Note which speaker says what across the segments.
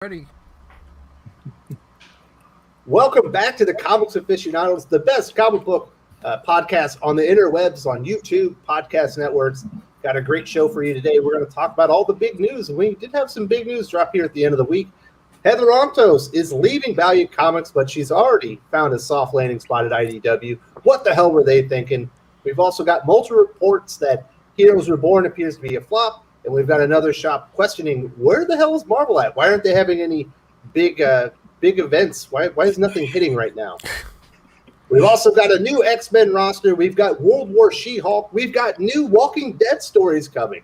Speaker 1: Ready.
Speaker 2: Welcome back to the Comics Aficionados, the best comic book podcast on the interwebs, on YouTube, podcast networks. Got a great show for you today. We're going to talk about all the big news. We did have some big news drop here at the end of the week. Heather Antos is leaving Valiant Comics, but she's already found a soft landing spot at IDW. What the hell were they thinking? We've also got multiple reports that Heroes Reborn appears to be a flop. And we've got another shop questioning, where the hell is Marvel at? Why aren't they having any big events? Why is nothing hitting right now? We've also got a new X-Men roster. We've got World War She-Hulk. We've got new Walking Dead stories coming.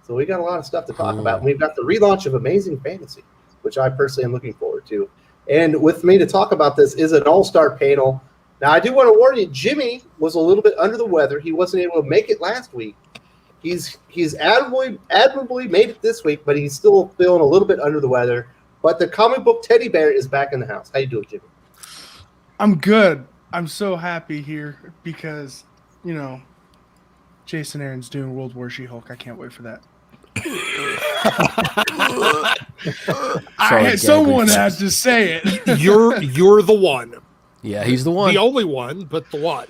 Speaker 2: So we got a lot of stuff to talk about. And we've got the relaunch of Amazing Fantasy, which I personally am looking forward to. And with me to talk about this is an all-star panel. Now, I do want to warn you, Jimmy was a little bit under the weather. He wasn't able to make it last week. He's admirably made it this week, but he's still feeling a little bit under the weather. But the comic book teddy bear is back in the house. How you doing, Jimmy?
Speaker 3: I'm good. I'm so happy here because, Jason Aaron's doing World War She-Hulk. I can't wait for that. Someone had to say it.
Speaker 4: You're the one.
Speaker 1: Yeah, he's the one.
Speaker 4: The only one, but the one.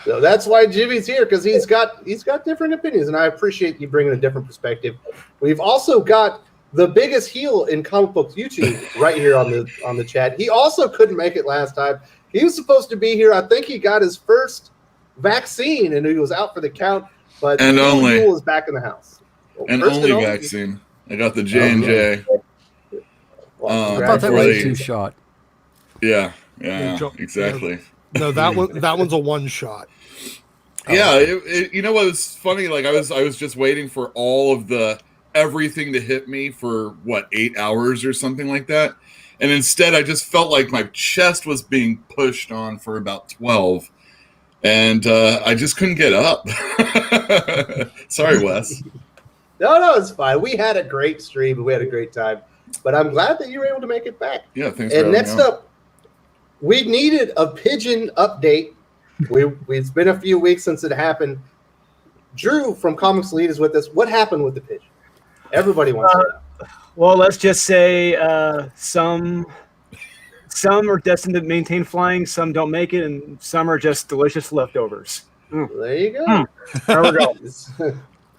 Speaker 2: So that's why Jimmy's here, because he's got different opinions, and I appreciate you bringing a different perspective. We've also got the biggest heel in comic books YouTube right here on the chat. He also couldn't make it last time. He was supposed to be here. I think he got his first vaccine, and he was out for the count. But
Speaker 5: and only
Speaker 2: Heel is back in the house. Well,
Speaker 5: and only vaccine. I got the J&J.
Speaker 2: Well,
Speaker 1: I thought that was a two-shot.
Speaker 5: Yeah, exactly.
Speaker 4: No, that one's a one shot.
Speaker 5: Yeah, you know what was funny? Like I was just waiting for all of everything to hit me for 8 hours or something like that, and instead I just felt like my chest was being pushed on for about 12, and I just couldn't get up. Sorry, Wes.
Speaker 2: No, it's fine. We had a great stream and we had a great time, but I'm glad that you were able to make it back.
Speaker 5: Yeah, thanks.
Speaker 2: And next up, we needed a pigeon update. It's been a few weeks since it happened. Drew from Comics Lead is with us. What happened with the pigeon? Everybody wants to know.
Speaker 6: Well, let's just say some are destined to maintain flying, some don't make it, and some are just delicious leftovers.
Speaker 2: There you go.
Speaker 6: There we go.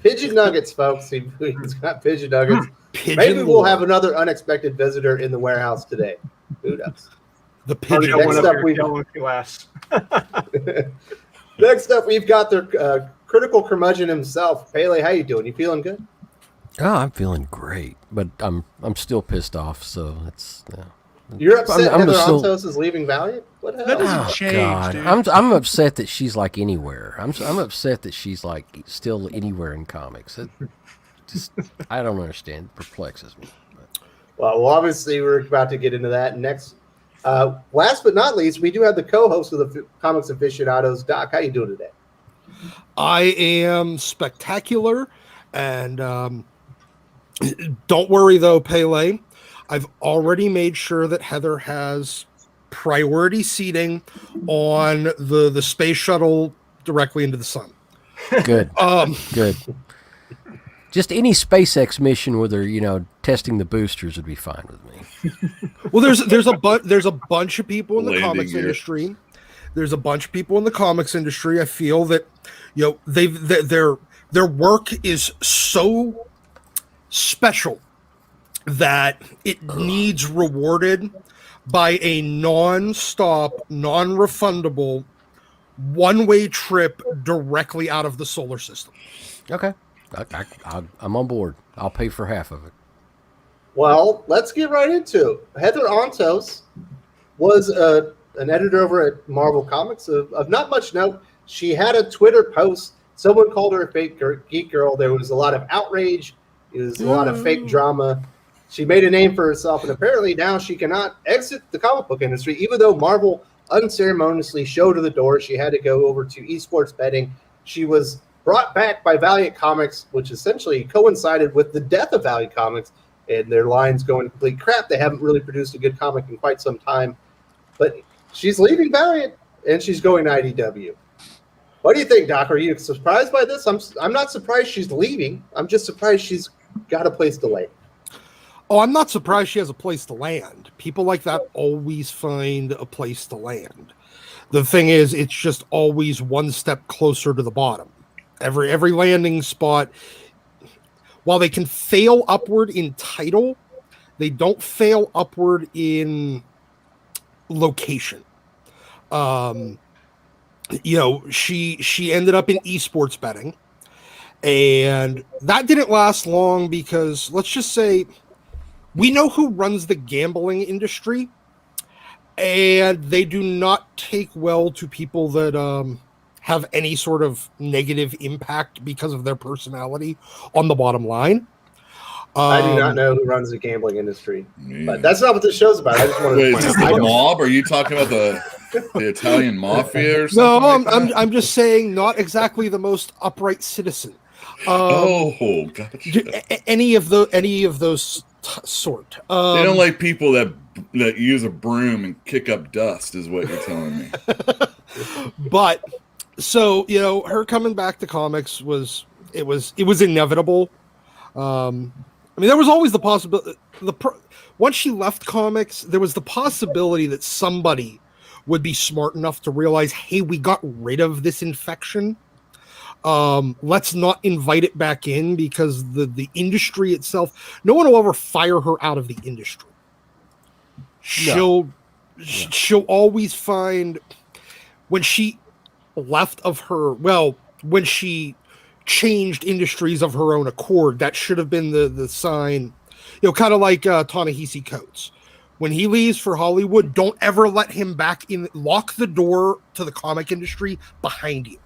Speaker 2: Pigeon nuggets, folks. He's got pigeon nuggets. Maybe we'll have another unexpected visitor in the warehouse today. Who knows?
Speaker 4: The pigeon.
Speaker 2: Next up, we've got the critical curmudgeon himself. Pele, how you doing? You feeling good?
Speaker 1: Oh, I'm feeling great, but I'm still pissed off. So it's.
Speaker 2: You're upset Heather Antos is leaving Valiant? What the hell?
Speaker 3: That doesn't change,
Speaker 1: God.
Speaker 3: dude.
Speaker 1: I'm upset that she's like anywhere. I'm upset that she's like still anywhere in comics. I don't understand. It perplexes me.
Speaker 2: Well, obviously we're about to get into that next. Last but not least, we do have the co-host of the Comics Aficionados, Doc. How you doing today?
Speaker 4: I am spectacular, and don't worry though, Pele. I've already made sure that Heather has priority seating on the space shuttle directly into the sun.
Speaker 1: Good. Good. Just any SpaceX mission where they're, testing the boosters would be fine with me.
Speaker 4: Well, there's a bunch of people in the comics industry. There's a bunch of people in the comics industry. I feel that, their work is so special that it needs rewarded by a non-stop, non-refundable, one-way trip directly out of the solar system.
Speaker 1: Okay. I'm on board. I'll pay for half of it.
Speaker 2: Well, let's get right into it. Heather Antos was an editor over at Marvel Comics of not much note. She had a Twitter post. Someone called her a fake geek girl. There was a lot of outrage. There was a lot of fake drama. She made a name for herself, and apparently now she cannot exit the comic book industry, even though Marvel unceremoniously showed her the door. She had to go over to esports betting. She was brought back by Valiant Comics, which essentially coincided with the death of Valiant Comics, and their line's going complete crap. They haven't really produced a good comic in quite some time. But she's leaving Valiant, and she's going to IDW. What do you think, Doc? Are you surprised by this? I'm not surprised she's leaving. I'm just surprised she's got a place to lay.
Speaker 4: Oh, I'm not surprised she has a place to land. People like that always find a place to land. The thing is, it's just always one step closer to the bottom. Every landing spot, while they can fail upward in title, they don't fail upward in location. She ended up in esports betting, and that didn't last long because, let's just say, we know who runs the gambling industry, and they do not take well to people that have any sort of negative impact because of their personality on the bottom line.
Speaker 2: I do not know who runs the gambling industry, but that's not what this show's about. I just wanted to
Speaker 5: Wait,
Speaker 2: point
Speaker 5: is
Speaker 2: out.
Speaker 5: this the mob? Are you talking about the Italian mafia or
Speaker 4: No,
Speaker 5: something? like that?
Speaker 4: I'm just saying, not exactly the most upright citizen.
Speaker 5: Oh, gotcha.
Speaker 4: Any of those sort.
Speaker 5: They don't like people that use a broom and kick up dust, is what you're telling me.
Speaker 4: But so her coming back to comics was inevitable. I mean, there was always the possibility. Once she left comics, there was the possibility that somebody would be smart enough to realize, hey, we got rid of this infection. Let's not invite it back in, because the industry itself, no one will ever fire her out of the industry. She'll always find, when she left of her, when she changed industries of her own accord, that should have been the sign, kind of like Ta-Nehisi Coates. When he leaves for Hollywood, don't ever let him back in. Lock the door to the comic industry behind you.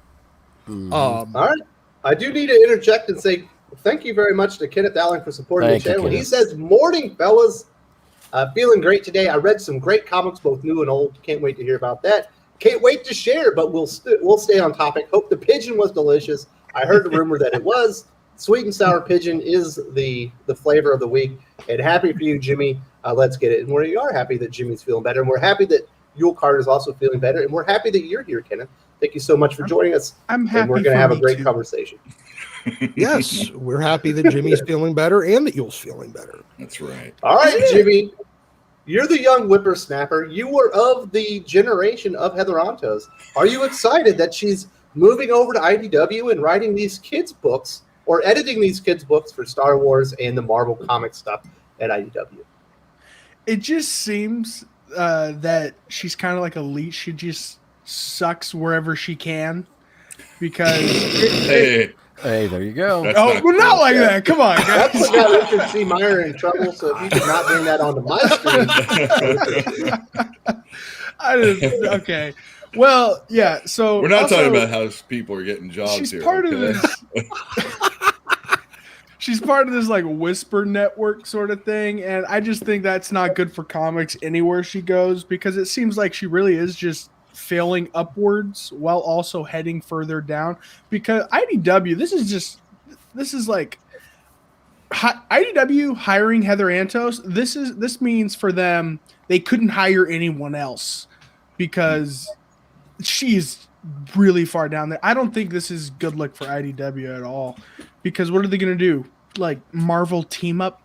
Speaker 2: All right. I do need to interject and say thank you very much to Kenneth Allen for supporting the channel. He says, "Morning, fellas. Feeling great today. I read some great comics, both new and old. Can't wait to hear about that. Can't wait to share, but we'll stay on topic. Hope the pigeon was delicious. I heard the rumor that it was. Sweet and sour pigeon is the flavor of the week. And happy for you, Jimmy. Let's get it. And we are happy that Jimmy's feeling better. And we're happy that Yule Carter is also feeling better. And we're happy that you're here, Kenneth. Thank you so much for joining us.
Speaker 3: I'm happy.
Speaker 2: And we're going to have a great conversation.
Speaker 4: Yes, we're happy that Jimmy's feeling better and that Yule's feeling better.
Speaker 5: That's right.
Speaker 2: All right, Jimmy. You're the young whippersnapper. You were of the generation of Heather Antos. Are you excited that she's moving over to IDW and writing these kids' books, or editing these kids' books for Star Wars and the Marvel comic stuff at IDW?
Speaker 3: It just seems that she's kind of like a leech. She just sucks wherever she can, because
Speaker 5: Hey,
Speaker 1: there you go.
Speaker 5: That's
Speaker 3: we're
Speaker 5: cool.
Speaker 3: not like that. Come on,
Speaker 2: That's
Speaker 3: guys.
Speaker 2: what got Richard C. Meyer in trouble. So if you could not bring that onto my screen.
Speaker 3: Okay. Well, yeah. So
Speaker 5: We're not
Speaker 3: also,
Speaker 5: talking about how people are getting jobs
Speaker 3: she's
Speaker 5: here.
Speaker 3: part of
Speaker 5: okay?
Speaker 3: this. She's part of this like whisper network sort of thing, and I just think that's not good for comics anywhere she goes, because it seems like she really is just failing upwards while also heading further down. Because IDW, this is like IDW hiring Heather Antos. This means for them they couldn't hire anyone else, because she's really far down there. I don't think this is good luck for IDW at all, because what are they going to do? Like Marvel team up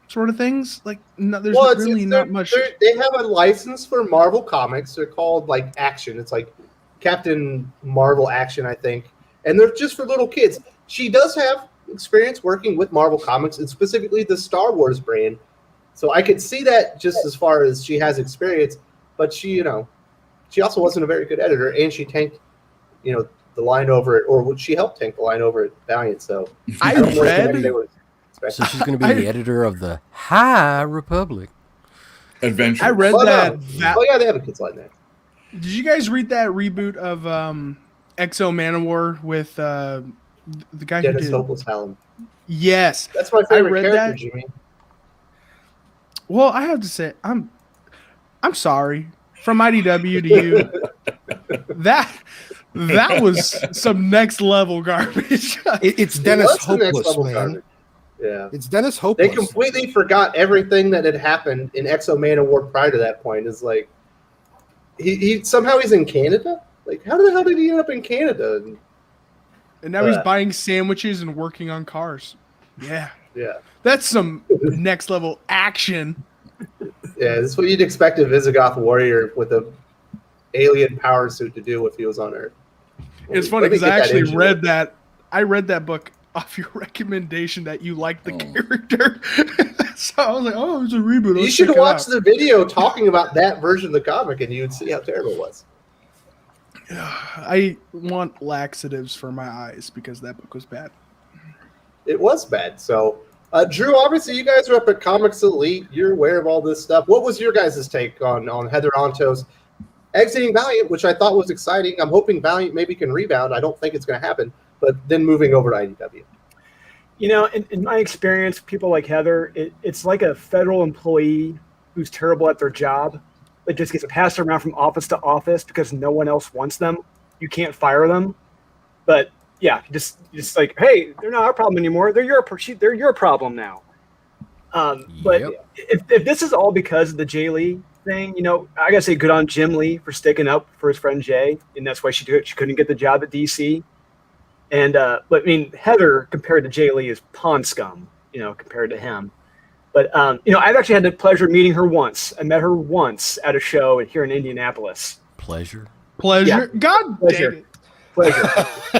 Speaker 3: sort of things? Like, no, there's really not much.
Speaker 2: They have a license for Marvel comics. They're called like Action. It's like Captain Marvel Action, I think. And they're just for little kids. She does have experience working with Marvel comics, and specifically the Star Wars brand. So I could see that just as far as she has experience, but she also wasn't a very good editor, and she tanked, the line over it, or she helped tank the line over at Valiant. So
Speaker 3: I
Speaker 2: don't know
Speaker 3: read-
Speaker 2: what they were expecting.
Speaker 1: So she's going to be the editor of the High Republic.
Speaker 5: Adventure.
Speaker 3: I read
Speaker 2: Oh,
Speaker 3: that.
Speaker 2: no. Oh yeah, they have a kids line there.
Speaker 3: Did you guys read that reboot of Exo Manowar with the guy
Speaker 2: Dennis
Speaker 3: who did?
Speaker 2: Hopeless Howland.
Speaker 3: Yes,
Speaker 2: That's my favorite
Speaker 3: read
Speaker 2: character,
Speaker 3: that.
Speaker 2: Jimmy.
Speaker 3: Well, I have to say, I'm sorry, from IDW to you. That was some next level garbage.
Speaker 4: It's Dennis
Speaker 2: What's the next
Speaker 4: Hopeless,
Speaker 2: level
Speaker 4: man.
Speaker 2: garbage? Yeah.
Speaker 4: It's Dennis
Speaker 2: They
Speaker 4: Hopeless.
Speaker 2: completely forgot everything that had happened in Exo Manowar prior to that point. Is like he somehow he's in Canada. Like, how the hell did he end up in Canada?
Speaker 3: And now he's buying sandwiches and working on cars. Yeah.
Speaker 2: Yeah.
Speaker 3: That's some next level action.
Speaker 2: Yeah, this is what you'd expect a Visigoth warrior with a alien power suit to do if he was on Earth.
Speaker 3: It's funny because I actually read that. I read that book off your recommendation that you liked the character. So I was like, oh, it's a reboot.
Speaker 2: You should watch the video talking about that version of the comic, and you'd see how terrible it was.
Speaker 3: I want laxatives for my eyes because that book was bad.
Speaker 2: It was bad. So, Drew, obviously you guys are up at Comics Elite. You're aware of all this stuff. What was your guys' take on Heather Antos exiting Valiant, which I thought was exciting? I'm hoping Valiant maybe can rebound. I don't think it's going to happen. But then moving over to IDW.
Speaker 6: You know, in my experience, people like Heather, it's like a federal employee who's terrible at their job that just gets passed around from office to office because no one else wants them. You can't fire them. But yeah, just like, hey, they're not our problem anymore. They're your problem now. But if this is all because of the Jay Lee thing, you know, I gotta say good on Jim Lee for sticking up for his friend Jay, and that's why she couldn't get the job at DC. And but I mean, Heather compared to Jay Lee is pond scum, you know, compared to him. But you know, I've actually had the pleasure of meeting her once. I met her once at a show here in Indianapolis.
Speaker 1: Pleasure.
Speaker 6: Yeah.
Speaker 3: God
Speaker 6: Pleasure.
Speaker 3: dang it.
Speaker 6: Pleasure.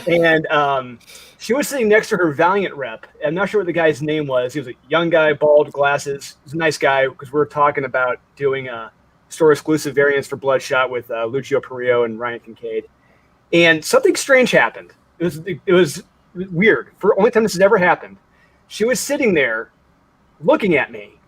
Speaker 6: And she was sitting next to her Valiant rep. I'm not sure what the guy's name was. He was a young guy, bald, glasses. He was a nice guy because we were talking about doing store exclusive variants for Bloodshot with Lucio Perillo and Ryan Kincaid. And something strange happened. It was weird. For only time this has ever happened. She was sitting there looking at me,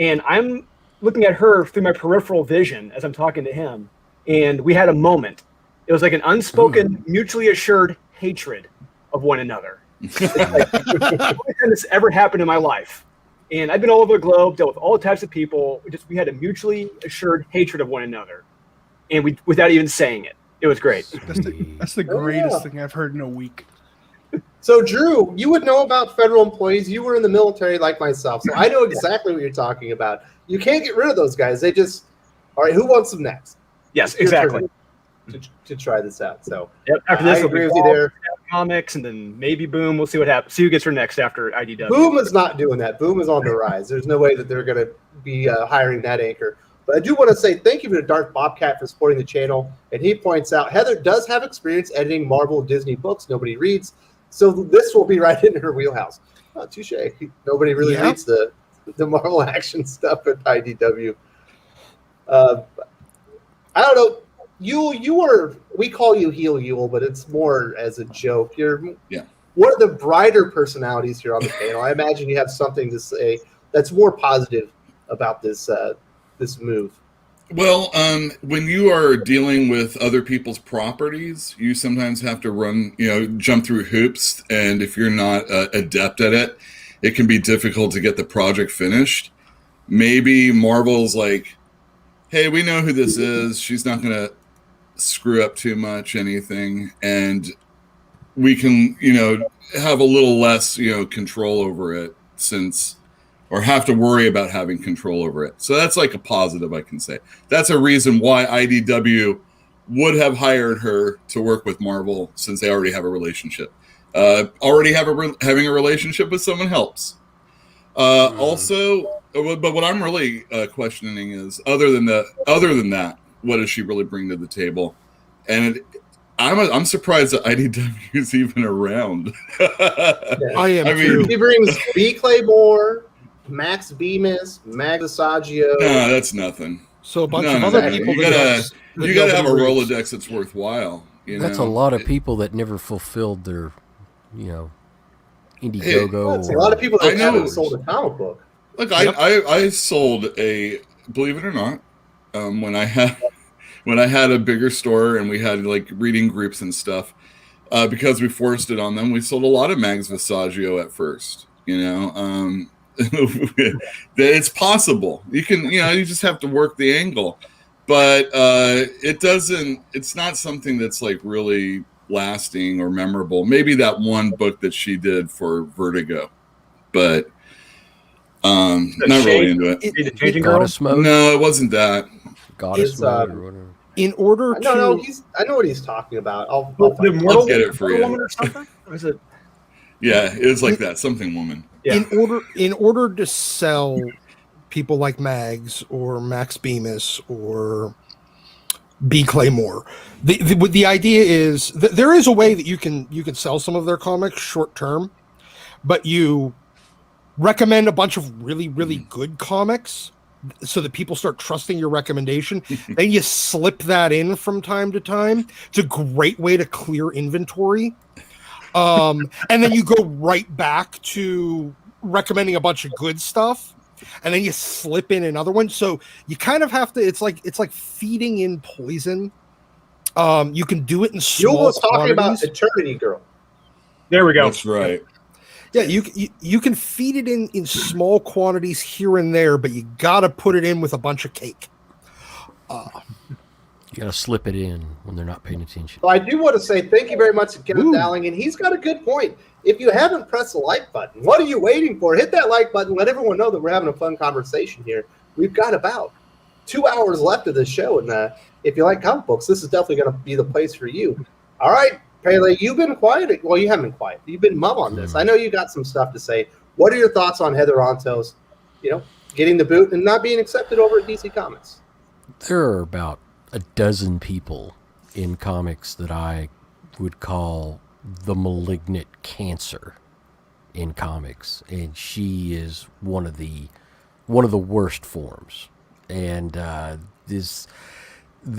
Speaker 6: and I'm looking at her through my peripheral vision as I'm talking to him. And we had a moment. It was like an unspoken, mutually assured hatred of one another. It's like, the only time this ever happened in my life. And I've been all over the globe, dealt with all types of people. We had a mutually assured hatred of one another, and without even saying it. It was great.
Speaker 3: That's the greatest thing I've heard in a week.
Speaker 2: So, Drew, you would know about federal employees. You were in the military like myself, so I know exactly what you're talking about. You can't get rid of those guys. They just, all right, who wants them next?
Speaker 6: Yes, exactly.
Speaker 2: To try this out. So,
Speaker 6: yep, after this,
Speaker 2: I agree with you there.
Speaker 6: Comics, and then maybe Boom. We'll see what happens. See who gets her next after IDW.
Speaker 2: Boom is not doing that. Boom is on the rise. There's no way that they're going to be hiring that anchor. But I do want to say thank you to Dark Bobcat for supporting the channel. And he points out Heather does have experience editing Marvel and Disney books nobody reads. So this will be right in her wheelhouse. Oh, touche. Nobody really reads the Marvel action stuff at IDW. I don't know. You are, we call you Heel Yule, but it's more as a joke. You're one of the brighter personalities here on the panel. I imagine you have something to say that's more positive about this this move.
Speaker 5: Well, when you are dealing with other people's properties, you sometimes have to jump through hoops. And if you're not adept at it, it can be difficult to get the project finished. Maybe Marvel's like, hey, we know who this is. She's not going to screw up too much, anything. And we can, have a little less, control over it or have to worry about having control over it. So that's like a positive, I can say. That's a reason why IDW would have hired her to work with Marvel, since they already have a relationship. Having a relationship with someone helps. Also, but what I'm really questioning is, other than that, what does she really bring to the table? And I'm surprised that IDW is even around.
Speaker 4: I am too.
Speaker 2: He brings B. Claymore, Max Bemis, Max Asagio.
Speaker 5: No, that's nothing.
Speaker 4: So a bunch of other people.
Speaker 5: You gotta have a Rolodex that's worthwhile.
Speaker 1: That's a lot of people that never fulfilled their, Indiegogo.
Speaker 2: That's a lot of people that haven't sold a comic book.
Speaker 5: Look, I sold believe it or not, when I had a bigger store and we had like reading groups and stuff, because we forced it on them. We sold a lot of Mags Visaggio at first, it's possible. You can, you just have to work the angle, but it's not something that's like really lasting or memorable. Maybe that one book that she did for Vertigo, but not really into it.
Speaker 1: Goddess Mode?
Speaker 5: No, it wasn't that.
Speaker 1: Goddess Mode or whatever.
Speaker 4: In order to...
Speaker 2: No, I know what he's talking about. I'll
Speaker 5: get it for you.
Speaker 6: Woman or something? Or is it?
Speaker 5: Yeah, it was like that. Something woman.
Speaker 6: Yeah.
Speaker 4: in order to sell people like Mags or Max Bemis or B. Claymore, the idea is that there is a way that you can sell some of their comics short term, but you recommend a bunch of really, really good comics so that people start trusting your recommendation. Then you slip that in from time to time. It's a great way to clear inventory. And then you go right back to recommending a bunch of good stuff. And then you slip in another one. So you kind of have to, it's like feeding in poison. You can do it in small
Speaker 2: You was talking
Speaker 4: quantities.
Speaker 2: about Eternity Girl.
Speaker 6: There we go.
Speaker 5: That's right.
Speaker 4: Yeah, you can feed it in small quantities here and there, but you got to put it in with a bunch of cake.
Speaker 1: You got to slip it in when they're not paying attention.
Speaker 2: So I do want to say thank you very much to Kenneth Dowling, and he's got a good point. If you haven't pressed the like button, what are you waiting for? Hit that like button. Let everyone know that we're having a fun conversation here. We've got about 2 hours left of this show, and if you like comic books, this is definitely going to be the place for you. All right, Pele, you've been quiet. Well, you haven't been quiet. You've been mum on this. I know you got some stuff to say. What are your thoughts on Heather Antos, getting the boot and not being accepted over at DC Comics?
Speaker 1: There are about a dozen people in comics that I would call the malignant cancer in comics, and she is one of the worst forms. And the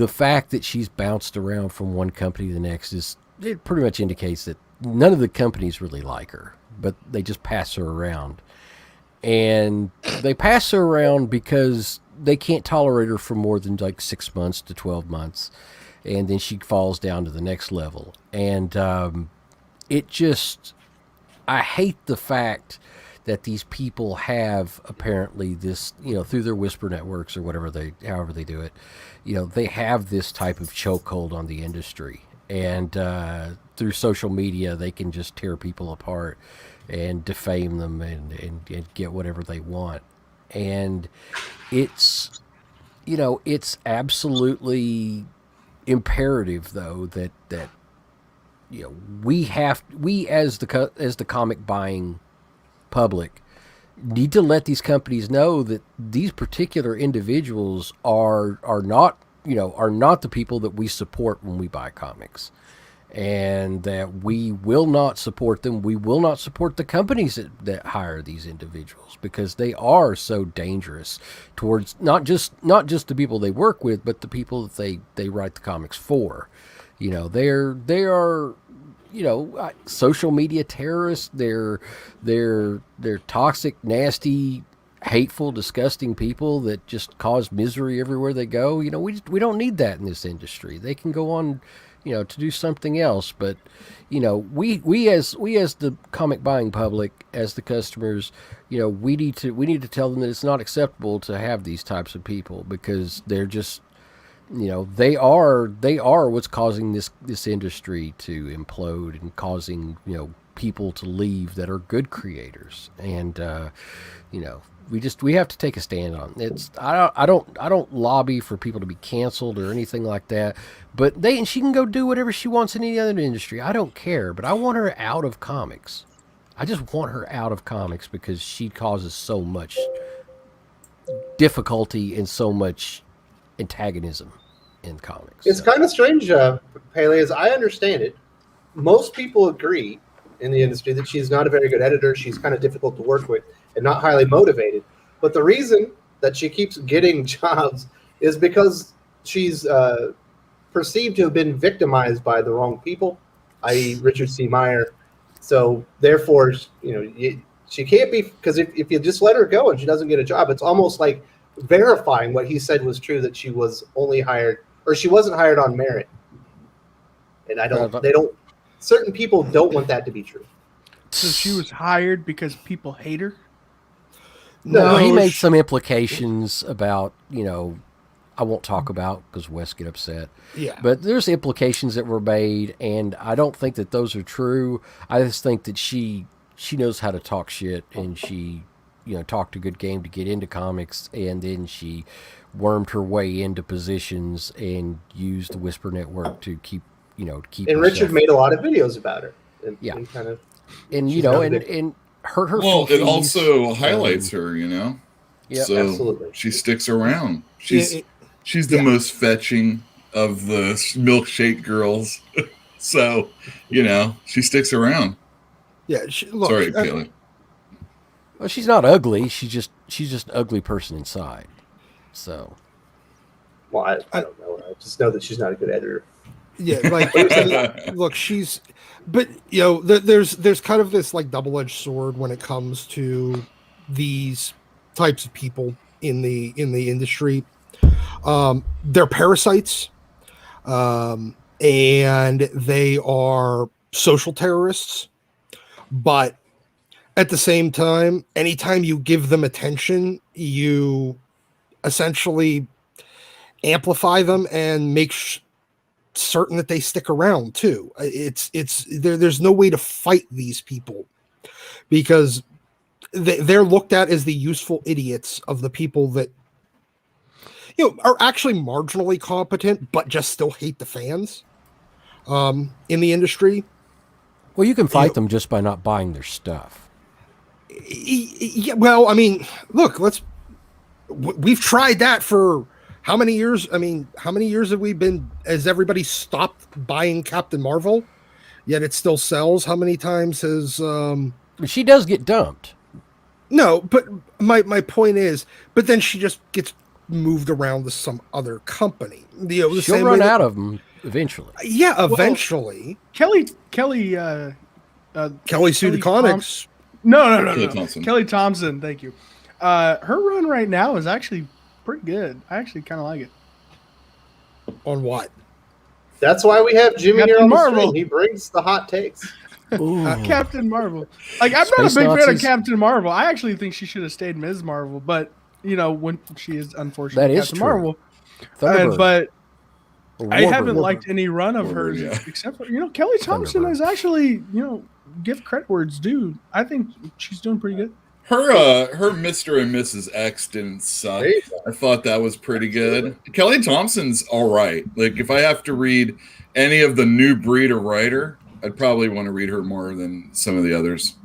Speaker 1: fact that she's bounced around from one company to the next it pretty much indicates that none of the companies really like her, but they just pass her around. And they pass her around because they can't tolerate her for more than like 6 months to 12 months. And then she falls down to the next level. And I hate the fact that these people have apparently this, through their whisper networks or however they do it, they have this type of chokehold on the industry. And through social media, they can just tear people apart and defame them and get whatever they want. And it's absolutely imperative, though, that we as the comic buying public need to let these companies know that these particular individuals are not the people that we support when we buy comics, and that we will not support them. We will not support the companies that hire these individuals, because they are so dangerous towards not just the people they work with, but the people that they write the comics for. They are social media terrorists. They're toxic, nasty, hateful, disgusting people that just cause misery everywhere they go. We don't need that in this industry. They can go on, to do something else. But we as the comic buying public, as the customers, we need to tell them that it's not acceptable to have these types of people, because they're just they are what's causing this industry to implode and causing people to leave that are good creators. And we have to take a stand on it. I don't lobby for people to be canceled or anything like that, but she can go do whatever she wants in any other industry. I don't care, but I want her out of comics. I just want her out of comics because she causes so much difficulty and so much antagonism in comics.
Speaker 2: It's kind of strange, Pele, as I understand it. Most people agree in the industry that she's not a very good editor. She's kind of difficult to work with and not highly motivated. But the reason that she keeps getting jobs is because she's perceived to have been victimized by the wrong people, i.e. Richard C. Meyer. So therefore, she can't be, because if you just let her go and she doesn't get a job, it's almost like verifying what he said was true, that she was only hired, or she wasn't hired on merit. And certain people don't want that to be true.
Speaker 3: So she was hired because people hate her?
Speaker 1: No, he made some implications about, I won't talk about because Wes get upset.
Speaker 4: Yeah.
Speaker 1: But there's implications that were made, and I don't think that those are true. I just think that she knows how to talk shit, and she, talked a good game to get into comics, and then she wormed her way into positions and used the Whisper Network to keep. And
Speaker 2: Richard made a lot of videos about her. And
Speaker 1: hurt her.
Speaker 5: Well, it
Speaker 1: feelings.
Speaker 5: also highlights her, you know.
Speaker 1: Yeah,
Speaker 5: so
Speaker 2: absolutely.
Speaker 5: She sticks around. She's the
Speaker 4: yeah.
Speaker 5: most fetching of the milkshake girls. So, you know, she sticks around.
Speaker 4: Yeah. Look,
Speaker 5: Sorry, Kaylee.
Speaker 1: Well, she's not ugly. She's just an ugly person inside. So.
Speaker 2: Well, I don't know. I just know that she's not a good editor.
Speaker 4: Yeah, like look, but you know, there's kind of this like double-edged sword when it comes to these types of people in the industry. They're parasites, and they are social terrorists. But at the same time, anytime you give them attention, you essentially amplify them and make certain that they stick around too. There's no way to fight these people because they're looked at as the useful idiots of the people that are actually marginally competent but just still hate the fans in the industry.
Speaker 1: Well, you can fight them just by not buying their stuff.
Speaker 4: Yeah, well, I mean, look, we've tried that for how many years? I mean, how many years has everybody stopped buying Captain Marvel, yet it still sells? How many times has...
Speaker 1: She does get dumped.
Speaker 4: No, but my point is, but then she just gets moved around to some other company.
Speaker 1: She'll run out of them eventually.
Speaker 4: Yeah, eventually.
Speaker 3: Kelly
Speaker 4: Sue DeConnick's.
Speaker 3: No. Kelly Thompson, thank you. Her run right now is actually pretty good. I actually kind of like it.
Speaker 4: On what?
Speaker 2: That's why we have Jimmy
Speaker 3: Captain
Speaker 2: here on the
Speaker 3: Marvel.
Speaker 2: stream. He brings the hot takes.
Speaker 3: Captain Marvel. Like, I'm not a big fan of Captain Marvel. I actually think she should have stayed Ms. Marvel, but when she is unfortunately
Speaker 1: that is
Speaker 3: Captain
Speaker 1: true.
Speaker 3: Marvel. But I haven't liked any run of hers except for Kelly Thompson is actually give credit where it's due. I think she's doing pretty good.
Speaker 5: Her Mr. and Mrs. X didn't suck. I thought that was pretty good. Kelly Thompson's all right. Like, if I have to read any of the new breed of writer, I'd probably want to read her more than some of the others.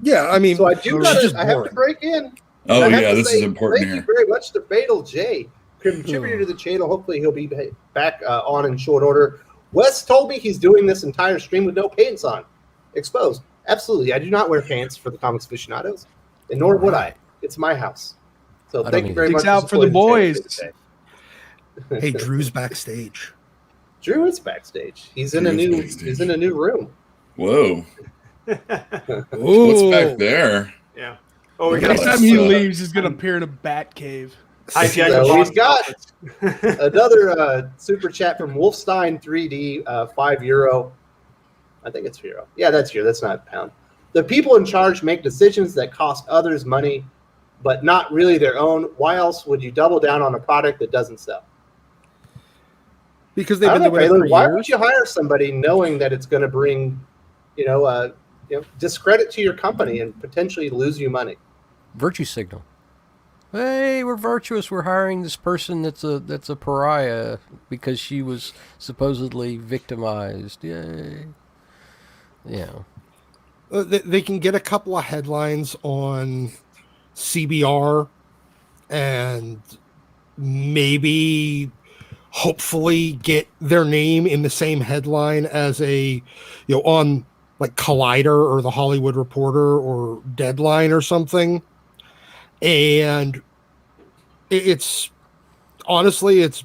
Speaker 4: Yeah, I mean,
Speaker 2: so I have to break in.
Speaker 5: Oh yeah, this is important
Speaker 2: thank
Speaker 5: here.
Speaker 2: Thank you very much to Fatal J, contributor to the channel. Hopefully he'll be back on in short order. Wes told me he's doing this entire stream with no pants on. Exposed. Absolutely. I do not wear pants for the comics aficionados. And nor would I. It's my house. So thank you very much.
Speaker 3: Out for the boys.
Speaker 4: Hey, Drew's backstage.
Speaker 2: Drew is backstage. He's in a new room.
Speaker 5: Whoa. What's back there?
Speaker 6: Yeah.
Speaker 3: Oh, next time he leaves, he's gonna appear in a bat cave.
Speaker 2: We've got another super chat from Wolfstein 3D, €5. I think it's euro. Yeah, that's euro. That's not pound. The people in charge make decisions that cost others money, but not really their own. Why else would you double down on a product that doesn't sell?
Speaker 4: Because they've been doing it for years.
Speaker 2: Why would you hire somebody knowing that it's going to bring, discredit to your company and potentially lose you money?
Speaker 1: Virtue signal. Hey, we're virtuous. We're hiring this person that's a pariah because she was supposedly victimized. Yay. Yeah.
Speaker 4: They can get a couple of headlines on CBR and maybe hopefully get their name in the same headline as on like Collider or the Hollywood Reporter or Deadline or something. And it's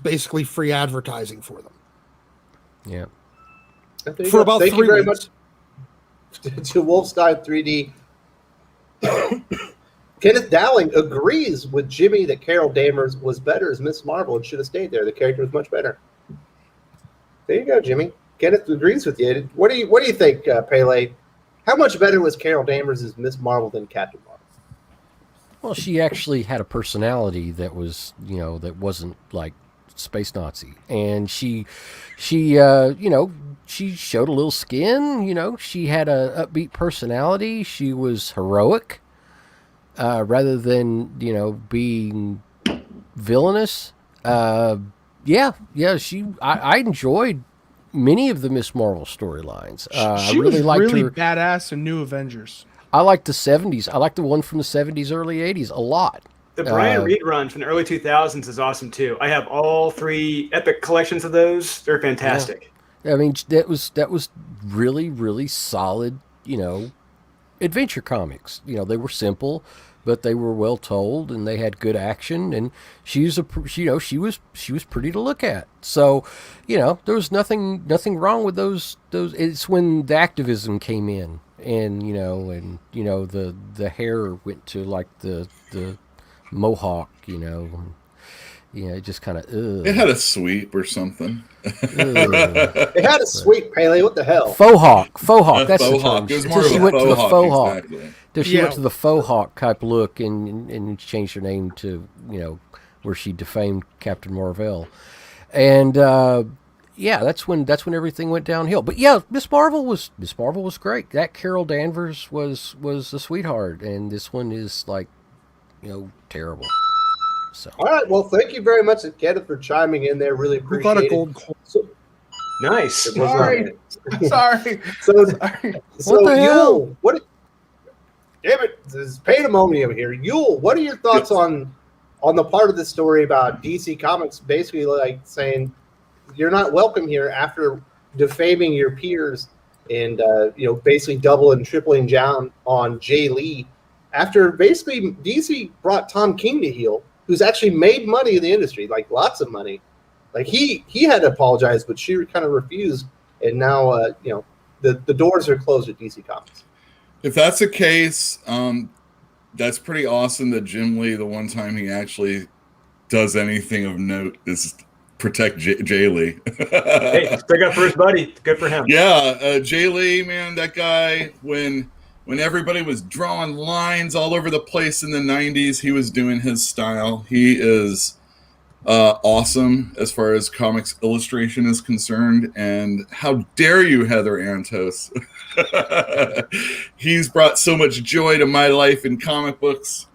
Speaker 4: basically free advertising for them.
Speaker 1: Yeah.
Speaker 4: For about 3 weeks.
Speaker 2: Very much to Wolfstein 3D. Kenneth Dowling agrees with Jimmy that Carol Danvers was better as Miss Marvel and should have stayed there. The character was much better. There you go, Jimmy. Kenneth agrees with you. What do you think, Pele? How much better was Carol Danvers as Miss Marvel than Captain Marvel?
Speaker 1: Well, she actually had a personality that was, that wasn't like space Nazi, and she showed a little skin. She had a upbeat personality. She was heroic, rather than being villainous. I enjoyed many of the Miss Marvel storylines.
Speaker 3: She
Speaker 1: I really
Speaker 3: was
Speaker 1: liked
Speaker 3: really
Speaker 1: her.
Speaker 3: badass in New Avengers.
Speaker 1: I like the 70s. I like the one from the 70s, early 80s a lot.
Speaker 6: The Brian Reed run from the early 2000s is awesome too. I have all 3 epic collections of those. They're fantastic.
Speaker 1: I mean, that was really, really solid, adventure comics. They were simple, but they were well told, and they had good action. And she was pretty to look at. So, there was nothing wrong with those. It's when the activism came in, and the hair went to like the mohawk, it just kind of.
Speaker 5: It had a sweep or something.
Speaker 2: It had a sweep, Pele. What the hell?
Speaker 1: Faux hawk. That's the term.
Speaker 5: It was more
Speaker 1: She
Speaker 5: of a
Speaker 1: went to the
Speaker 5: faux
Speaker 1: faux
Speaker 5: hawk.
Speaker 1: hawk.
Speaker 5: Exactly.
Speaker 1: She went to the faux hawk type look and changed her name to where she defamed Captain Marvel, and that's when everything went downhill. But yeah, Miss Marvel was great. That Carol Danvers was a sweetheart, and this one is like terrible. So
Speaker 2: all right, well, thank you very much, Kenneth, for chiming in there. Really
Speaker 4: Who
Speaker 2: appreciate
Speaker 4: got a
Speaker 2: it.
Speaker 4: gold coin?
Speaker 6: Nice.
Speaker 2: It was
Speaker 3: Sorry. Sorry.
Speaker 2: So,
Speaker 3: Sorry.
Speaker 2: so
Speaker 1: the hell?
Speaker 2: Yule, damn it, this is pandemonium here. Yule, what are your thoughts on the part of the story about DC Comics basically like saying you're not welcome here after defaming your peers and basically double and tripling down on Jay Lee after basically DC brought Tom King to heel, who's actually made money in the industry, like lots of money. Like he had to apologize, but she kind of refused, and now the doors are closed at DC Comics.
Speaker 5: If that's the case, that's pretty awesome that Jim Lee, the one time he actually does anything of note, is protect Jay Lee.
Speaker 6: Hey, stick up for his buddy. Good for him.
Speaker 5: Yeah, Jay Lee, man, that guy, when everybody was drawing lines all over the place in the 90s, he was doing his style. He is awesome as far as comics illustration is concerned. And how dare you, Heather Antos? He's brought so much joy to my life in comic books.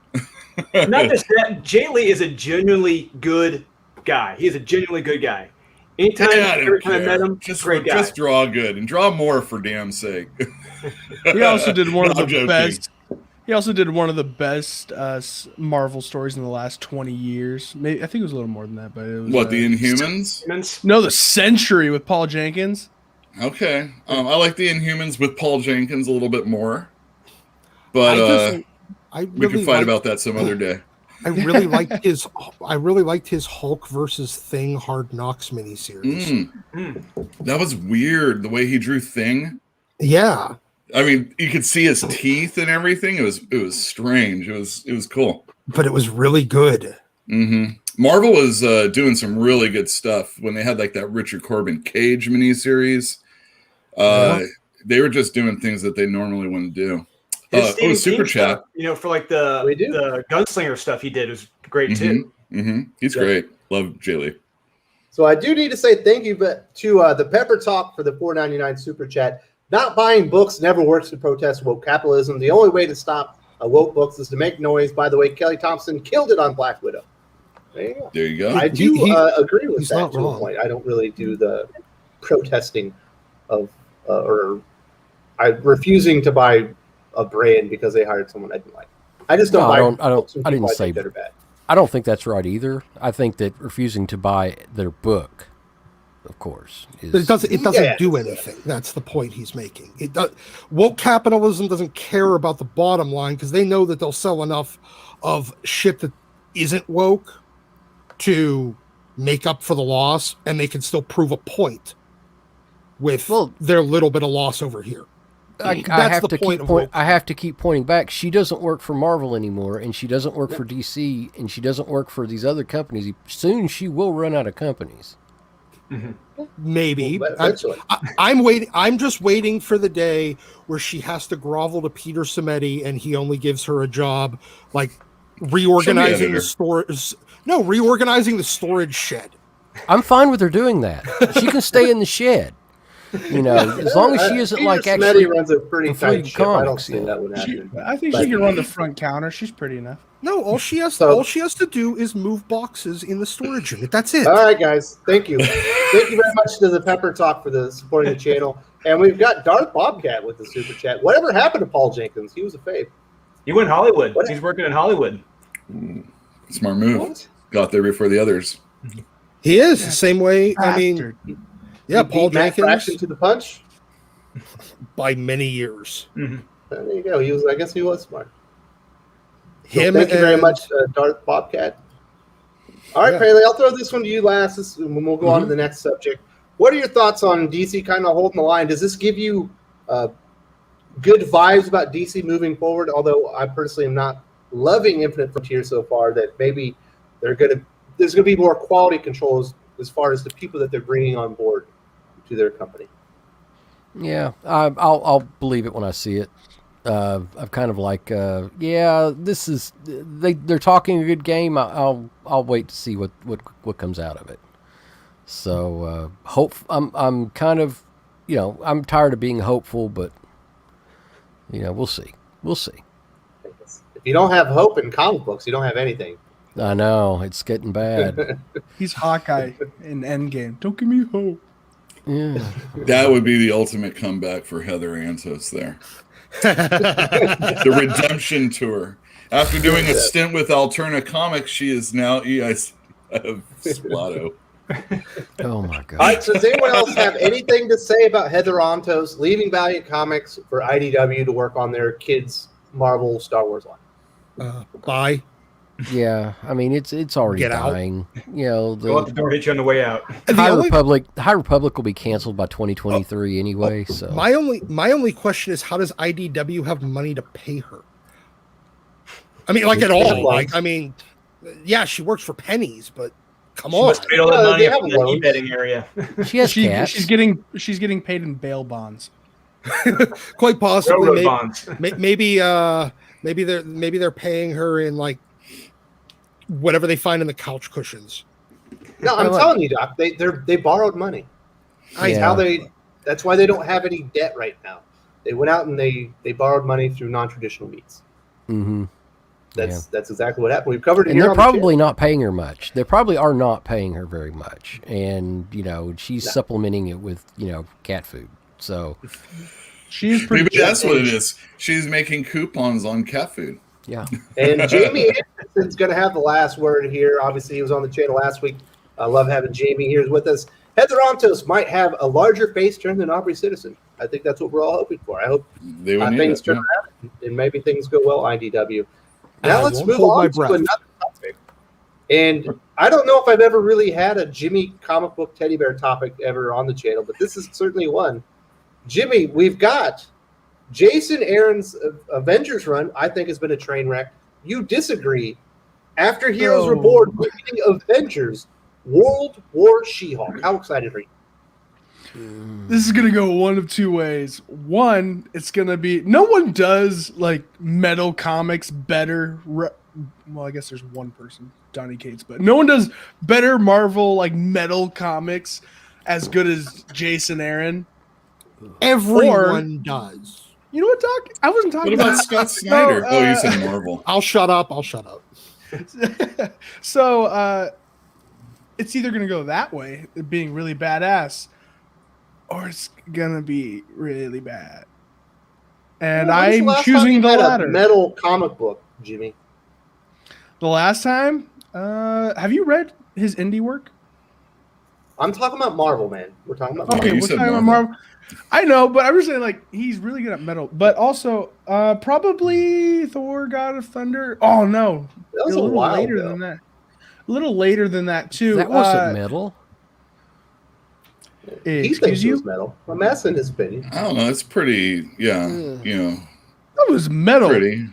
Speaker 6: Not just that, Jay Lee is a genuinely good guy. He's a genuinely good guy. Anytime, every time I met him, great guy.
Speaker 5: Just draw good and draw more for damn sake.
Speaker 3: He also did one of
Speaker 5: I'm
Speaker 3: the
Speaker 5: joking.
Speaker 3: best. He also did one of the best Marvel stories in the last 20 years. Maybe, I think it was a little more than that, but it was
Speaker 5: What, the Inhumans?
Speaker 3: No, the Century with Paul Jenkins.
Speaker 5: Okay, I like the Inhumans with Paul Jenkins a little bit more, but we can fight about that some other day.
Speaker 4: I really liked his Hulk versus Thing Hard Knocks miniseries.
Speaker 5: That was weird the way he drew
Speaker 4: Yeah.
Speaker 5: I mean, you could see his teeth and everything. It was strange. It was cool,
Speaker 4: but it was really good.
Speaker 5: Marvel was doing some really good stuff when they had like that Richard Corbin Cage miniseries. They were just doing things that they normally wouldn't do. Super Chat.
Speaker 6: Stuff, for like the gunslinger stuff he did was great too.
Speaker 5: He's great. Love Jay Lee.
Speaker 2: So I do need to say thank you to the Pepper Talk for the $4.99 super chat. Not buying books never works to protest woke capitalism. The only way to stop woke books is to make noise. By the way, Kelly Thompson killed it on Black Widow. There you go. I do agree with that to a point. I don't really do the protesting of or refusing to buy a brand because they hired someone I didn't like. I just don't buy books
Speaker 1: I didn't say
Speaker 2: that are bad.
Speaker 1: I don't think that's right either. I think that refusing to buy their book, of course,
Speaker 4: but it doesn't do anything. That's the point he's making. It does. Woke capitalism doesn't care about the bottom line because they know that they'll sell enough of shit that isn't woke to make up for the loss, and they can still prove a point with their little bit of loss over here.
Speaker 1: I have to keep pointing back. She doesn't work for Marvel anymore, and she doesn't work for DC, and she doesn't work for these other companies. Soon she will run out of companies.
Speaker 4: Maybe. I'm waiting. I'm just waiting for the day where she has to grovel to Peter Simeti and he only gives her a job like reorganizing the storage. No, reorganizing the storage shed.
Speaker 1: I'm fine with her doing that. She can stay in the shed. You know, as long as she isn't
Speaker 2: Peter
Speaker 1: like
Speaker 2: Smetty
Speaker 1: actually.
Speaker 2: runs a pretty
Speaker 1: completing
Speaker 2: tight ship. I don't
Speaker 1: comics,
Speaker 2: see
Speaker 1: yeah.
Speaker 2: that would happen.
Speaker 3: I think she can run the front counter. She's pretty enough.
Speaker 4: No, all she has to do is move boxes in the storage unit. That's it.
Speaker 2: All right, guys. Thank you. Thank you very much to the Pepper Talk for the supporting the channel. And we've got Darth Bobcat with the super chat. Whatever happened to Paul Jenkins? He was a fave.
Speaker 6: He went Hollywood.
Speaker 2: What?
Speaker 6: He's working in Hollywood.
Speaker 5: Smart move.
Speaker 2: What?
Speaker 5: Got there before the others.
Speaker 4: He is the same way. I mean,
Speaker 3: Bastard.
Speaker 4: yeah,
Speaker 2: He
Speaker 4: Paul
Speaker 2: beat Matt
Speaker 4: Jenkins
Speaker 2: Fraction to the punch.
Speaker 4: by many years.
Speaker 2: There you go. I guess he was smart. So
Speaker 4: Him.
Speaker 2: thank you very
Speaker 4: and-
Speaker 2: much, Darth Bobcat. All right,
Speaker 4: Yeah.
Speaker 2: Paley, I'll throw this one to you last, and we'll go on to the next subject. What are your thoughts on DC kind of holding the line? Does this give you good vibes about DC moving forward? Although I personally am not loving Infinite Frontier so far, that maybe there's going to be more quality controls as far as the people that they're bringing on board to their company.
Speaker 1: Yeah, I'll believe it when I see it. I'm kind of like, yeah, this is they're talking a good game. I'll wait to see what comes out of it. So I'm kind of, you know, I'm tired of being hopeful, but you know, we'll see.
Speaker 2: If you don't have hope in comic books, you don't have anything.
Speaker 1: I know it's getting bad.
Speaker 3: He's Hawkeye in Endgame. Don't give me hope.
Speaker 1: Yeah,
Speaker 5: That would be the ultimate comeback for Heather Antos there. The redemption tour. After doing a stint with Alterna Comics, she is now EIC of Splato.
Speaker 1: oh my god.
Speaker 2: All right, so does anyone else have anything to say about Heather Antos leaving Valiant Comics for IDW to work on their kids' Marvel Star Wars line?
Speaker 4: Bye.
Speaker 1: Yeah, I mean it's already
Speaker 4: Get out.
Speaker 1: dying. You know,
Speaker 6: Go out the door, hit you on the way out.
Speaker 1: High Republic will be canceled by 2023 anyway. So
Speaker 4: My only question is, how does IDW have money to pay her? I mean, like at all. Like, I mean, yeah, she works for pennies, but come
Speaker 6: She
Speaker 4: on.
Speaker 6: must pay all that
Speaker 2: They
Speaker 6: money
Speaker 2: have
Speaker 6: from the
Speaker 2: loans.
Speaker 6: e-betting area.
Speaker 1: she has cats.
Speaker 3: She's getting paid in bail bonds.
Speaker 4: Quite possibly.
Speaker 6: Railroad
Speaker 4: Maybe,
Speaker 6: bonds.
Speaker 4: maybe they're paying her in like whatever they find in the couch cushions.
Speaker 2: No, I'm telling you, Doc, they borrowed money.
Speaker 1: Yeah.
Speaker 2: That's why they don't have any debt right now. They went out and they borrowed money through non-traditional means.
Speaker 1: Mm-hmm.
Speaker 2: That's exactly what happened. We've covered it
Speaker 1: And
Speaker 2: here.
Speaker 1: they're
Speaker 2: on the
Speaker 1: probably not paying her much. They probably are not paying her very much. And, you know, she's supplementing it with, you know, cat food. So,
Speaker 3: She's pretty.
Speaker 5: Maybe that's what it is. She's making coupons on cat food.
Speaker 1: yeah.
Speaker 2: And Jamie Anderson's going to have the last word here. Obviously, he was on the channel last week. I love having Jamie here with us. Heather Antos might have a larger face turn than Aubrey Citizen. I think that's what we're all hoping for. I hope
Speaker 5: They would need
Speaker 2: things
Speaker 5: it,
Speaker 2: turn
Speaker 5: yeah.
Speaker 2: around and maybe things go well, IDW. Now
Speaker 4: I
Speaker 2: let's
Speaker 4: won't
Speaker 2: move
Speaker 4: hold my
Speaker 2: on to
Speaker 4: breath.
Speaker 2: another topic. And I don't know if I've ever really had a Jimmy comic book teddy bear topic ever on the channel, but this is certainly one. Jimmy, we've got Jason Aaron's Avengers run, I think, has been a train wreck. You disagree. After Heroes
Speaker 3: No.
Speaker 2: Reborn, leading Avengers, World War She-Hulk. How excited are you?
Speaker 3: This is gonna go one of two ways. One, it's gonna be no one does like metal comics better. Well, I guess there's one person, Donny Cates, but no one does better Marvel like metal comics as good as Jason Aaron.
Speaker 4: Everyone does.
Speaker 3: You know what, Doc? I wasn't talking
Speaker 5: What about Scott Snyder? You said Marvel.
Speaker 4: I'll shut up.
Speaker 3: So it's either gonna go that way, it being really badass, or it's gonna be really bad. And
Speaker 2: When was the
Speaker 3: I'm
Speaker 2: last time
Speaker 3: choosing
Speaker 2: you
Speaker 3: the
Speaker 2: had a
Speaker 3: latter.
Speaker 2: metal comic book, Jimmy.
Speaker 3: The last time, have you read his indie work?
Speaker 2: I'm talking about Marvel, man. We're talking about
Speaker 3: Okay,
Speaker 5: you
Speaker 3: we're
Speaker 5: said
Speaker 3: talking about
Speaker 5: Marvel.
Speaker 3: Marvel. I know, but I'm just saying, like, he's really good at metal. But also, probably Thor: God of Thunder. Oh no,
Speaker 2: That was
Speaker 3: a
Speaker 2: a
Speaker 3: little
Speaker 2: while
Speaker 3: later
Speaker 2: ago.
Speaker 3: than that. A little later than that too.
Speaker 1: That wasn't metal.
Speaker 2: He thinks
Speaker 3: Excuse
Speaker 2: it
Speaker 3: you?
Speaker 2: was metal. I'm asking his opinion.
Speaker 5: I don't know. It's pretty, yeah, you know,
Speaker 3: That was metal.
Speaker 5: pretty.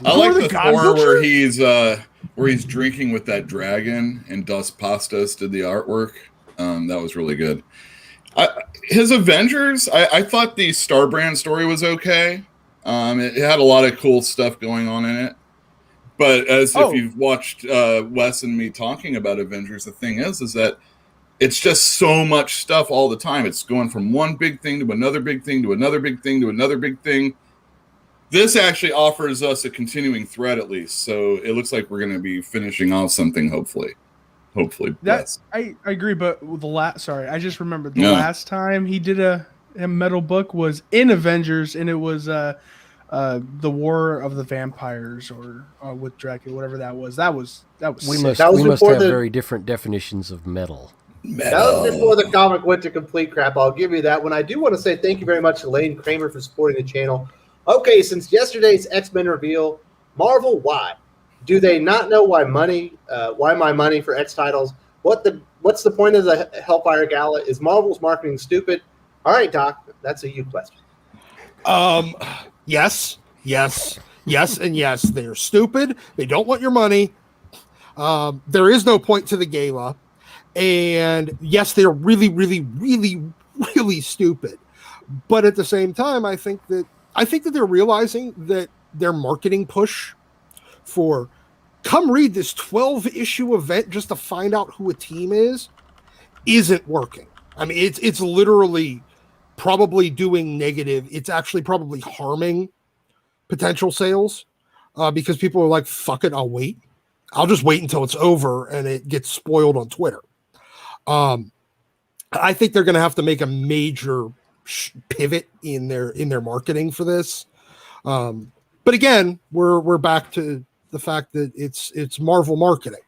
Speaker 5: I
Speaker 3: Thor
Speaker 5: like
Speaker 3: the
Speaker 5: the
Speaker 3: God
Speaker 5: Thor
Speaker 3: Butcher?
Speaker 5: where he's drinking with that dragon and Dust Pastas did the artwork. That was really good. His Avengers, I thought the Starbrand story was okay. It had a lot of cool stuff going on in it. But if you've watched Wes and me talking about Avengers, the thing is that it's just so much stuff all the time. It's going from one big thing to another big thing to another big thing to another big thing. This actually offers us a continuing thread, at least. So it looks like we're going to be finishing off something, hopefully.
Speaker 3: That's I agree, but I just remembered the last time he did a metal book was in Avengers, and it was the War of the Vampires or with Dracula, whatever that was.
Speaker 1: We must have very different definitions of metal.
Speaker 2: That was before the comic went to complete crap. I'll give you that one. I do want to say thank you very much to Lane Kramer for supporting the channel. Okay, since yesterday's X-Men reveal, Marvel, why? Do they not know why my money for X titles? What's the point of the Hellfire Gala? Is Marvel's marketing stupid? All right, Doc, that's a you question.
Speaker 4: Yes, and yes. They're stupid. They don't want your money. There is no point to the gala. And yes, they're really, really, really, really stupid. But at the same time, I think that they're realizing that their marketing push for come read this 12-issue event just to find out who a team isn't working. I mean, it's literally probably doing negative. It's actually probably harming potential sales because people are like, fuck it, I'll wait. I'll just wait until it's over and it gets spoiled on Twitter. I think they're going to have to make a major pivot in their marketing for this. But again, we're back to the fact that it's Marvel marketing.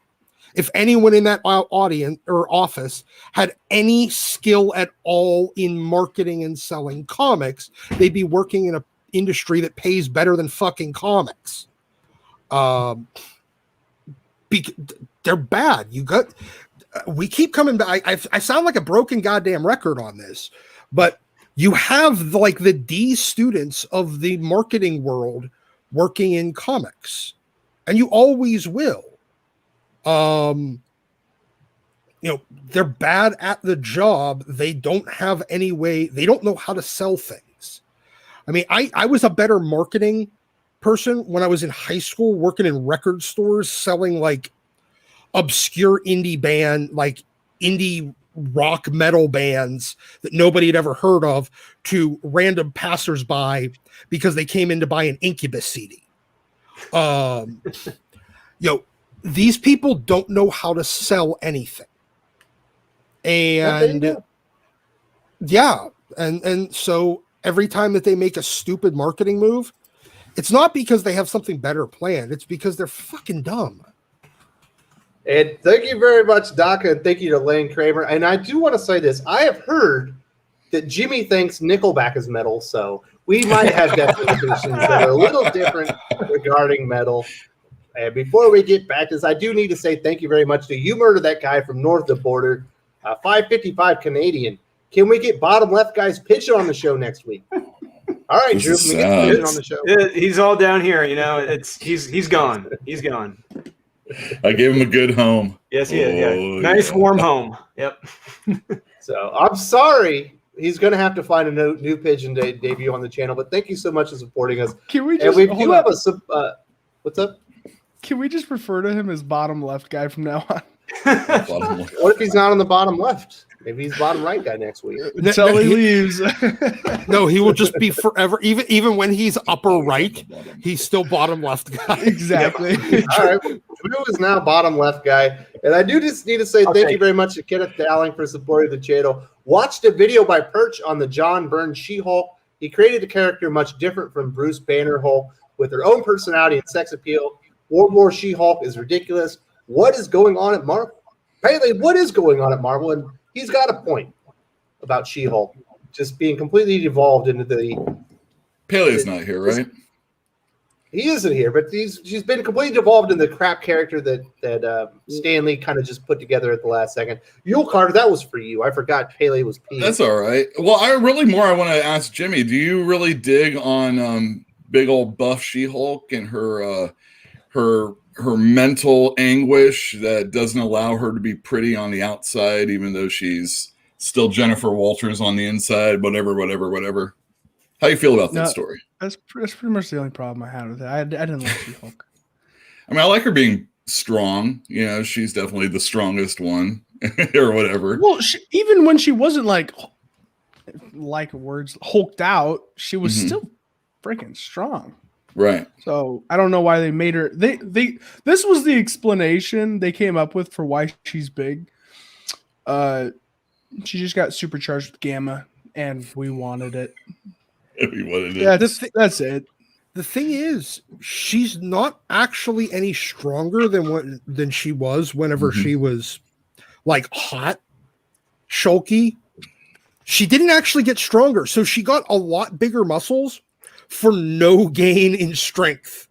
Speaker 4: If anyone in that audience or office had any skill at all in marketing and selling comics, they'd be working in an industry that pays better than fucking comics. They're bad. We keep coming back. I sound like a broken goddamn record on this, but you have like the D students of the marketing world working in comics, and you always will. They're bad at the job. They don't have any way. They don't know how to sell things. I mean, I was a better marketing person when I was in high school, working in record stores, selling like obscure indie rock metal bands that nobody had ever heard of to random passersby because they came in to buy an Incubus CD. These people don't know how to sell anything. And and so every time that they make a stupid marketing move, it's not because they have something better planned. It's because they're fucking dumb.
Speaker 2: And thank you very much, Doc, and thank you to Lane Kramer. And I do want to say this. I have heard that Jimmy thinks Nickelback is metal, so we might have definitions that are a little different regarding metal. And before we get back to this, I do need to say thank you very much to You Murder That Guy from north of the border, 555 Canadian. Can we get bottom left guy's pitch on the show next week? All right, Drew, can we get the pitch on the show?
Speaker 6: He's all down here, he's gone. He's gone.
Speaker 5: I gave him a good home.
Speaker 6: Yes, he is. Yeah. Nice, warm home. Yep.
Speaker 2: So I'm sorry. He's going to have to find a new pigeon to debut on the channel, but thank you so much for supporting us.
Speaker 3: Can we just
Speaker 2: what's up?
Speaker 3: Can we just refer to him as bottom left guy from now on?
Speaker 2: What if he's not on the bottom left? Maybe he's bottom right guy next week.
Speaker 3: Until he leaves.
Speaker 4: No, he will just be forever. Even when he's upper right, he's still bottom left guy.
Speaker 3: Exactly.
Speaker 2: All right. Drew is now bottom left guy. And I do just need to say thank you very much to Kenneth Dowling for supporting the channel. Watched a video by Perch on the John Byrne She-Hulk. He created a character much different from Bruce Banner Hulk with her own personality and sex appeal. World War She-Hulk is ridiculous. What is going on at Marvel? Apparently, what is going on at Marvel? And he's got a point about She-Hulk just being completely devolved into the.
Speaker 5: Pele's not here, right?
Speaker 2: He isn't here, but she's been completely devolved in the crap character that Stan Lee kind of just put together at the last second. Yule Carter, that was for you. I forgot Pele was P.
Speaker 5: That's all right. Well, I want to ask Jimmy, do you really dig on big old buff She-Hulk and her mental anguish that doesn't allow her to be pretty on the outside, even though she's still Jennifer Walters on the inside, whatever. How you feel about that story?
Speaker 3: That's pretty much the only problem I had with it. I didn't like She-Hulk.
Speaker 5: I mean, I like her being strong. She's definitely the strongest one. or whatever.
Speaker 3: Well, even when she wasn't like words hulked out, she was still freaking strong.
Speaker 5: Right.
Speaker 3: So I don't know why they made her. This was the explanation they came up with for why she's big. She just got supercharged with gamma, and we wanted it.
Speaker 5: We wanted it.
Speaker 3: Yeah, that's it.
Speaker 4: The thing is, she's not actually any stronger than she was whenever she was like hot, shulky. She didn't actually get stronger, so she got a lot bigger muscles for no gain in strength.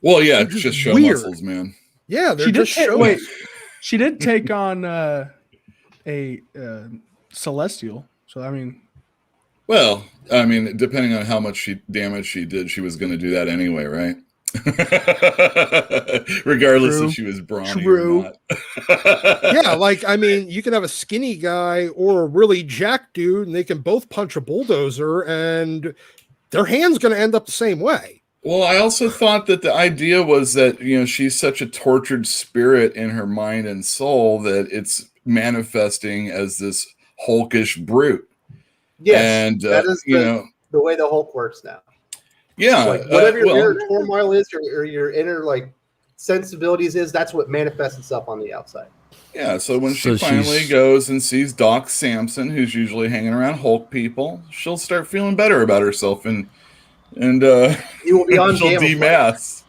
Speaker 5: Well, yeah, it's just show
Speaker 4: weird.
Speaker 5: muscles, man.
Speaker 4: Yeah, they're just show.
Speaker 3: Wait, she did take on a celestial. So I mean,
Speaker 5: well, I mean, depending on how much damage she did, she was going to do that anyway, right? Regardless if she was brawny or not.
Speaker 4: Yeah, like, I mean, you can have a skinny guy or a really jacked dude, and they can both punch a bulldozer, and their hand's going to end up the same way.
Speaker 5: Well, I also thought that the idea was that, she's such a tortured spirit in her mind and soul that it's manifesting as this hulkish brute.
Speaker 2: Yes,
Speaker 5: and
Speaker 2: that is the way the Hulk works now.
Speaker 5: Yeah,
Speaker 2: like whatever your inner turmoil is, or your inner like sensibilities is, that's what manifests itself on the outside.
Speaker 5: Yeah, so when she finally goes and sees Doc Samson, who's usually hanging around Hulk people, she'll start feeling better about herself, and
Speaker 2: you will be on
Speaker 5: she'll demask.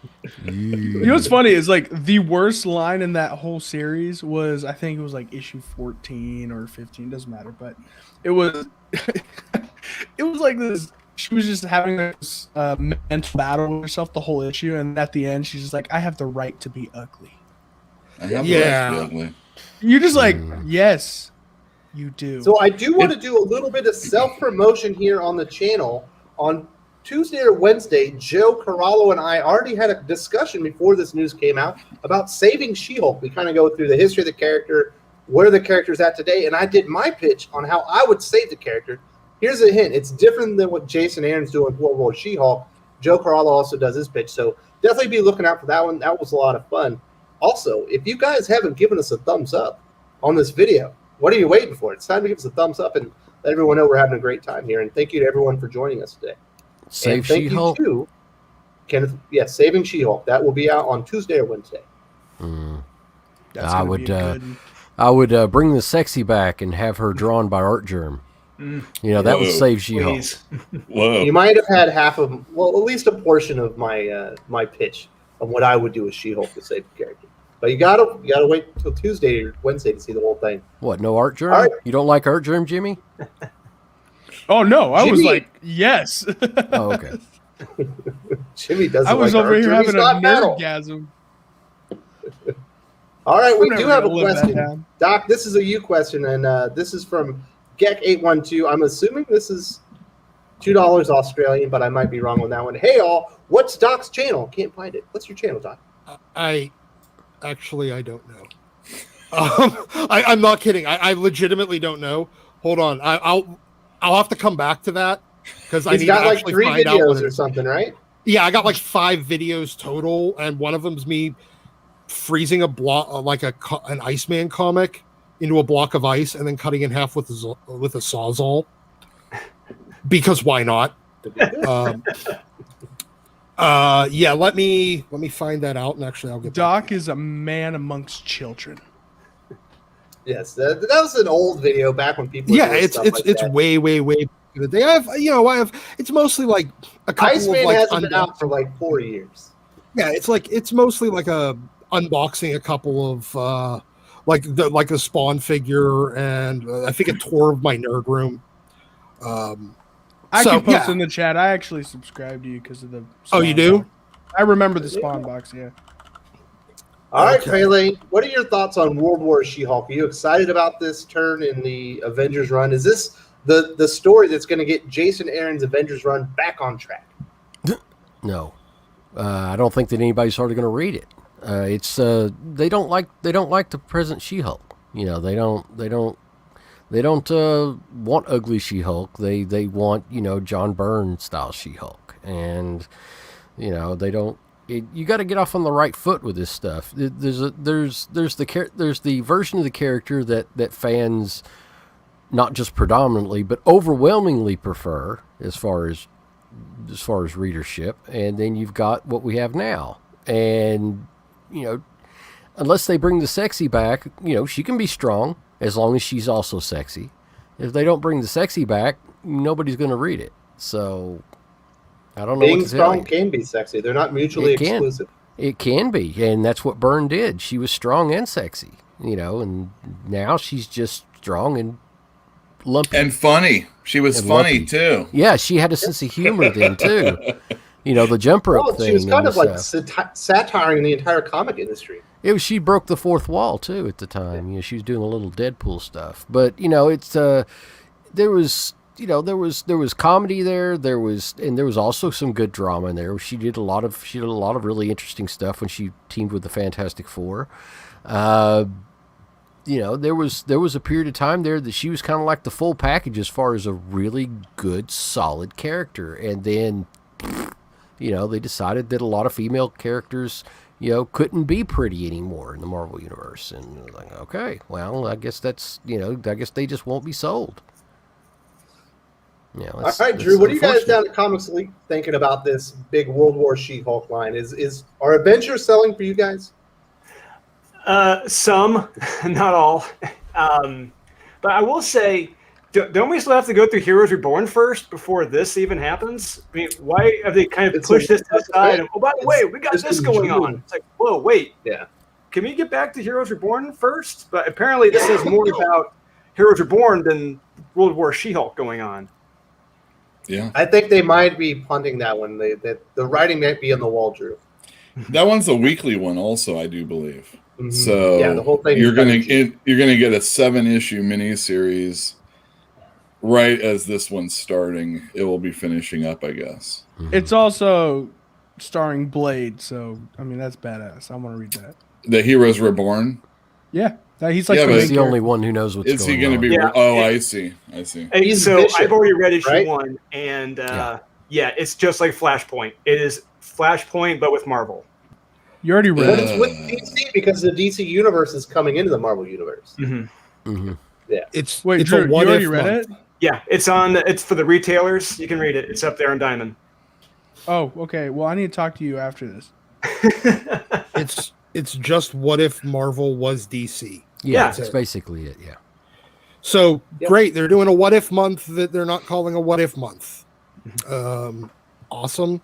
Speaker 3: You know what's funny is like the worst line in that whole series was, I think it was like issue 14 or 15, doesn't matter, but it was it was like this. She was just having this mental battle with herself the whole issue, and at the end, she's just like, "I have the right to be ugly."
Speaker 5: I have the right to be ugly.
Speaker 3: You're just like, yes, you do.
Speaker 2: So I do want to do a little bit of self-promotion here on the channel. On Tuesday or Wednesday, Joe Corallo and I already had a discussion before this news came out about saving She-Hulk. We kind of go through the history of the character, where the character's at today, and I did my pitch on how I would save the character. Here's a hint. It's different than what Jason Aaron's doing with World War She-Hulk. Joe Corallo also does his pitch, so definitely be looking out for that one. That was a lot of fun. Also, if you guys haven't given us a thumbs up on this video, what are you waiting for? It's time to give us a thumbs up and let everyone know we're having a great time here. And thank you to everyone for joining us today.
Speaker 1: Save She-Hulk.
Speaker 2: You, Kenneth. Yes, Saving She-Hulk. That will be out on Tuesday or Wednesday.
Speaker 3: I
Speaker 1: would bring the sexy back and have her drawn by Art Germ. That would save She-Hulk.
Speaker 5: Whoa.
Speaker 2: You might have had half of, well, at least a portion of my my pitch of what I would do with She-Hulk to save the character. But you gotta wait until Tuesday or Wednesday to see the whole thing.
Speaker 1: What? No Art Germ?
Speaker 2: Right.
Speaker 1: You don't like Art Germ, Jimmy?
Speaker 3: Oh no, I was like, yes.
Speaker 1: Oh, okay.
Speaker 2: Jimmy doesn't.
Speaker 3: I was
Speaker 2: like
Speaker 3: over
Speaker 2: Art
Speaker 3: here
Speaker 2: Germ.
Speaker 3: having
Speaker 2: He's
Speaker 3: a
Speaker 2: not battle.
Speaker 3: nerdgasm.
Speaker 2: All right, we
Speaker 3: I'm
Speaker 2: do
Speaker 3: never
Speaker 2: have a
Speaker 3: gonna live that
Speaker 2: question,
Speaker 3: down.
Speaker 2: Doc. This is a you question, and this is from Gek812. I'm assuming this is $2 Australian, but I might be wrong on that one. Hey all, what's Doc's channel? Can't find it. What's your channel, Doc?
Speaker 4: I don't know. I'm not kidding. I legitimately don't know. Hold on. I'll have to come back to that because I need
Speaker 2: got
Speaker 4: to
Speaker 2: like
Speaker 4: actually
Speaker 2: 3
Speaker 4: find out
Speaker 2: videos or something, right?
Speaker 4: Yeah, I got like 5 videos total, and one of them's me freezing a block, like an Iceman comic, into a block of ice, and then cutting in half with a Sawzall. Because why not? Yeah, let me find that out, and actually I'll get
Speaker 3: Doc is a man amongst children.
Speaker 2: Yes, that was an old video back when people.
Speaker 4: Yeah, it's way back in the day. I have it's mostly like a couple
Speaker 2: Iceman
Speaker 4: of like
Speaker 2: hasn't been out for like 4 years.
Speaker 4: Yeah, it's mostly like a unboxing a couple of like a Spawn figure, and I think a tour of my nerd room.
Speaker 3: I can post in the chat. I actually subscribe to you because of the.
Speaker 4: Oh, you do?
Speaker 3: Box. I remember the Spawn box. Yeah.
Speaker 2: All right, Pele, what are your thoughts on World War She-Hulk? Are you excited about this turn in the Avengers run? Is this the story that's going to get Jason Aaron's Avengers run back on track?
Speaker 1: No, I don't think that anybody's hardly going to read it. It's they don't like the present She-Hulk. They don't want ugly She-Hulk. They want John Byrne style She-Hulk, and they don't You got to get off on the right foot with this stuff. There's the version of the character that fans not just predominantly but overwhelmingly prefer as far as readership, and then you've got what we have now. And unless they bring the sexy back, she can be strong as long as she's also sexy. If they don't bring the sexy back, nobody's going to read it. So I don't know.
Speaker 2: Being strong can be sexy. They're not mutually exclusive.
Speaker 1: It can be, and that's what Byrne did. She was strong and sexy, and now she's just strong and lumpy.
Speaker 5: And funny. She was funny, too.
Speaker 1: Yeah, she had a sense of humor then, too. The jump rope thing.
Speaker 2: She was kind of like satiring the entire comic industry.
Speaker 1: She broke the fourth wall, too, at the time. She was doing a little Deadpool stuff. But, it's there was comedy there. There was also some good drama in there. She did a lot of really interesting stuff when she teamed with the Fantastic Four. There was a period of time there that she was kind of like the full package as far as a really good, solid character. And then, they decided that a lot of female characters, couldn't be pretty anymore in the Marvel Universe. And it was like, okay, well, I guess that's, I guess they just won't be sold.
Speaker 2: All right, Drew, what are you guys down at Comics Elite thinking about this big World War She-Hulk line? Are Avengers selling for you guys?
Speaker 6: Some, not all. But I will say, don't we still have to go through Heroes Reborn first before this even happens? I mean, why have they kind of pushed this to the side? And, by the way, we got this going on. It's like, whoa, wait.
Speaker 2: Yeah.
Speaker 6: Can we get back to Heroes Reborn first? But apparently this is more about Heroes Reborn than World War She-Hulk going on.
Speaker 5: Yeah.
Speaker 2: I think they might be punting that one. The writing might be on the wall, Drew.
Speaker 5: That one's a weekly one also, I do believe. Mm-hmm. So
Speaker 2: the whole thing
Speaker 5: you're gonna get a 7-issue miniseries right as this one's starting. It will be finishing up, I guess.
Speaker 3: It's also starring Blade, so I mean that's badass. I want to read that.
Speaker 5: The Heroes Reborn.
Speaker 3: Yeah, he's like
Speaker 1: he's the only one who knows what's going on.
Speaker 5: Is he going to be?
Speaker 6: Yeah.
Speaker 5: Oh, I see.
Speaker 6: So
Speaker 2: Bishop,
Speaker 6: I've already read issue
Speaker 2: right?
Speaker 6: 1, and it's just like Flashpoint. It is Flashpoint, but with Marvel.
Speaker 3: You already read
Speaker 2: But
Speaker 3: it.
Speaker 2: it's with DC because the DC universe is coming into the Marvel universe.
Speaker 6: Mm-hmm.
Speaker 1: Mm-hmm.
Speaker 2: Yeah.
Speaker 4: It's
Speaker 3: Wait,
Speaker 4: it's
Speaker 3: Drew,
Speaker 4: a
Speaker 3: you
Speaker 4: what
Speaker 3: already
Speaker 4: if
Speaker 3: read
Speaker 4: month.
Speaker 3: it?
Speaker 6: Yeah, it's for the retailers. You can read it. It's up there on Diamond.
Speaker 3: Oh, okay. Well, I need to talk to you after this.
Speaker 4: It's just what if Marvel was DC.
Speaker 1: Yeah,
Speaker 4: That's
Speaker 1: that's
Speaker 4: it.
Speaker 1: basically it. Yeah.
Speaker 4: So
Speaker 2: Yep.
Speaker 4: great, they're doing a what if month that they're not calling a what if month. Awesome.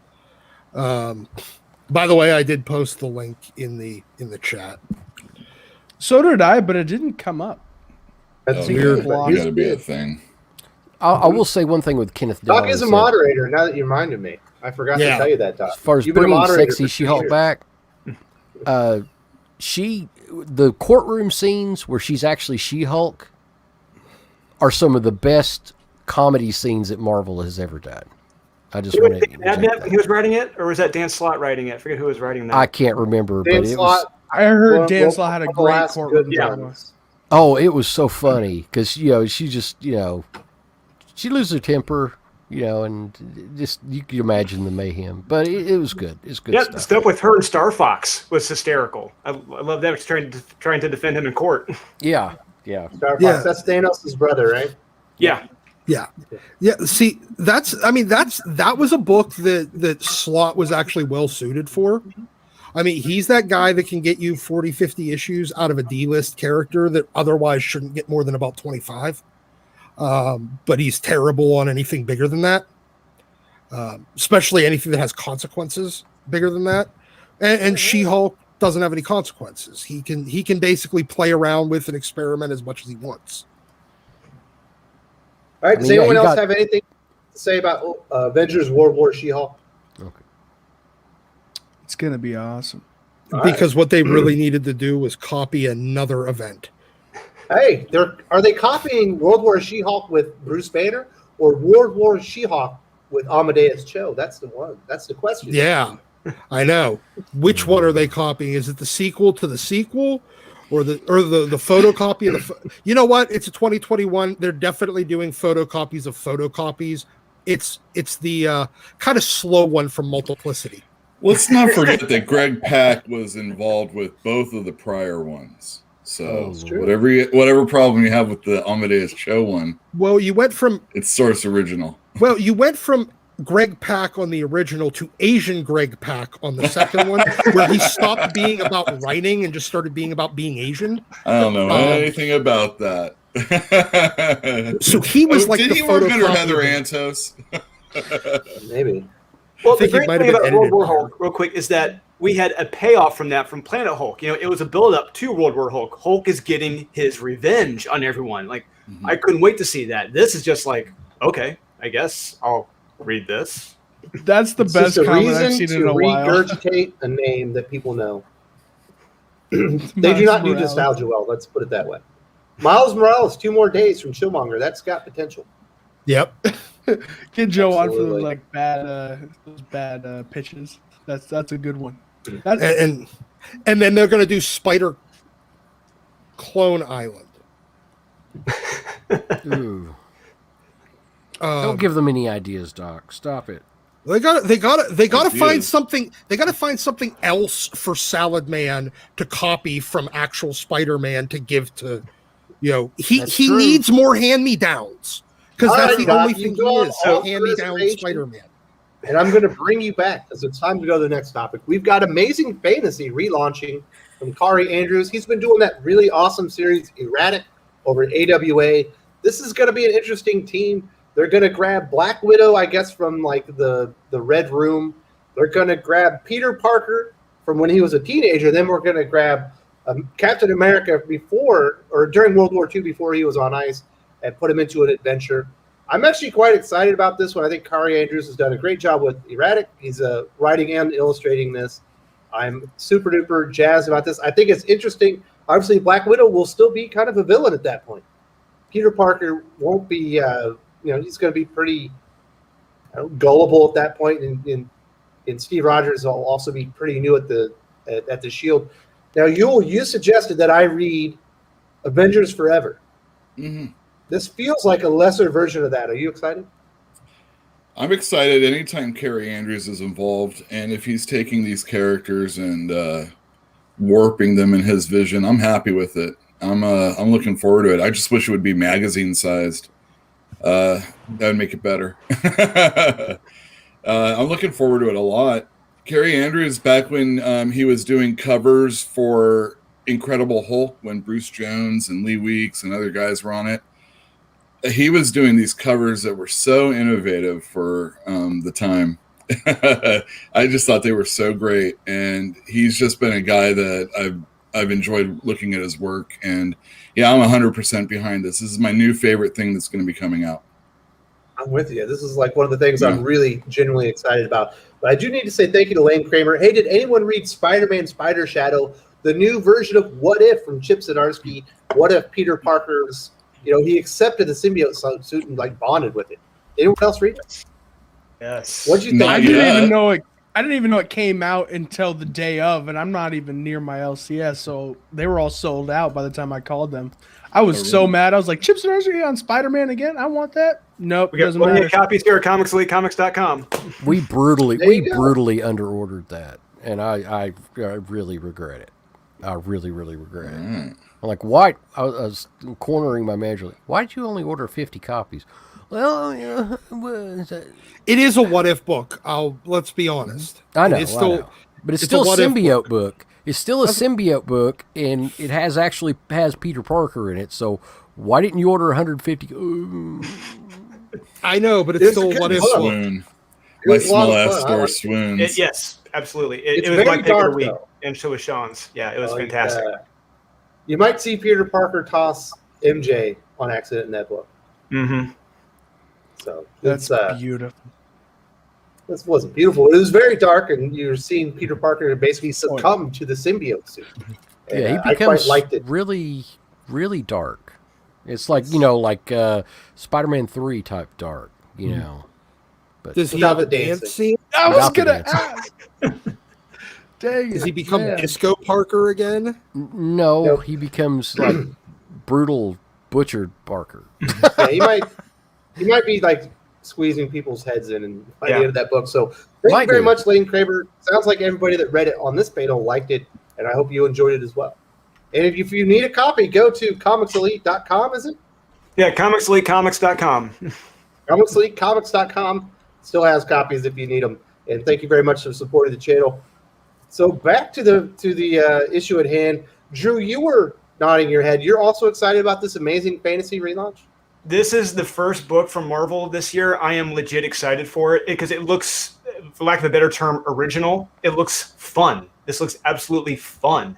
Speaker 4: By the way, I did post the link in the chat.
Speaker 3: So did I, but it didn't come up.
Speaker 2: That's
Speaker 4: weird.
Speaker 5: Got to be a thing.
Speaker 1: I will say one thing with Kenneth
Speaker 2: Doc
Speaker 1: Dillon.
Speaker 2: is a moderator. Now that you reminded me, I forgot to
Speaker 4: Yeah.
Speaker 2: tell you that, Doc.
Speaker 1: As far as
Speaker 2: You've been a
Speaker 1: bringing
Speaker 2: moderator
Speaker 1: sexy
Speaker 2: for 2
Speaker 1: She-Hulk
Speaker 2: years.
Speaker 1: back, the courtroom scenes where she's actually She-Hulk are some of the best comedy scenes that Marvel has ever done. I just want to
Speaker 6: Adnet, he was writing it, or was that Dan Slott writing it? I forget who was writing that.
Speaker 1: I can't remember,
Speaker 2: Dan
Speaker 1: but it
Speaker 2: Slott,
Speaker 1: was.
Speaker 3: I heard
Speaker 2: Well,
Speaker 3: Dan Slott had a
Speaker 2: one of the
Speaker 3: great
Speaker 2: last
Speaker 3: courtroom
Speaker 2: good
Speaker 3: drama.
Speaker 2: ones.
Speaker 1: Oh, it was so funny because she just she loses her temper, and just you can imagine the mayhem. But it was good. It's good
Speaker 6: Yeah,
Speaker 1: stuff.
Speaker 6: the stuff with her and Star Fox was hysterical. I love that. Trying to defend him in court.
Speaker 1: Yeah.
Speaker 2: Star Fox,
Speaker 4: Yeah.
Speaker 2: that's Thanos' brother, right?
Speaker 6: Yeah.
Speaker 4: Yeah. See, that was a book that Slott was actually well suited for. I mean, he's that guy that can get you 40, 50 issues out of a D-list character that otherwise shouldn't get more than about 25. But he's terrible on anything bigger than that, especially anything that has consequences bigger than that. And She-Hulk doesn't have any consequences. He can basically play around with and experiment as much as he wants.
Speaker 2: All right.
Speaker 1: I
Speaker 2: Does
Speaker 1: mean,
Speaker 2: anyone
Speaker 1: he
Speaker 2: else
Speaker 1: got-
Speaker 2: have anything to say about Avengers World War She-Hulk?
Speaker 1: Okay.
Speaker 3: It's gonna be awesome.
Speaker 4: Because what they really needed to do was copy another event.
Speaker 2: Hey, are they copying World War She-Hulk with Bruce Banner or World War She-Hulk with Amadeus Cho? That's the one. That's the question.
Speaker 4: Yeah, I know. Which one are they copying? Is it the sequel to the sequel, or the photocopy of the? You know what? It's a 2021. They're definitely doing photocopies of photocopies. It's the kind of slow one from Multiplicity.
Speaker 5: Let's not forget that Greg Pak was involved with both of the prior ones. So whatever problem you have with the Amadeus Cho one,
Speaker 4: well, you went from
Speaker 5: it's source original.
Speaker 4: Well, you went from Greg Pak on the original to Asian Greg Pak on the second one, where he stopped being about writing and just started being about being Asian.
Speaker 5: I don't know anything about that.
Speaker 4: So he was like
Speaker 5: did
Speaker 4: the
Speaker 5: he work under
Speaker 4: photocopy
Speaker 5: Heather
Speaker 4: of-
Speaker 5: Antos?
Speaker 2: Maybe.
Speaker 6: Well, the
Speaker 4: think he
Speaker 6: great
Speaker 4: might
Speaker 6: thing
Speaker 4: have
Speaker 6: about
Speaker 4: been
Speaker 6: World
Speaker 4: edited
Speaker 6: War
Speaker 4: by her.
Speaker 6: Hulk, real quick, is that we had a payoff from that from Planet Hulk. You know, it was a build-up to World War Hulk. Hulk is getting his revenge on everyone. Like, I couldn't wait to see that. This is just like, okay, I guess I'll read this.
Speaker 3: That's the
Speaker 2: It's
Speaker 3: best
Speaker 2: just a
Speaker 3: comment I've
Speaker 2: reason
Speaker 3: seen in
Speaker 2: to
Speaker 3: a while.
Speaker 2: regurgitate a name that people know. They do
Speaker 3: Miles
Speaker 2: not do
Speaker 3: Morales.
Speaker 2: nostalgia well. Let's put it that way. Miles Morales, 2 more days from Chillmonger. That's got potential.
Speaker 4: Yep.
Speaker 3: Get Joe on for
Speaker 2: Absolutely.
Speaker 3: those like bad pitches. That's a good one. That's,
Speaker 4: And then they're going to do Spider Clone Island.
Speaker 1: Ooh. Don't give them any ideas, Doc. Stop it.
Speaker 4: They got to find
Speaker 5: Ideas.
Speaker 4: something. They got to find something else for Salad Man to copy from actual Spider-Man to give to, he
Speaker 1: That's
Speaker 4: he
Speaker 1: true.
Speaker 4: needs more hand-me-downs because that's the
Speaker 2: Alright,
Speaker 4: only
Speaker 2: Doc,
Speaker 4: thing
Speaker 2: you
Speaker 4: he
Speaker 2: go
Speaker 4: is,
Speaker 2: on
Speaker 4: a hand-me-down
Speaker 2: reservation.
Speaker 4: Spider-Man.
Speaker 2: And I'm going to bring you back because it's time to go to the next topic. We've got Amazing Fantasy relaunching from Kari Andrews. He's been doing that really awesome series, Erratic, over at AWA. This is going to be an interesting team. They're going to grab Black Widow, I guess, from like the Red Room. They're going to grab Peter Parker from when he was a teenager. Then we're going to grab Captain America before or during World War II before he was on ice and put him into an adventure. I'm actually quite excited about this one. I think Kari Andrews has done a great job with Erratic. He's writing and illustrating this. I'm super duper jazzed about this. I think it's interesting. Obviously, Black Widow will still be kind of a villain at that point. Peter Parker won't be, he's going to be pretty gullible at that point. And Steve Rogers will also be pretty new at the Shield. Now, you suggested that I read Avengers Forever.
Speaker 5: Mm-hmm.
Speaker 2: This feels like a lesser version of that. Are you excited?
Speaker 5: I'm excited anytime Carrie Andrews is involved, and if he's taking these characters and warping them in his vision, I'm happy with it. I'm looking forward to it. I just wish it would be magazine sized. That would make it better. I'm looking forward to it a lot. Carrie Andrews, back when he was doing covers for Incredible Hulk, when Bruce Jones and Lee Weeks and other guys were on it, he was doing these covers that were so innovative for the time. I just thought they were so great, and he's just been a guy that I've enjoyed looking at his work. And yeah, I'm 100% behind this. This is my new favorite thing that's going to be coming out.
Speaker 2: I'm with you. This is like one of the things I'm really genuinely excited about. But I do need to say thank you to Lane Kramer. Hey, did anyone read Spider-Man Spider Shadow, the new version of What If from Chip Zdarsky? What if Peter Parker's, he accepted the symbiote suit and like bonded with it? Anyone else read it?
Speaker 6: Yes.
Speaker 2: What'd you think?
Speaker 5: Not
Speaker 3: I didn't
Speaker 5: yet.
Speaker 3: even know it came out until the day of, and I'm not even near my LCS, so they were all sold out by the time I called them. I was so mad. I was like, Chip Zdarsky on Spider-Man again? I want that. Nope,
Speaker 6: We got
Speaker 3: doesn't
Speaker 6: plenty
Speaker 3: matter.
Speaker 6: of copies here at ComicsEliteComics.com.
Speaker 1: We brutally
Speaker 2: There you go.
Speaker 1: underordered that, and I really regret it. I really regret it. I'm like, why? I was cornering my manager. Like, why did you only order 50 copies? Well,
Speaker 4: It is a what if book. Let's be honest.
Speaker 1: I know,
Speaker 4: It's still,
Speaker 1: but it's
Speaker 4: it's a
Speaker 1: still a
Speaker 4: what if
Speaker 1: symbiote book. It's still a symbiote book, and it has Peter Parker in it. So why didn't you order 150?
Speaker 4: I know, but it's
Speaker 2: It's
Speaker 4: still
Speaker 2: a
Speaker 4: a what
Speaker 2: good
Speaker 4: if
Speaker 2: book.
Speaker 4: book.
Speaker 5: Swoon.
Speaker 2: It
Speaker 5: My
Speaker 2: was a lot
Speaker 5: small
Speaker 2: of
Speaker 5: ass
Speaker 2: fun. I
Speaker 5: store
Speaker 2: like it.
Speaker 5: swoons.
Speaker 6: Yes, absolutely.
Speaker 2: It's
Speaker 6: It was my
Speaker 2: very
Speaker 6: pick of the
Speaker 2: dark,
Speaker 6: week,
Speaker 2: though.
Speaker 6: and so was Sean's. Yeah, it was
Speaker 2: Like,
Speaker 6: fantastic.
Speaker 2: You might see Peter Parker toss MJ on accident in that book.
Speaker 6: Mm-hmm.
Speaker 2: So
Speaker 3: That's
Speaker 2: it's
Speaker 3: beautiful.
Speaker 2: this wasn't beautiful. It was very dark, and you're seeing Peter Parker basically succumb to the symbiote suit. And,
Speaker 1: Yeah, he
Speaker 2: I quite
Speaker 1: becomes
Speaker 2: liked it.
Speaker 1: really dark. It's like Spider-Man 3 type dark. But
Speaker 4: Does he
Speaker 2: Without
Speaker 4: have a
Speaker 2: the
Speaker 4: dance
Speaker 2: dancing.
Speaker 4: scene?
Speaker 3: I was
Speaker 1: Without the
Speaker 3: gonna
Speaker 1: dance.
Speaker 3: ask. Dang
Speaker 4: Does
Speaker 3: it,
Speaker 4: he become
Speaker 3: yeah.
Speaker 4: Disco Parker again?
Speaker 1: no,
Speaker 2: Nope.
Speaker 1: he becomes like brutal butchered Parker.
Speaker 2: Yeah, he might be like squeezing people's heads in and by
Speaker 6: Yeah.
Speaker 2: the end of that book. So thank
Speaker 1: Might
Speaker 2: you very
Speaker 1: do.
Speaker 2: much, Lane Craver. Sounds like everybody that read it on this panel liked it, and I hope you enjoyed it as well. And if you need a copy, go to comicselite.com, is it?
Speaker 6: Yeah, comicselitecomics.com.
Speaker 2: comicselitecomics.com still has copies if you need them. And thank you very much for supporting the channel. So back to the issue at hand. Drew, you were nodding your head. You're also excited about this Amazing Fantasy relaunch?
Speaker 6: This is the first book from Marvel this year. I am legit excited for it because it looks, for lack of a better term, original. It looks fun. This looks absolutely fun.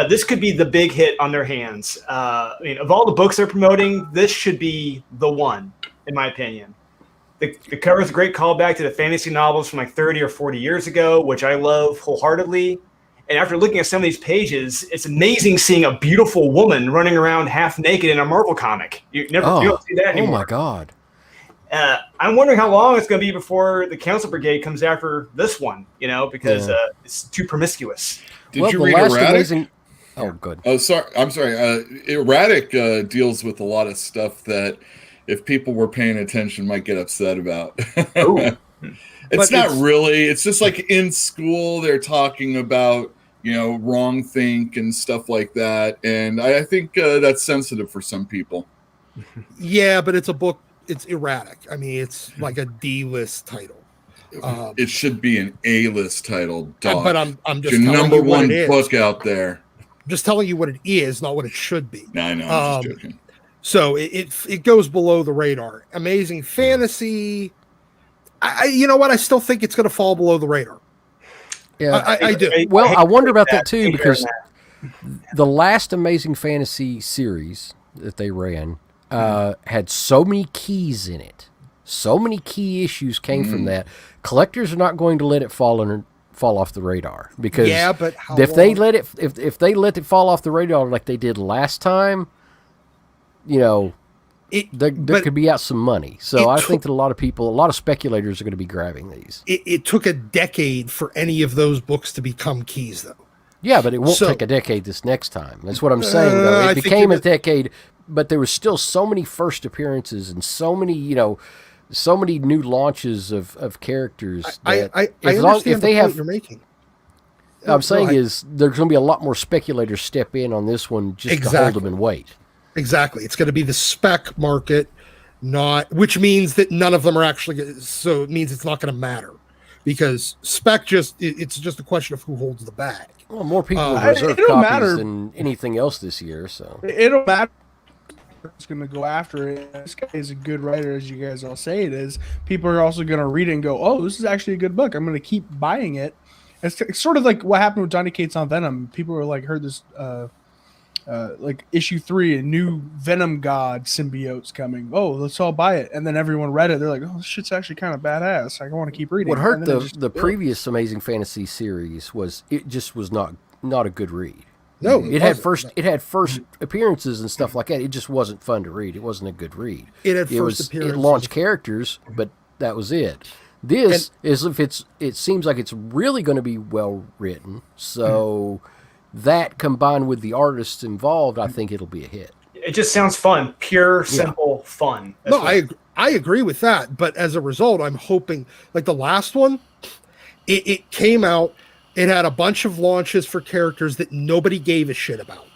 Speaker 6: This could be the big hit on their hands. I mean, of all the books they're promoting, this should be the one, in my opinion. The cover is a great callback to the fantasy novels from like 30 or 40 years ago, which I love wholeheartedly. And after looking at some of these pages, it's amazing seeing a beautiful woman running around half naked in a Marvel comic. You don't see that anymore.
Speaker 1: Oh my God.
Speaker 6: I'm wondering how long it's going to be before the Council Brigade comes after this one, because it's too promiscuous.
Speaker 5: Did you read Erratic?
Speaker 1: Oh, good.
Speaker 5: Oh, sorry. I'm sorry. Erratic deals with a lot of stuff that, if people were paying attention, might get upset about. It's not really. It's just like in school, they're talking about, wrong think and stuff like that. And I think that's sensitive for some people.
Speaker 4: Yeah, but it's a book. It's erratic. I mean, it's like a D-list title.
Speaker 5: It should be an A-list title, dog.
Speaker 4: But I'm just
Speaker 5: your
Speaker 4: telling
Speaker 5: number
Speaker 4: you what
Speaker 5: one
Speaker 4: it is.
Speaker 5: book out there.
Speaker 4: I'm just telling you what it is, not what it should be.
Speaker 5: No, I know. I'm just joking.
Speaker 4: So it goes below the radar. Amazing Fantasy. You know what? I still think it's going to fall below the radar.
Speaker 1: Yeah,
Speaker 4: I do.
Speaker 1: Well, I wonder about that too, because the last Amazing Fantasy series that they ran had so many keys in it. So many key issues came from that. Collectors are not going to let it fall off the radar, because
Speaker 4: but how
Speaker 1: if
Speaker 4: long?
Speaker 1: they let it if they let it fall off the radar like they did last time, there could be out some money. So I think that a lot of speculators are going to be grabbing these.
Speaker 4: It took a decade for any of those books to become keys, though.
Speaker 1: Yeah, but it won't take a decade this next time. That's what I'm saying, though. It became a decade, but there was still so many first appearances and so many, so many new launches of characters.
Speaker 4: I understand the point you're making.
Speaker 1: I'm saying is there's going to be a lot more speculators step in on this one just to hold them in wait.
Speaker 4: Exactly. It's going to be the spec market, which means that none of them are actually, so it means it's not going to matter, because spec it's just a question of who holds the bag.
Speaker 1: Well, more people will reserve copies than anything else this year, so.
Speaker 3: It'll matter. It's going to go after it. This guy is a good writer, as you guys all say it is. People are also going to read it and go, oh, this is actually a good book. I'm going to keep buying it. It's sort of like what happened with Johnny Cates on Venom. People were like, heard this, like issue 3, a new Venom God symbiote's coming. Oh, let's all buy it. And then everyone read it. They're like, oh, this shit's actually kind of badass. I want to keep reading.
Speaker 1: What hurt the previous Amazing Fantasy series was it just was not a good read.
Speaker 4: No,
Speaker 1: it had first appearances and stuff like that. It just wasn't fun to read. It wasn't a good read.
Speaker 4: It had first appearances.
Speaker 1: It launched characters, but that was it. This is it seems like it's really going to be well written. So that combined with the artists involved, I think it'll be a hit.
Speaker 6: It just sounds fun, pure, simple fun.
Speaker 4: I agree with that. But as a result, I'm hoping, like the last one, it came out. It had a bunch of launches for characters that nobody gave a shit about.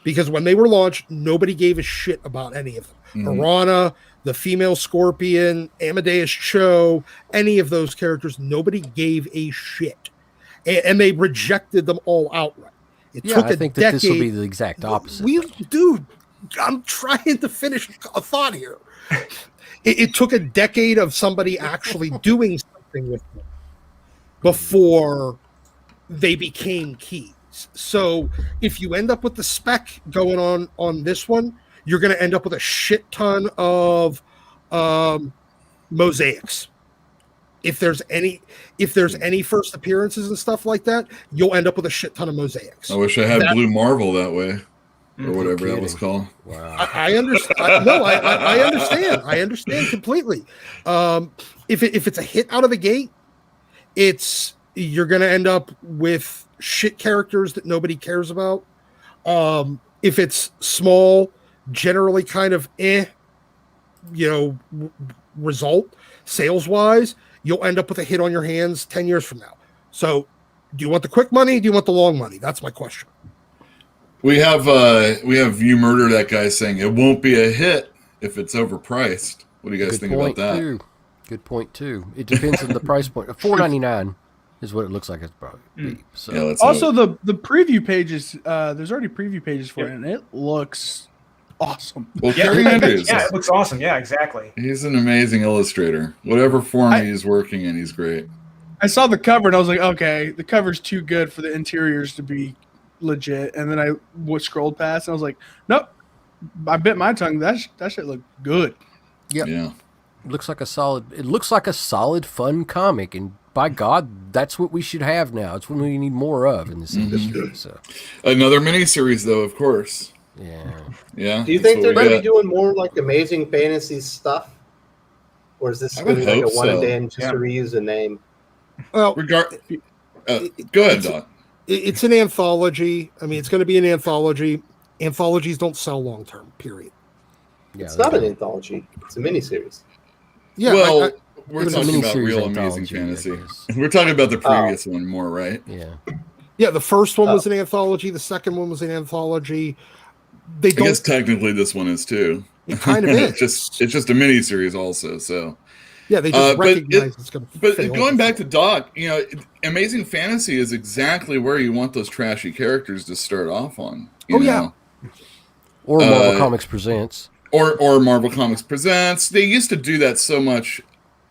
Speaker 4: Because when they were launched, nobody gave a shit about any of them. Arana, the female Scorpion, Amadeus Cho, any of those characters, nobody gave a shit. And they rejected them all outright. It took
Speaker 1: I think that this will be the exact opposite.
Speaker 4: Dude, I'm trying to finish a thought here. It took a decade of somebody actually doing something with them before they became keys. So if you end up with the spec going on this one, you're going to end up with a shit ton of mosaics. If there's any first appearances and stuff like that, you'll end up with a shit ton of mosaics.
Speaker 5: I wish I had Blue Marvel that way, or whatever that was called.
Speaker 1: Wow.
Speaker 4: I understand. No, I understand. I understand completely. If it's a hit out of the gate, you're going to end up with shit characters that nobody cares about. If it's small, generally kind of result sales wise, you'll end up with a hit on your hands 10 years from now. So do you want the quick money? Do you want the long money? That's my question.
Speaker 5: We have You Murder That Guy saying it won't be a hit if it's overpriced. What do you guys think about that?
Speaker 1: Too. Good point too. It depends on the price point. $4.99 is what it looks like it's probably be. So
Speaker 5: Yeah,
Speaker 3: Also, the preview pages, there's already preview pages for it, and it looks awesome.
Speaker 5: Well,
Speaker 6: Yeah,
Speaker 5: Kerry Andrews,
Speaker 6: yeah, it looks awesome. Yeah, exactly.
Speaker 5: he's an amazing illustrator. Whatever form he's working in, he's great.
Speaker 3: I saw the cover and I was like, okay, the cover's too good for the interiors to be legit. And then I scrolled past and I was like, nope. I bit my tongue. That shit looked good.
Speaker 1: Yep.
Speaker 5: Yeah.
Speaker 1: It looks like a solid, fun comic, and by God, that's what we should have now. It's what we need more of in this industry. So
Speaker 5: Another miniseries, though, of course.
Speaker 1: yeah.
Speaker 2: Do you think they're going to be doing more like Amazing Fantasy stuff, or is this
Speaker 5: I
Speaker 2: going to
Speaker 5: would
Speaker 2: be like a
Speaker 5: hope
Speaker 2: one and
Speaker 5: so.
Speaker 2: done just to reuse a name?
Speaker 4: Well,
Speaker 5: Go ahead, Don.
Speaker 4: it's an anthology. I mean, it's going to be an anthology. Anthologies don't sell long term, period.
Speaker 1: Yeah,
Speaker 2: It's not an anthology; it's a miniseries.
Speaker 4: Yeah,
Speaker 5: Well, we're
Speaker 1: it's a
Speaker 5: talking about
Speaker 1: miniseries
Speaker 5: real Amazing
Speaker 1: anthology, I
Speaker 5: Fantasy.
Speaker 1: guess.
Speaker 5: We're talking about the previous one more, right?
Speaker 1: Yeah.
Speaker 4: the first one was an anthology. The second one was an anthology. They
Speaker 5: I guess
Speaker 4: don't.
Speaker 5: technically this one is too.
Speaker 4: It kind of is.
Speaker 5: It's just a miniseries also. So
Speaker 4: Yeah, they just
Speaker 5: but
Speaker 4: recognize it's going to.
Speaker 5: But going back to Doc, Amazing Fantasy is exactly where you want those trashy characters to start off on. You know?
Speaker 1: Or Marvel Comics Presents.
Speaker 5: Or Marvel Comics Presents. They used to do that so much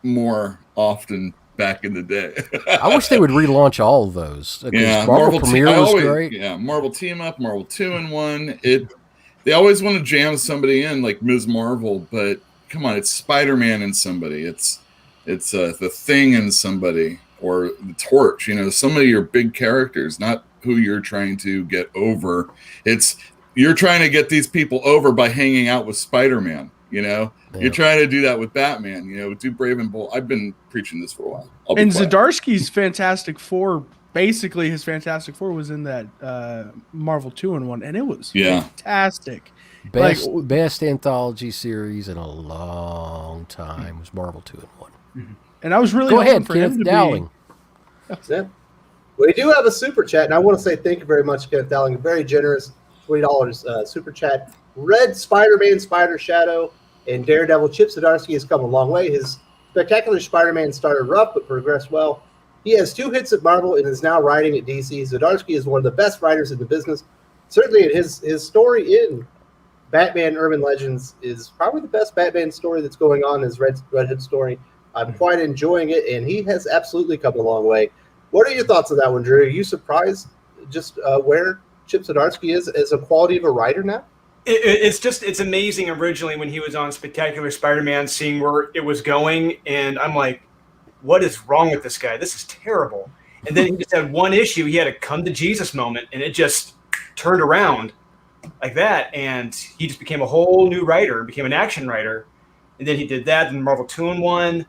Speaker 5: more often back in the day.
Speaker 1: I wish they would relaunch all of those.
Speaker 5: Yeah,
Speaker 1: Marvel Premiere was great.
Speaker 5: Yeah, Marvel Team Up, Marvel 2-in-1. They always want to jam somebody in like Ms. Marvel, but come on, it's Spider-Man in somebody. It's the Thing in somebody, or the Torch. Some of your big characters, not who you're trying to get over. You're trying to get these people over by hanging out with Spider-Man. You're trying to do that with Batman. Do Brave and Bold. I've been preaching this for a while.
Speaker 3: And Zdarsky's Fantastic Four, basically his Fantastic Four was in that Marvel 2-in-1, and it was fantastic.
Speaker 1: Best anthology series in a long time was Marvel 2-in-1.
Speaker 3: And I was really
Speaker 1: Go ahead,
Speaker 3: for him
Speaker 1: Kenneth
Speaker 3: to
Speaker 1: Dowling.
Speaker 2: That's it. We do have a super chat, and I want to say thank you very much, Kenneth Dowling. Very generous, $20 super chat. Red Spider-Man, Spider Shadow, and Daredevil. Chip Zdarsky has come a long way. His Spectacular Spider-Man started rough but progressed well. He has 2 hits at Marvel and is now writing at DC. Zdarsky is one of the best writers in the business. Certainly, his story in Batman Urban Legends is probably the best Batman story that's going on, his Red Hood story. I'm quite enjoying it, and he has absolutely come a long way. What are your thoughts on that one, Drew? Are you surprised just where Chip Zdarsky is as a quality of a writer now?
Speaker 6: It's amazing originally when he was on Spectacular Spider-Man, seeing where it was going, and I'm like, what is wrong with this guy? This is terrible. And then he just had one issue. He had a come to Jesus moment, and it just turned around like that, and he just became a whole new writer, became an action writer. And then he did that, and Marvel 2-in-1,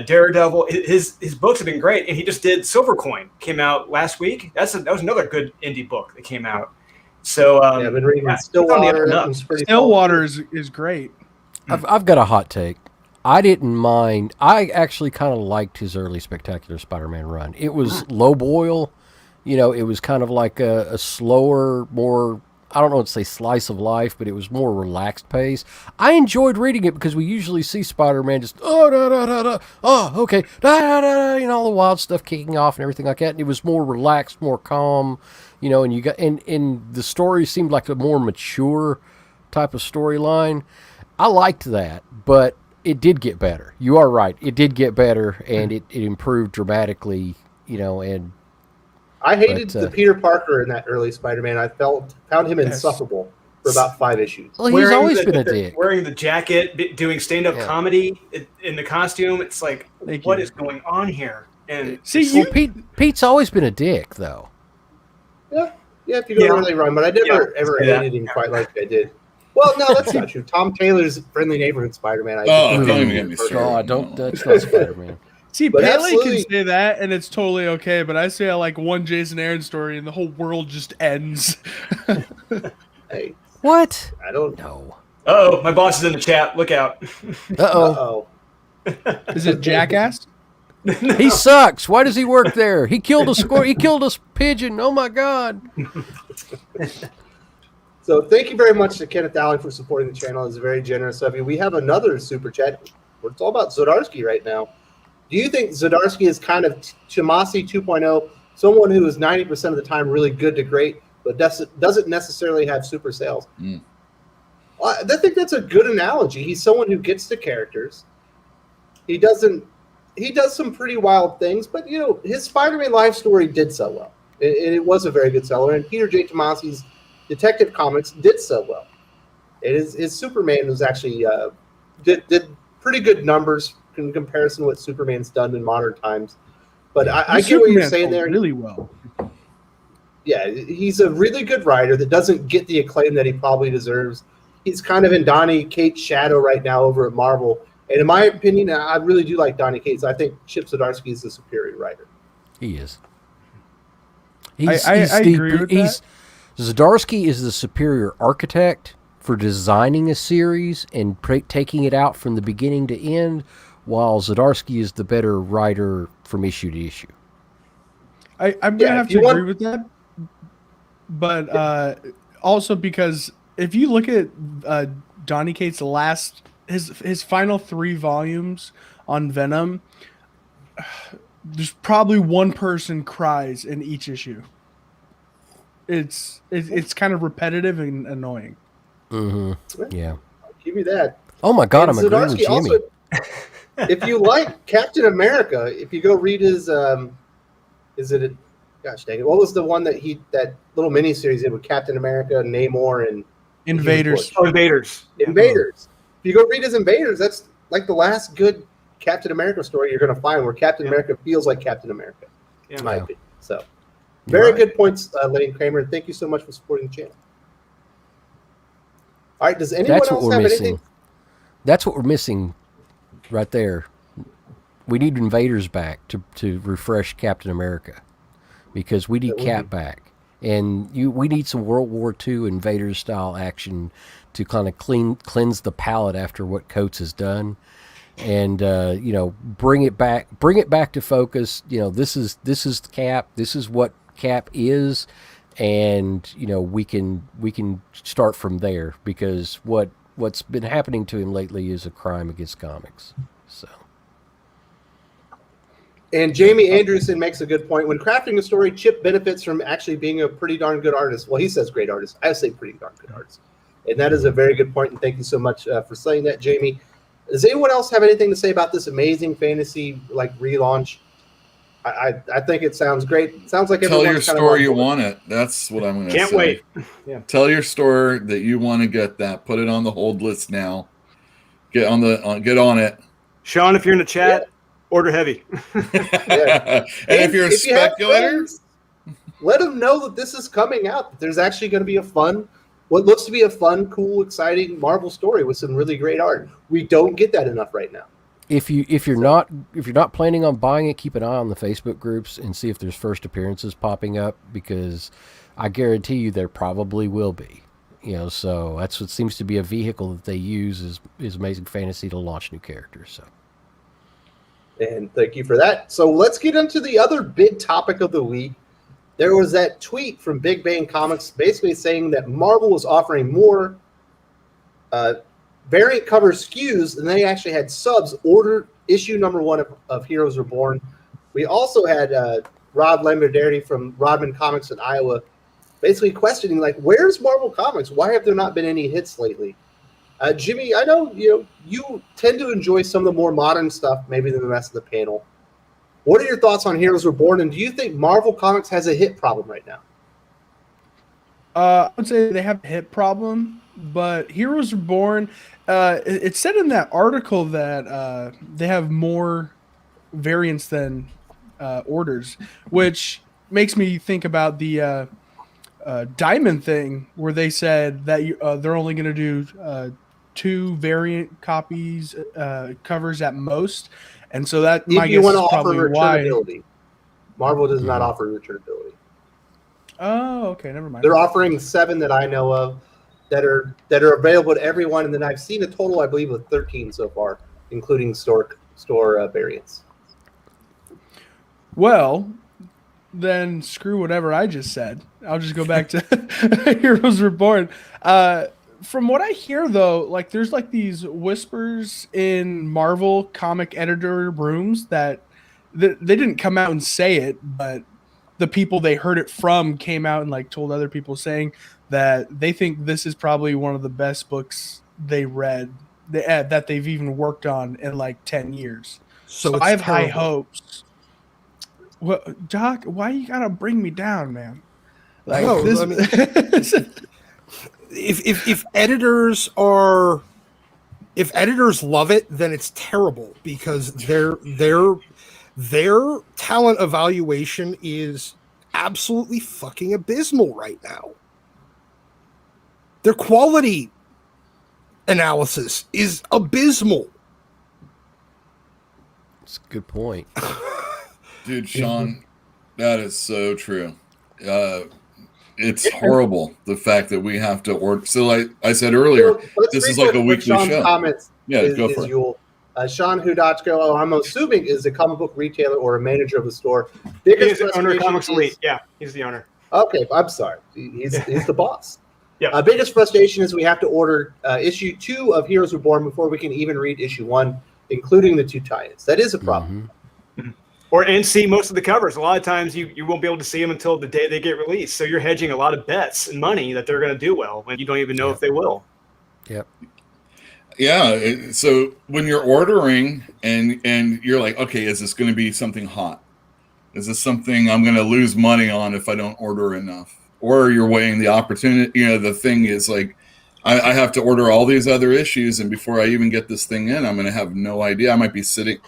Speaker 6: Daredevil. His books have been great, and he just did Silvercoin, came out last week. That was another good indie book that came out. So
Speaker 2: I've been reading Stillwater.
Speaker 3: Stillwater is great.
Speaker 1: I've got a hot take. I didn't mind. I actually kind of liked his early Spectacular Spider-Man run. It was low boil. It was kind of like a slower, more, I don't know what to say, slice of life, but it was more relaxed pace. I enjoyed reading it because we usually see Spider-Man just, okay, all the wild stuff kicking off and everything like that. And it was more relaxed, more calm, and you got, and the story seemed like a more mature type of storyline. I liked that, but it did get better. You are right. It did get better, and it improved dramatically, and
Speaker 2: I hated the Peter Parker in that early Spider-Man. I found him insufferable for about 5 issues.
Speaker 1: Well, he's always been a dick.
Speaker 6: Wearing the jacket, doing stand-up comedy in the costume. It's like, what is going on here? And
Speaker 1: Pete's always been a dick, though.
Speaker 2: Yeah, if you go early run, but I never ever hated him quite like I did. Well, no, that's not true. Tom Taylor's Friendly Neighborhood Spider-Man.
Speaker 5: Don't even get me started.
Speaker 1: Don't. That's not Spider-Man.
Speaker 3: See, Pele can say that, and it's totally okay, but I say I like one Jason Aaron story, and the whole world just ends.
Speaker 2: Hey.
Speaker 1: What?
Speaker 2: I don't
Speaker 1: know.
Speaker 6: Uh-oh, my boss is in the chat. Look out.
Speaker 1: Uh-oh.
Speaker 3: Is it Jackass?
Speaker 1: He sucks. Why does he work there? He killed a squirrel. He killed a pigeon. Oh my God.
Speaker 2: So thank you very much to Kenneth Allen for supporting the channel. It's very generous of you. We have another super chat. It's all about Zdarsky right now. Do you think Zdarsky is kind of Tomasi 2.0, someone who is 90% of the time really good to great, but doesn't necessarily have super sales? Well, I think that's a good analogy. He's someone who gets the characters. He does some pretty wild things, but his Spider-Man life story did sell well. It was a very good seller, and Peter J. Tomasi's Detective Comics did sell well. His Superman was actually did pretty good numbers in comparison to what Superman's done in modern times. But I get what you're saying there.
Speaker 3: Really well.
Speaker 2: Yeah, he's a really good writer that doesn't get the acclaim that he probably deserves. He's kind of in Donny Cates' shadow right now over at Marvel. And in my opinion, I really do like Donny Cates. I think Chip Zdarsky is the superior writer.
Speaker 1: He is.
Speaker 3: I agree with that.
Speaker 1: Zdarsky is the superior architect for designing a series and taking it out from the beginning to end, while Zdarsky is the better writer from issue to issue.
Speaker 3: I'm going to have to agree with that. But also because if you look at Donny Cates' his final 3 volumes on Venom, there's probably one person cries in each issue. It's kind of repetitive and annoying.
Speaker 1: Mm-hmm. Yeah.
Speaker 2: I'll give you that.
Speaker 1: Oh my God,
Speaker 2: And
Speaker 1: I'm agreeing with Jimmy.
Speaker 2: also, if you like Captain America, if you go read his, gosh dang it, what was the one that little mini series did with Captain America, Namor, and
Speaker 3: Invaders.
Speaker 6: Oh, Invaders.
Speaker 2: Invaders. If you go read his Invaders, that's like the last good Captain America story you're going to find, where Captain America feels like Captain America, in my opinion. So, very good points, Lane Kramer. Thank you so much for supporting the channel. All right, does anyone else have anything?
Speaker 1: That's what we're missing right there. We need Invaders back to refresh Captain America, because we need Cap back. And we need some World War II Invaders style action to kind of cleanse the palate after what Coates has done, and bring it back to focus. This is Cap. This is what Cap is, and we can start from there, because what's been happening to him lately is a crime against comics. So.
Speaker 2: And Jamie Anderson makes a good point. When crafting a story, Chip benefits from actually being a pretty darn good artist. Well, he says great artist. I say pretty darn good artist. And that is a very good point, and thank you so much for saying that, Jamie. Does anyone else have anything to say about this amazing fantasy relaunch? I think it sounds great. It sounds like
Speaker 5: tell your store you want it. That's what I'm going to say.
Speaker 6: Can't wait. Yeah.
Speaker 5: Tell your store that you want to get that. Put it on the hold list now. Get on it.
Speaker 6: Sean, if you're in the chat, order heavy.
Speaker 2: Yeah.
Speaker 5: And if you're a speculator,
Speaker 2: let them know that this is coming out. That there's actually going to be what looks to be a fun, cool, exciting Marvel story with some really great art. We don't get that enough right now.
Speaker 1: If you're not planning on buying it, keep an eye on the Facebook groups and see if there's first appearances popping up, because I guarantee you there probably will be. So that's what seems to be a vehicle that they use is Amazing Fantasy to launch new characters. So.
Speaker 2: And thank you for that. So let's get into the other big topic of the week. There was that tweet from Big Bang Comics basically saying that Marvel was offering more variant cover SKUs, and they actually had subs order issue number 1 of Heroes Reborn. We also had Rod Lamberti from Rodman Comics in Iowa basically questioning, where's Marvel Comics? Why have there not been any hits lately? Jimmy, I know you tend to enjoy some of the more modern stuff maybe than the rest of the panel. What are your thoughts on Heroes Reborn, and do you think Marvel Comics has a hit problem right now?
Speaker 3: I would say they have a hit problem, but Heroes Reborn, it said in that article that they have more variants than orders, which makes me think about the Diamond thing, where they said that they're only going to do 2 variant copies, covers at most. And so that
Speaker 2: if you want to offer returnability, Marvel does not offer returnability.
Speaker 3: Oh, okay, never mind.
Speaker 2: They're offering 7 that I know of that are available to everyone, and then I've seen a total, I believe, of 13 so far, including store store variants.
Speaker 3: Well, then screw whatever I just said. I'll just go back to Heroes Reborn. From what I hear, though, like there's like these whispers in Marvel comic editor rooms that they didn't come out and say it, but the people they heard it from came out and like told other people, saying that they think this is probably one of the best books they read that they've even worked on in like 10 years. So
Speaker 4: it's
Speaker 3: I have high
Speaker 4: terrible.
Speaker 3: hopes. Well, Doc, why you gotta bring me down, man? Like
Speaker 4: No,
Speaker 3: this.
Speaker 4: I mean, if editors love it, then it's terrible because their talent evaluation is absolutely fucking abysmal right now. Their quality analysis is abysmal.
Speaker 1: That's a good point.
Speaker 5: Dude, Sean, that is so true. It's horrible, the fact that we have to order. So, like I said earlier, this is like a weekly
Speaker 2: Sean's
Speaker 5: show.
Speaker 2: Comments
Speaker 5: Yeah,
Speaker 2: is,
Speaker 5: go
Speaker 2: is
Speaker 5: for it.
Speaker 2: Yule. Sean Hudachko, I'm assuming, is a comic book retailer or a manager of the store. Biggest
Speaker 6: He's the owner of
Speaker 2: frustration
Speaker 6: Comics
Speaker 2: is-
Speaker 6: Elite. Yeah, he's the owner.
Speaker 2: Okay, I'm sorry. He's the boss.
Speaker 6: Yeah.
Speaker 2: Biggest frustration is we have to order issue 2 of Heroes Reborn before we can even read issue 1, including the 2 tie-ins. That is a problem.
Speaker 6: And see most of the covers. A lot of times you won't be able to see them until the day they get released. So you're hedging a lot of bets and money that they're going to do well when you don't even know if they will.
Speaker 1: Yep.
Speaker 5: Yeah. So when you're ordering and you're like, okay, is this going to be something hot? Is this something I'm going to lose money on if I don't order enough? Or you're weighing the opportunity. You know, the thing is like, I have to order all these other issues, and before I even get this thing in, I'm going to have no idea. I might be sitting.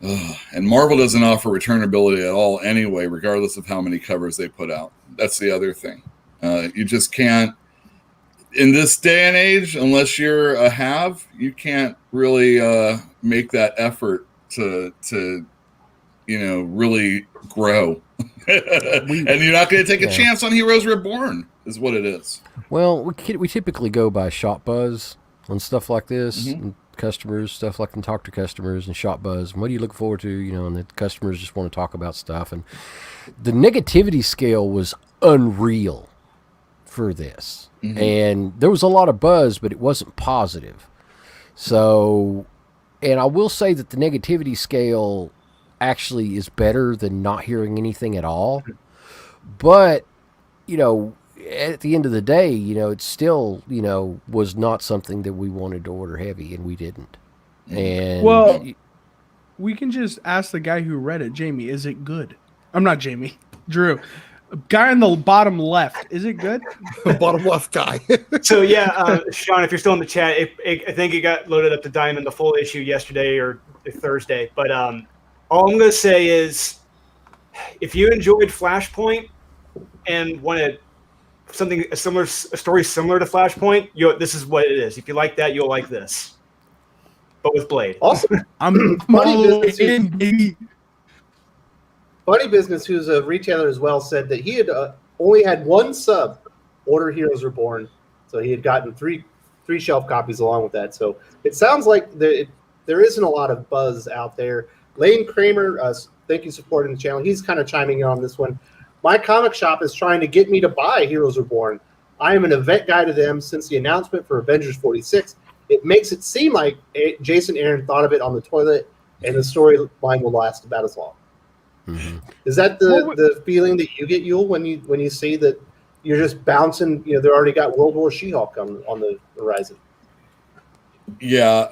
Speaker 5: And Marvel doesn't offer returnability at all anyway, regardless of how many covers they put out. That's the other thing. You just can't, in this day and age, unless you're a have, you can't really make that effort to really grow. And you're not going to take a chance on Heroes Reborn, is what it is.
Speaker 1: Well, we typically go by shop buzz on stuff like this. And customers, stuff like, and talk to customers and shop buzz. And what do you look forward to? You know, and the customers just want to talk about stuff. And the negativity scale was unreal for this. And there was a lot of buzz, but it wasn't positive. So, and I will say that the negativity scale actually is better than not hearing anything at all. But, you know, at the end of the day, you know, it still, you know, was not something that we wanted to order heavy, and we didn't. And
Speaker 3: Well, we can just ask the guy who read it, Jamie, is it good? I'm not Jamie, Drew. Guy on the bottom left, is it good?
Speaker 4: Bottom left guy.
Speaker 6: So yeah, Sean, if you're still in the chat, I think it got loaded up to Diamond, the full issue yesterday or Thursday. But all I'm going to say is, if you enjoyed Flashpoint and wanted a story similar to Flashpoint, this is what it is. If you like that, you'll like this, but with Blade.
Speaker 2: Awesome.
Speaker 3: I'm
Speaker 2: Funny business,
Speaker 3: in, baby.
Speaker 2: Funny Business, who's a retailer as well, said that he had only had one sub order Heroes Reborn, so he had gotten three shelf copies along with that. So it sounds like there isn't a lot of buzz out there. Lane Kramer, thank you for supporting the channel. He's kind of chiming in on this one. My comic shop is trying to get me to buy Heroes Reborn. I am an event guy to them since the announcement for Avengers 46. It makes it seem like Jason Aaron thought of it on the toilet, and the storyline will last about as long. Is that the feeling that you get, Yule, when you see that you're just bouncing? You know, they already got World War She-Hulk on the horizon.
Speaker 5: Yeah.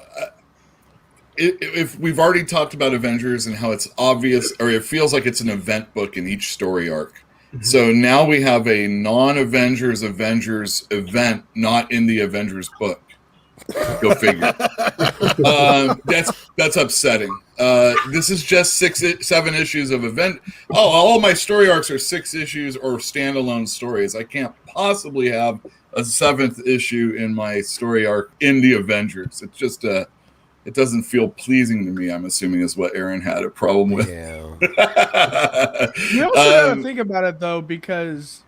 Speaker 5: If we've already talked about Avengers and how it's obvious, or it feels like it's an event book in each story arc. So now we have a non-Avengers Avengers event, not in the Avengers book. Go figure. That's upsetting. This is just 7 issues of event. Oh, all my story arcs are 6 issues or standalone stories. I can't possibly have a 7th issue in my story arc in the Avengers. It's just it doesn't feel pleasing to me, I'm assuming, is what Aaron had a problem with.
Speaker 1: Yeah.
Speaker 3: You also gotta think about it though, because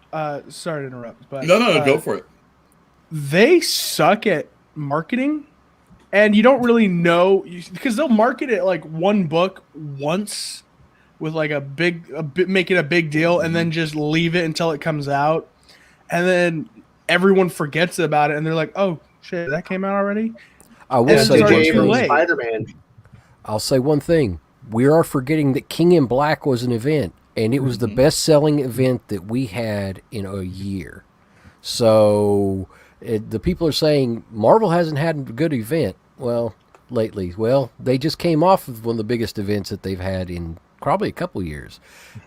Speaker 3: sorry to interrupt, but
Speaker 5: No, go for it.
Speaker 3: they suck at marketing and you don't really know because they'll market it like one book once with like make it a big deal, and then just leave it until it comes out, and then everyone forgets about it, and they're like, "Oh shit, that came out already."
Speaker 1: I will
Speaker 3: And
Speaker 1: say
Speaker 3: it's
Speaker 1: one
Speaker 3: too
Speaker 1: thing.
Speaker 3: late.
Speaker 2: Spider-Man.
Speaker 1: I'll say one thing. We are forgetting that King in Black was an event, and it was the best-selling event that we had in a year. So the people are saying Marvel hasn't had a good event. Well, lately. Well, they just came off of one of the biggest events that they've had in probably a couple years.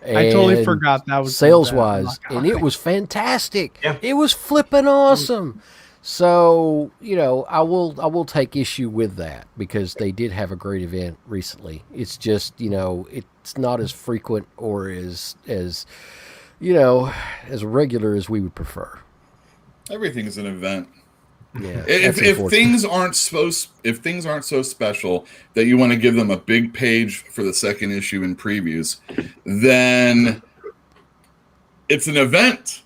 Speaker 3: I totally
Speaker 1: And
Speaker 3: forgot that was
Speaker 1: sales-wise,
Speaker 3: that.
Speaker 1: and it was fantastic.
Speaker 6: Yeah.
Speaker 1: It was flipping awesome. So, I will take issue with that because they did have a great event recently. It's just, it's not as frequent or as regular as we would prefer.
Speaker 5: Everything is an event.
Speaker 1: Yeah.
Speaker 5: If things aren't so special that you want to give them a big page for the second issue in previews, then it's an event.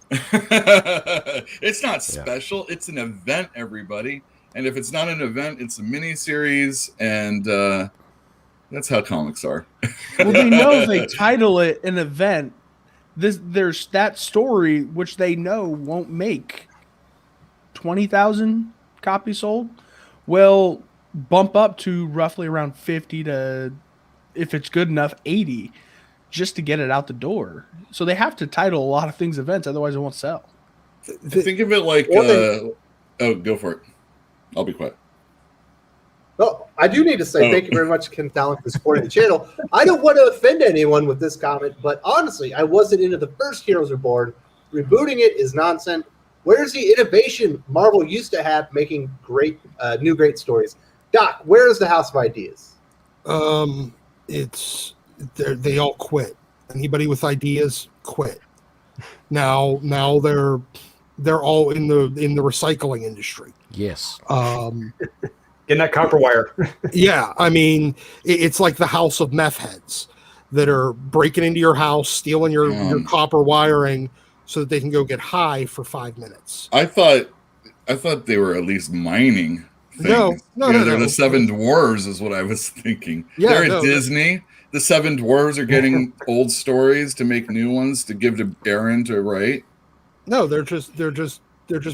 Speaker 5: It's not special. It's an event, everybody. And if it's not an event, it's a mini-series, and that's how comics are.
Speaker 3: Well, they know if they title it an event, there's that story which they know won't make 20,000 copies sold, will bump up to roughly around 50 to, if it's good enough, 80, just to get it out the door. So they have to title a lot of things events, otherwise it won't sell.
Speaker 5: Think of it like, go for it. I'll be quiet.
Speaker 2: Well, I do need to say thank you very much, Ken Talent, for supporting the channel. I don't want to offend anyone with this comment, but honestly, I wasn't into the first Heroes Reborn. Rebooting it is nonsense. Where's the innovation Marvel used to have making great, new great stories? Doc, where is the House of Ideas?
Speaker 4: They all quit. Anybody with ideas quit. Now they're all in the recycling industry.
Speaker 1: Yes.
Speaker 6: In that copper wire.
Speaker 4: Yeah, I mean, it's like the house of meth heads that are breaking into your house, stealing your copper wiring so that they can go get high for 5 minutes.
Speaker 5: I thought they were at least mining things.
Speaker 4: No.
Speaker 5: They're the Seven Dwarves is what I was thinking.
Speaker 4: Yeah,
Speaker 5: they're at Disney. The Seven Dwarves are getting old stories to make new ones to give to Aaron to write.
Speaker 4: No, they're just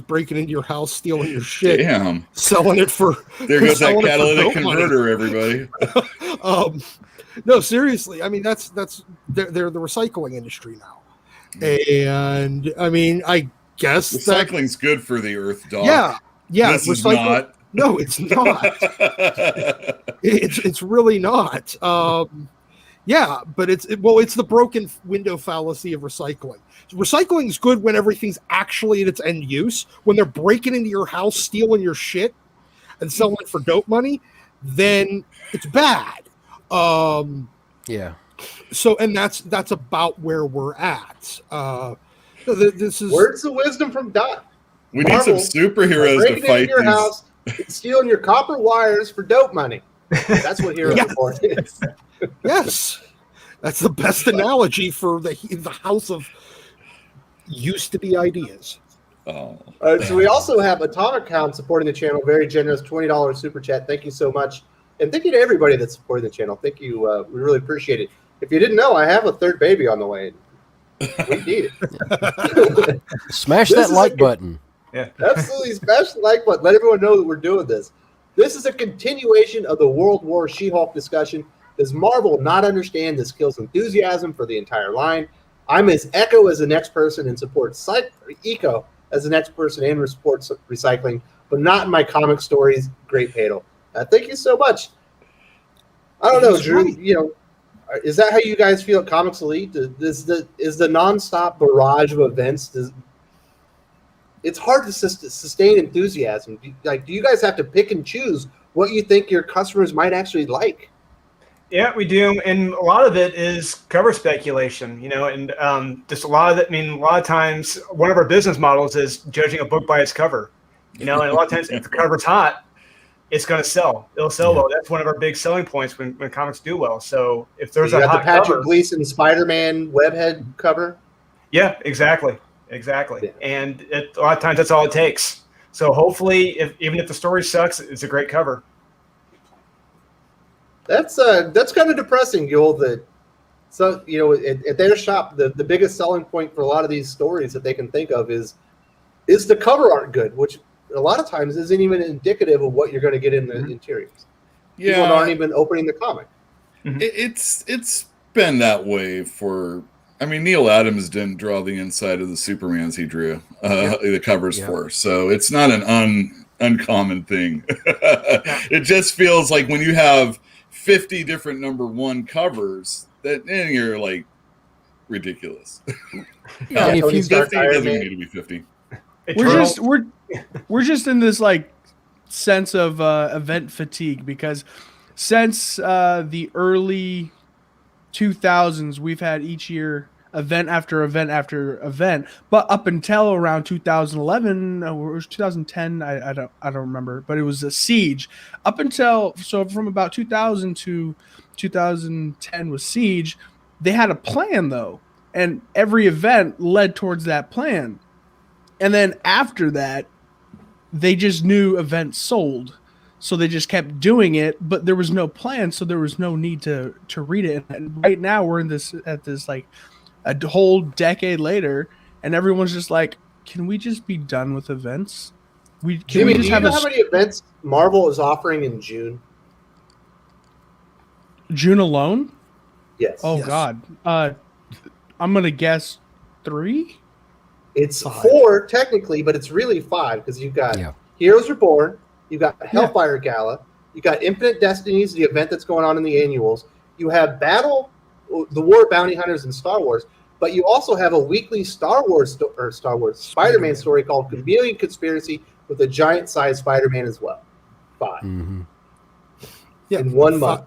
Speaker 4: breaking into your house, stealing your shit,
Speaker 5: Damn,
Speaker 4: selling it for.
Speaker 5: there goes that catalytic
Speaker 4: money.
Speaker 5: converter, everybody.
Speaker 4: No, seriously. I mean, that's they're the recycling industry now, and I mean, I guess
Speaker 5: Recycling's good for the earth, dog.
Speaker 4: Yeah.
Speaker 5: This is not.
Speaker 4: No, it's not. It's really not. Yeah, but it's the broken window fallacy of recycling. Recycling is good when everything's actually in its end use. When they're breaking into your house, stealing your shit, and selling it for dope money, then it's bad.
Speaker 1: Yeah.
Speaker 4: So, and that's about where we're at. This is
Speaker 2: Words of wisdom from Doc.
Speaker 5: We need some superheroes to
Speaker 2: breaking
Speaker 5: fight
Speaker 2: into your
Speaker 5: these.
Speaker 2: house, stealing your copper wires for dope money. That's what Heroes Reborn is.
Speaker 4: Yes, that's the best analogy for the house of used to be ideas.
Speaker 5: Oh.
Speaker 2: So we also have Atomic Hound supporting the channel. Very generous, $20 super chat. Thank you so much, and thank you to everybody that's supporting the channel. Thank you. We really appreciate it. If you didn't know, I have a third baby on the way. We need it.
Speaker 1: Smash that like button.
Speaker 6: Yeah.
Speaker 2: Absolutely, smash the like button. Let everyone know that we're doing this. This is a continuation of the World War She-Hulk discussion. Does Marvel not understand this kills enthusiasm for the entire line? I'm as Echo as the next person and support Eco as the next person and supports recycling, but not in my comic stories. Great Padel. Thank you so much. I don't know, Drew. Is that how you guys feel at Comics Elite? Is the nonstop barrage of events? It's hard to sustain enthusiasm. Do you guys have to pick and choose what you think your customers might actually like?
Speaker 6: Yeah, we do, and a lot of it is cover speculation, and just a lot of it. I mean, a lot of times, one of our business models is judging a book by its cover, and a lot of times, if the cover's hot, it's going to sell. It'll sell well. That's one of our big selling points when comics do well. So if there's a hot
Speaker 2: the Patrick
Speaker 6: cover,
Speaker 2: Gleason Spider-Man webhead cover.
Speaker 6: Yeah, exactly. Yeah. And a lot of times, that's all it takes. So hopefully, even if the story sucks, it's a great cover.
Speaker 2: That's kind of depressing, Joel. That so at their shop, the biggest selling point for a lot of these stories that they can think of is the cover art good, which a lot of times isn't even indicative of what you're going to get in the interiors.
Speaker 5: Yeah,
Speaker 2: people aren't even opening the comic.
Speaker 5: It's been that way for. I mean, Neil Adams didn't draw the inside of the Supermans he drew the covers for, so it's not an uncommon thing. It just feels like when you have 50 different number one covers, that then you're like ridiculous.
Speaker 1: Yeah, and if you
Speaker 5: 50 doesn't need to be 50.
Speaker 3: We're just in this like sense of event fatigue, because since the early 2000s we've had each year event after event after event, but up until around 2011 or 2010, I don't remember, but it was a Siege. So from about 2000 to 2010 was Siege. They had a plan though, and every event led towards that plan. And then after that, they just knew events sold. So they just kept doing it, but there was no plan, so there was no need to read it. And right now we're in this like a whole decade later, and everyone's just like, can we just be done with events?
Speaker 2: Jimmy, do you know how many events Marvel is offering in June?
Speaker 3: June alone?
Speaker 2: Yes.
Speaker 3: Oh,
Speaker 4: yes.
Speaker 3: God. I'm going to guess 3?
Speaker 2: It's
Speaker 4: 5.
Speaker 2: 4 technically, but it's really 5 because you've got Heroes Reborn, you've got Hellfire Gala, you got Infinite Destinies, the event that's going on in the annuals. You have Battle, the War of Bounty Hunters, and Star Wars, but you also have a weekly Spider-Man story called Chameleon Conspiracy with a giant-sized Spider-Man as well. 5
Speaker 1: Mm-hmm.
Speaker 2: in 1 month.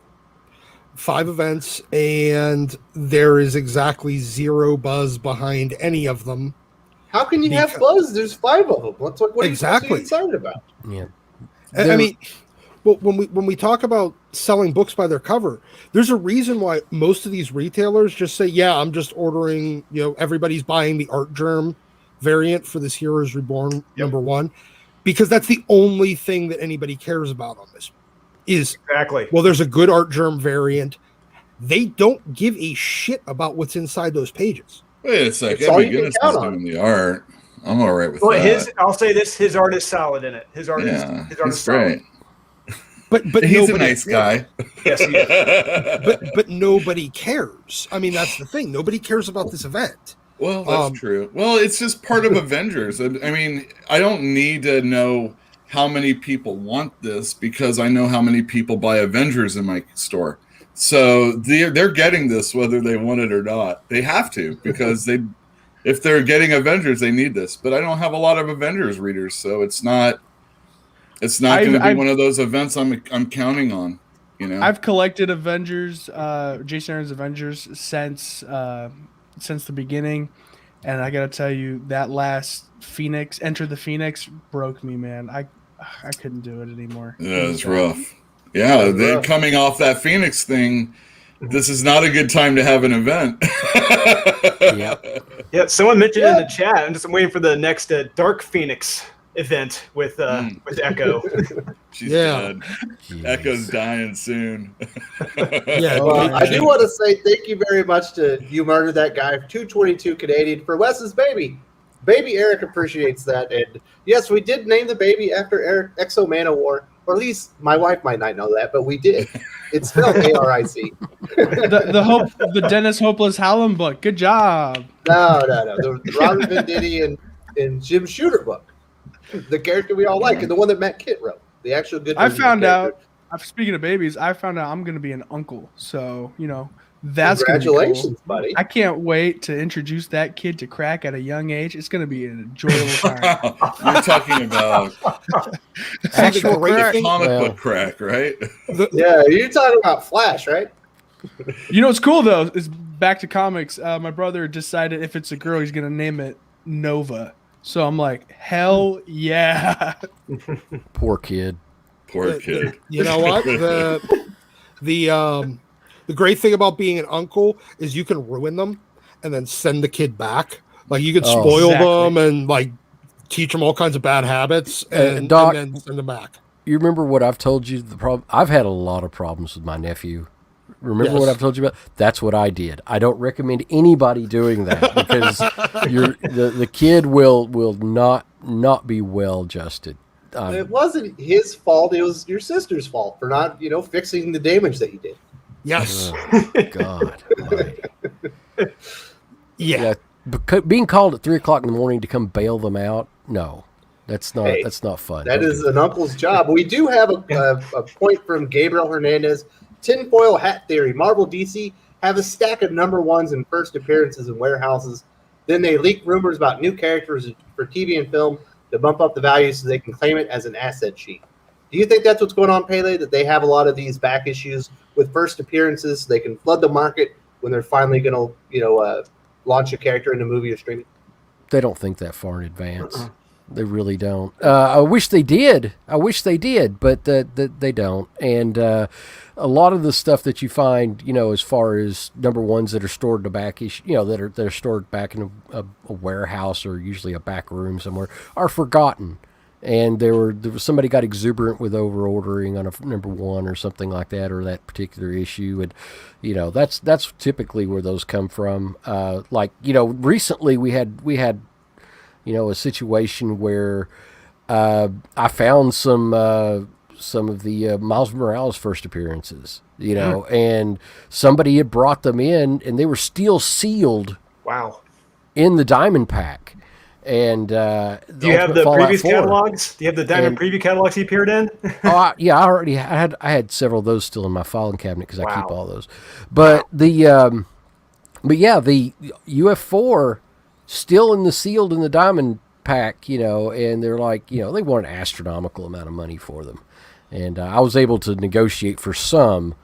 Speaker 4: 5 events, and there is exactly zero buzz behind any of them.
Speaker 2: How can you have buzz? There's 5 of them. What are you supposed to be excited about?
Speaker 1: Yeah.
Speaker 4: I mean, well, when we talk about selling books by their cover, there's a reason why most of these retailers just say, "Yeah, I'm just ordering." Everybody's buying the Art Germ variant for this Heroes Reborn number 1, because that's the only thing that anybody cares about on this. Is
Speaker 6: exactly.
Speaker 4: Well, there's a good Art Germ variant. They don't give a shit about what's inside those pages.
Speaker 5: Wait a second.
Speaker 2: It's all you
Speaker 5: McGinnis
Speaker 2: can count
Speaker 5: is
Speaker 2: on.
Speaker 5: doing the art. I'm all right with
Speaker 6: Well,
Speaker 5: that.
Speaker 6: I'll say this: his art is solid in it. His art is
Speaker 5: He's
Speaker 6: solid.
Speaker 5: great.
Speaker 4: But
Speaker 5: He's a nice guy.
Speaker 6: Yes, he is.
Speaker 4: But nobody cares. I mean, that's the thing. Nobody cares about this event.
Speaker 5: Well, that's true. Well, it's just part of Avengers. I mean, I don't need to know how many people want this because I know how many people buy Avengers in my store. So they're getting this whether they want it or not. They have to, because if they're getting Avengers, they need this. But I don't have a lot of Avengers readers, so it's not going to be one of those events I'm counting on.
Speaker 3: I've collected Avengers, Jason Aaron's Avengers since the beginning, and I gotta tell you, that last Phoenix, Enter the Phoenix, broke me, man. I couldn't do it anymore.
Speaker 5: Yeah, it's rough. Yeah, they're coming off that Phoenix thing. This is not a good time to have an event.
Speaker 6: Yeah, someone mentioned in the chat. I'm just waiting for the next Dark Phoenix event with Echo.
Speaker 5: She's dead. Echo's dying soon.
Speaker 2: I do want to say thank you very much to You Murdered That Guy, 222 Canadian, for Wes's baby. Baby Eric appreciates that. And yes, we did name the baby after Exo Manowar, or at least my wife might not know that, but we did. It's spelled ARIC.
Speaker 3: the Dennis Hopeless Hallam book. Good job.
Speaker 2: No. The Robert Venditti and Jim Shooter book. The character we all like, and the one that Matt Kitt wrote. The actual good.
Speaker 3: I found out. Speaking of babies, I found out I'm going to be an uncle. So that's
Speaker 2: congratulations,
Speaker 3: cool.
Speaker 2: buddy.
Speaker 3: I can't wait to introduce that kid to crack at a young age. It's going to be an enjoyable time.
Speaker 5: You're talking about
Speaker 1: Actual crack.
Speaker 5: comic book crack, right?
Speaker 2: You're talking about Flash, right?
Speaker 3: What's cool though is back to comics. My brother decided if it's a girl, he's going to name it Nova. So I'm like, hell yeah.
Speaker 1: Poor kid.
Speaker 5: Poor kid.
Speaker 4: You know what? The great thing about being an uncle is you can ruin them and then send the kid back. Like you could spoil them and like teach them all kinds of bad habits and
Speaker 1: Doc,
Speaker 4: then send them back.
Speaker 1: You remember what I've told you? The problem. I've had a lot of problems with my nephew. Remember what I've told you about? That's what I did. I don't recommend anybody doing that because the kid will not be well adjusted.
Speaker 2: It wasn't his fault. It was your sister's fault for not, fixing the damage that you did.
Speaker 4: Yes.
Speaker 1: Oh, God.
Speaker 4: Yeah.
Speaker 1: Being called at 3:00 in the morning to come bail them out. No, that's not.
Speaker 2: Hey,
Speaker 1: that's not fun.
Speaker 2: That
Speaker 1: Don't
Speaker 2: is
Speaker 1: do
Speaker 2: an uncle's job. We do have a point from Gabriel Hernandez. Tinfoil hat theory. Marvel DC have a stack of number ones and first appearances in warehouses. Then they leak rumors about new characters for TV and film to bump up the value so they can claim it as an asset sheet. Do you think that's what's going on, Pele? That they have a lot of these back issues with first appearances so they can flood the market when they're finally going to, launch a character in a movie or streaming?
Speaker 1: They don't think that far in advance. They really don't. I wish they did. But they don't. And a lot of the stuff that you find, as far as number ones that are stored in the back, that are stored back in a warehouse or usually a back room somewhere, are forgotten. And there was somebody got exuberant with over ordering on a number one or something like that, or that particular issue, and that's typically where those come from. Recently we had a situation where I found some of the Miles Morales first appearances, and somebody had brought them in, and they were still sealed.
Speaker 6: Wow.
Speaker 1: In the Diamond Pack. And
Speaker 6: do you have the previous
Speaker 1: 4.
Speaker 6: catalogs? Do you have the Diamond preview catalogs he appeared in?
Speaker 1: I had several of those still in my filing cabinet because I keep all those. But the UF4 still sealed in the Diamond Pack, and they're like, they want an astronomical amount of money for them, and I was able to negotiate for some,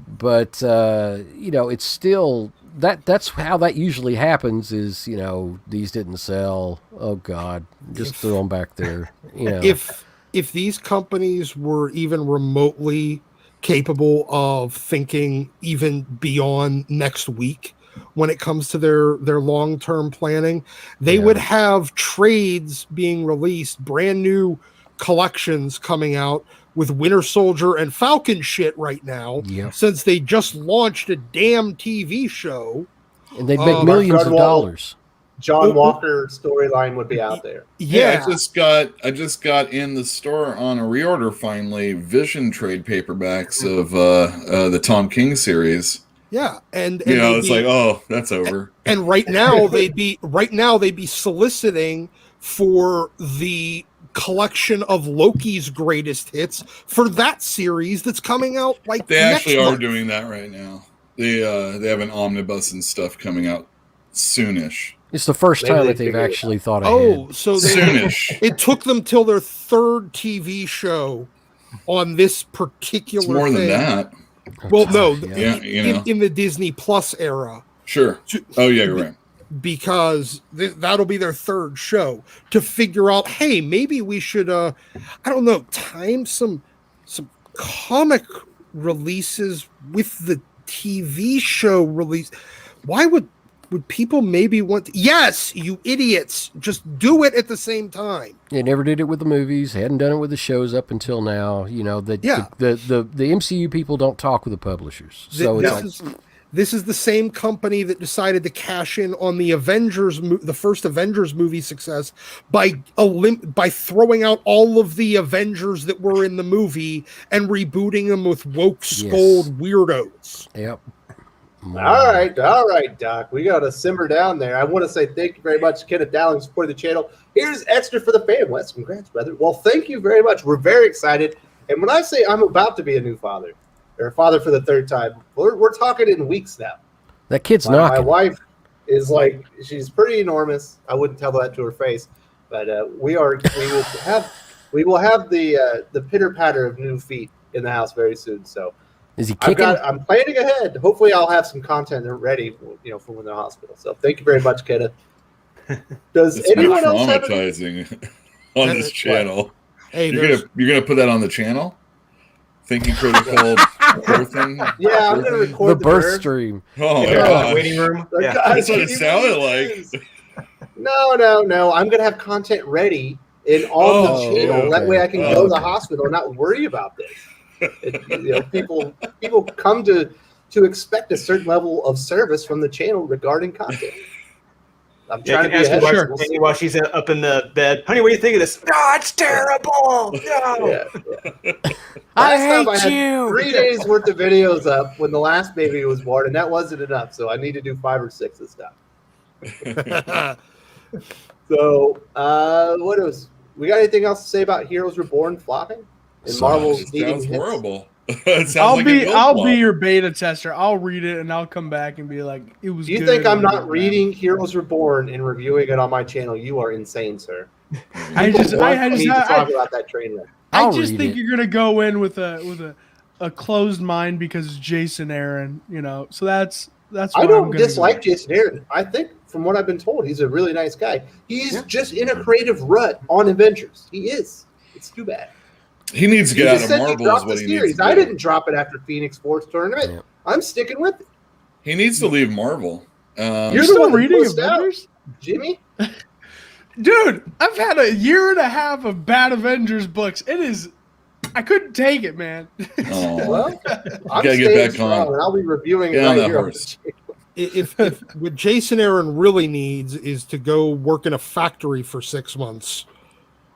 Speaker 1: but it's still. That's how that usually happens is, these didn't sell. Oh God, just throw them back there.
Speaker 4: If these companies were even remotely capable of thinking even beyond next week when it comes to their long-term planning, they would have trades being released, brand new collections coming out with Winter Soldier and Falcon shit right now, since they just launched a damn TV show.
Speaker 1: And they'd make millions of dollars.
Speaker 2: John Walker storyline would be out there.
Speaker 5: Yeah, I just got in the store on a reorder finally Vision trade paperbacks of the Tom King series.
Speaker 4: Yeah, and
Speaker 5: it's like, oh, that's over.
Speaker 4: And right now they'd be soliciting for the collection of Loki's greatest hits for that series that's coming out
Speaker 5: they actually
Speaker 4: next
Speaker 5: are
Speaker 4: month.
Speaker 5: doing that right now. They have an omnibus and stuff coming out soonish.
Speaker 1: It's the first time that they've actually thought ahead.
Speaker 4: Oh, so
Speaker 5: soonish.
Speaker 4: It took them till their third TV show on this particular
Speaker 5: it's more
Speaker 4: thing.
Speaker 5: Than that.
Speaker 4: Well, no,
Speaker 5: in
Speaker 4: the Disney Plus era.
Speaker 5: Sure. Oh yeah, you're right.
Speaker 4: Because that'll be their third show to figure out, hey, maybe we should time some comic releases with the TV show release. Why would people maybe want yes, you idiots, just do it at the same time.
Speaker 1: They never did it with the movies, hadn't done it with the shows up until now. The MCU people don't talk with the publishers. So
Speaker 4: This is the same company that decided to cash in on the the first Avengers movie success by throwing out all of the Avengers that were in the movie and rebooting them with woke scold weirdos.
Speaker 1: Yep.
Speaker 2: All right, Doc. We got to simmer down there. I want to say thank you very much, Kenneth Dowling, for supporting the channel. Here's extra for the fan. Wes, congrats, brother. Well, thank you very much. We're very excited. And when I say I'm about to be a new father, or a father for the third time, we're talking in weeks now.
Speaker 1: That kid's knocking.
Speaker 2: My wife is she's pretty enormous. I wouldn't tell that to her face, but we will have the pitter patter of new feet in the house very soon. So
Speaker 1: is he kicking?
Speaker 2: I'm planning ahead. Hopefully, I'll have some content ready, for when they're in the hospital. So thank you very much, Kenneth. Does anyone else have
Speaker 5: traumatizing on this channel?
Speaker 4: Hey,
Speaker 5: you're gonna put that on the channel? Thinking critical birthing?
Speaker 2: Yeah, I'm gonna record
Speaker 1: the birth stream.
Speaker 5: Oh my god!
Speaker 6: Waiting room.
Speaker 5: That's what it sounded like.
Speaker 2: No. I'm gonna have content ready on the
Speaker 5: Oh,
Speaker 2: channel. That way I can
Speaker 5: okay.
Speaker 2: go to the hospital and not worry about this. People come to expect a certain level of service from the channel regarding content. I'm
Speaker 6: Yeah,
Speaker 2: trying
Speaker 6: I
Speaker 2: to
Speaker 6: can
Speaker 2: be
Speaker 6: ask
Speaker 2: ahead.
Speaker 6: her while she's up in the bed. Honey, what do you think of this? No, it's terrible. No.
Speaker 2: Yeah.
Speaker 1: I
Speaker 2: Last time
Speaker 1: hate
Speaker 2: I had
Speaker 1: you.
Speaker 2: 3 days worth of videos up when the last baby was born, and that wasn't enough. So I need to do 5 or 6 this time. So what else? We got anything else to say about Heroes Reborn flopping? And Marvel's
Speaker 5: It
Speaker 2: needing
Speaker 5: sounds
Speaker 2: hits?
Speaker 5: horrible. It sounds like it will
Speaker 3: I'll
Speaker 5: flop.
Speaker 3: be your beta tester. I'll read it and I'll come back and be like, it was.
Speaker 2: Do you
Speaker 3: good
Speaker 2: think I'm
Speaker 3: or
Speaker 2: not
Speaker 3: bad.
Speaker 2: reading Heroes Reborn and reviewing it on my channel? You are insane, sir.
Speaker 3: I just
Speaker 2: need to talk about that train wreck.
Speaker 1: I'll
Speaker 3: just
Speaker 1: read
Speaker 3: think
Speaker 1: it.
Speaker 3: you're gonna go in with a closed mind because it's Jason Aaron, So that's.
Speaker 2: I
Speaker 3: why I'm
Speaker 2: don't
Speaker 3: gonna
Speaker 2: dislike
Speaker 3: go.
Speaker 2: Jason Aaron. I think, from what I've been told, he's a really nice guy. He's just in a creative rut on Avengers. He is. It's too bad.
Speaker 5: He needs to
Speaker 2: He
Speaker 5: get
Speaker 2: just
Speaker 5: out of
Speaker 2: said he
Speaker 5: Marvel. Is
Speaker 2: dropped
Speaker 5: what
Speaker 2: the
Speaker 5: he needs
Speaker 2: series.
Speaker 5: to
Speaker 2: I
Speaker 5: do.
Speaker 2: didn't drop it after Phoenix Force tournament.
Speaker 1: Yeah.
Speaker 2: I'm sticking with it.
Speaker 5: He needs to leave Marvel.
Speaker 2: You're
Speaker 3: You're
Speaker 2: the
Speaker 3: still
Speaker 2: one that
Speaker 3: reading
Speaker 2: pussed out.
Speaker 3: Avengers?
Speaker 2: Jimmy?
Speaker 3: Dude, I've had a year and a half of bad Avengers books. It is, I couldn't take it, man.
Speaker 5: Oh,
Speaker 2: Well, I'm
Speaker 5: gotta get
Speaker 2: staying
Speaker 5: back
Speaker 2: strong,
Speaker 5: on.
Speaker 2: and I'll be reviewing it
Speaker 5: Get on
Speaker 2: right
Speaker 5: that
Speaker 2: here.
Speaker 5: horse.
Speaker 4: if what Jason Aaron really needs is to go work in a factory for 6 months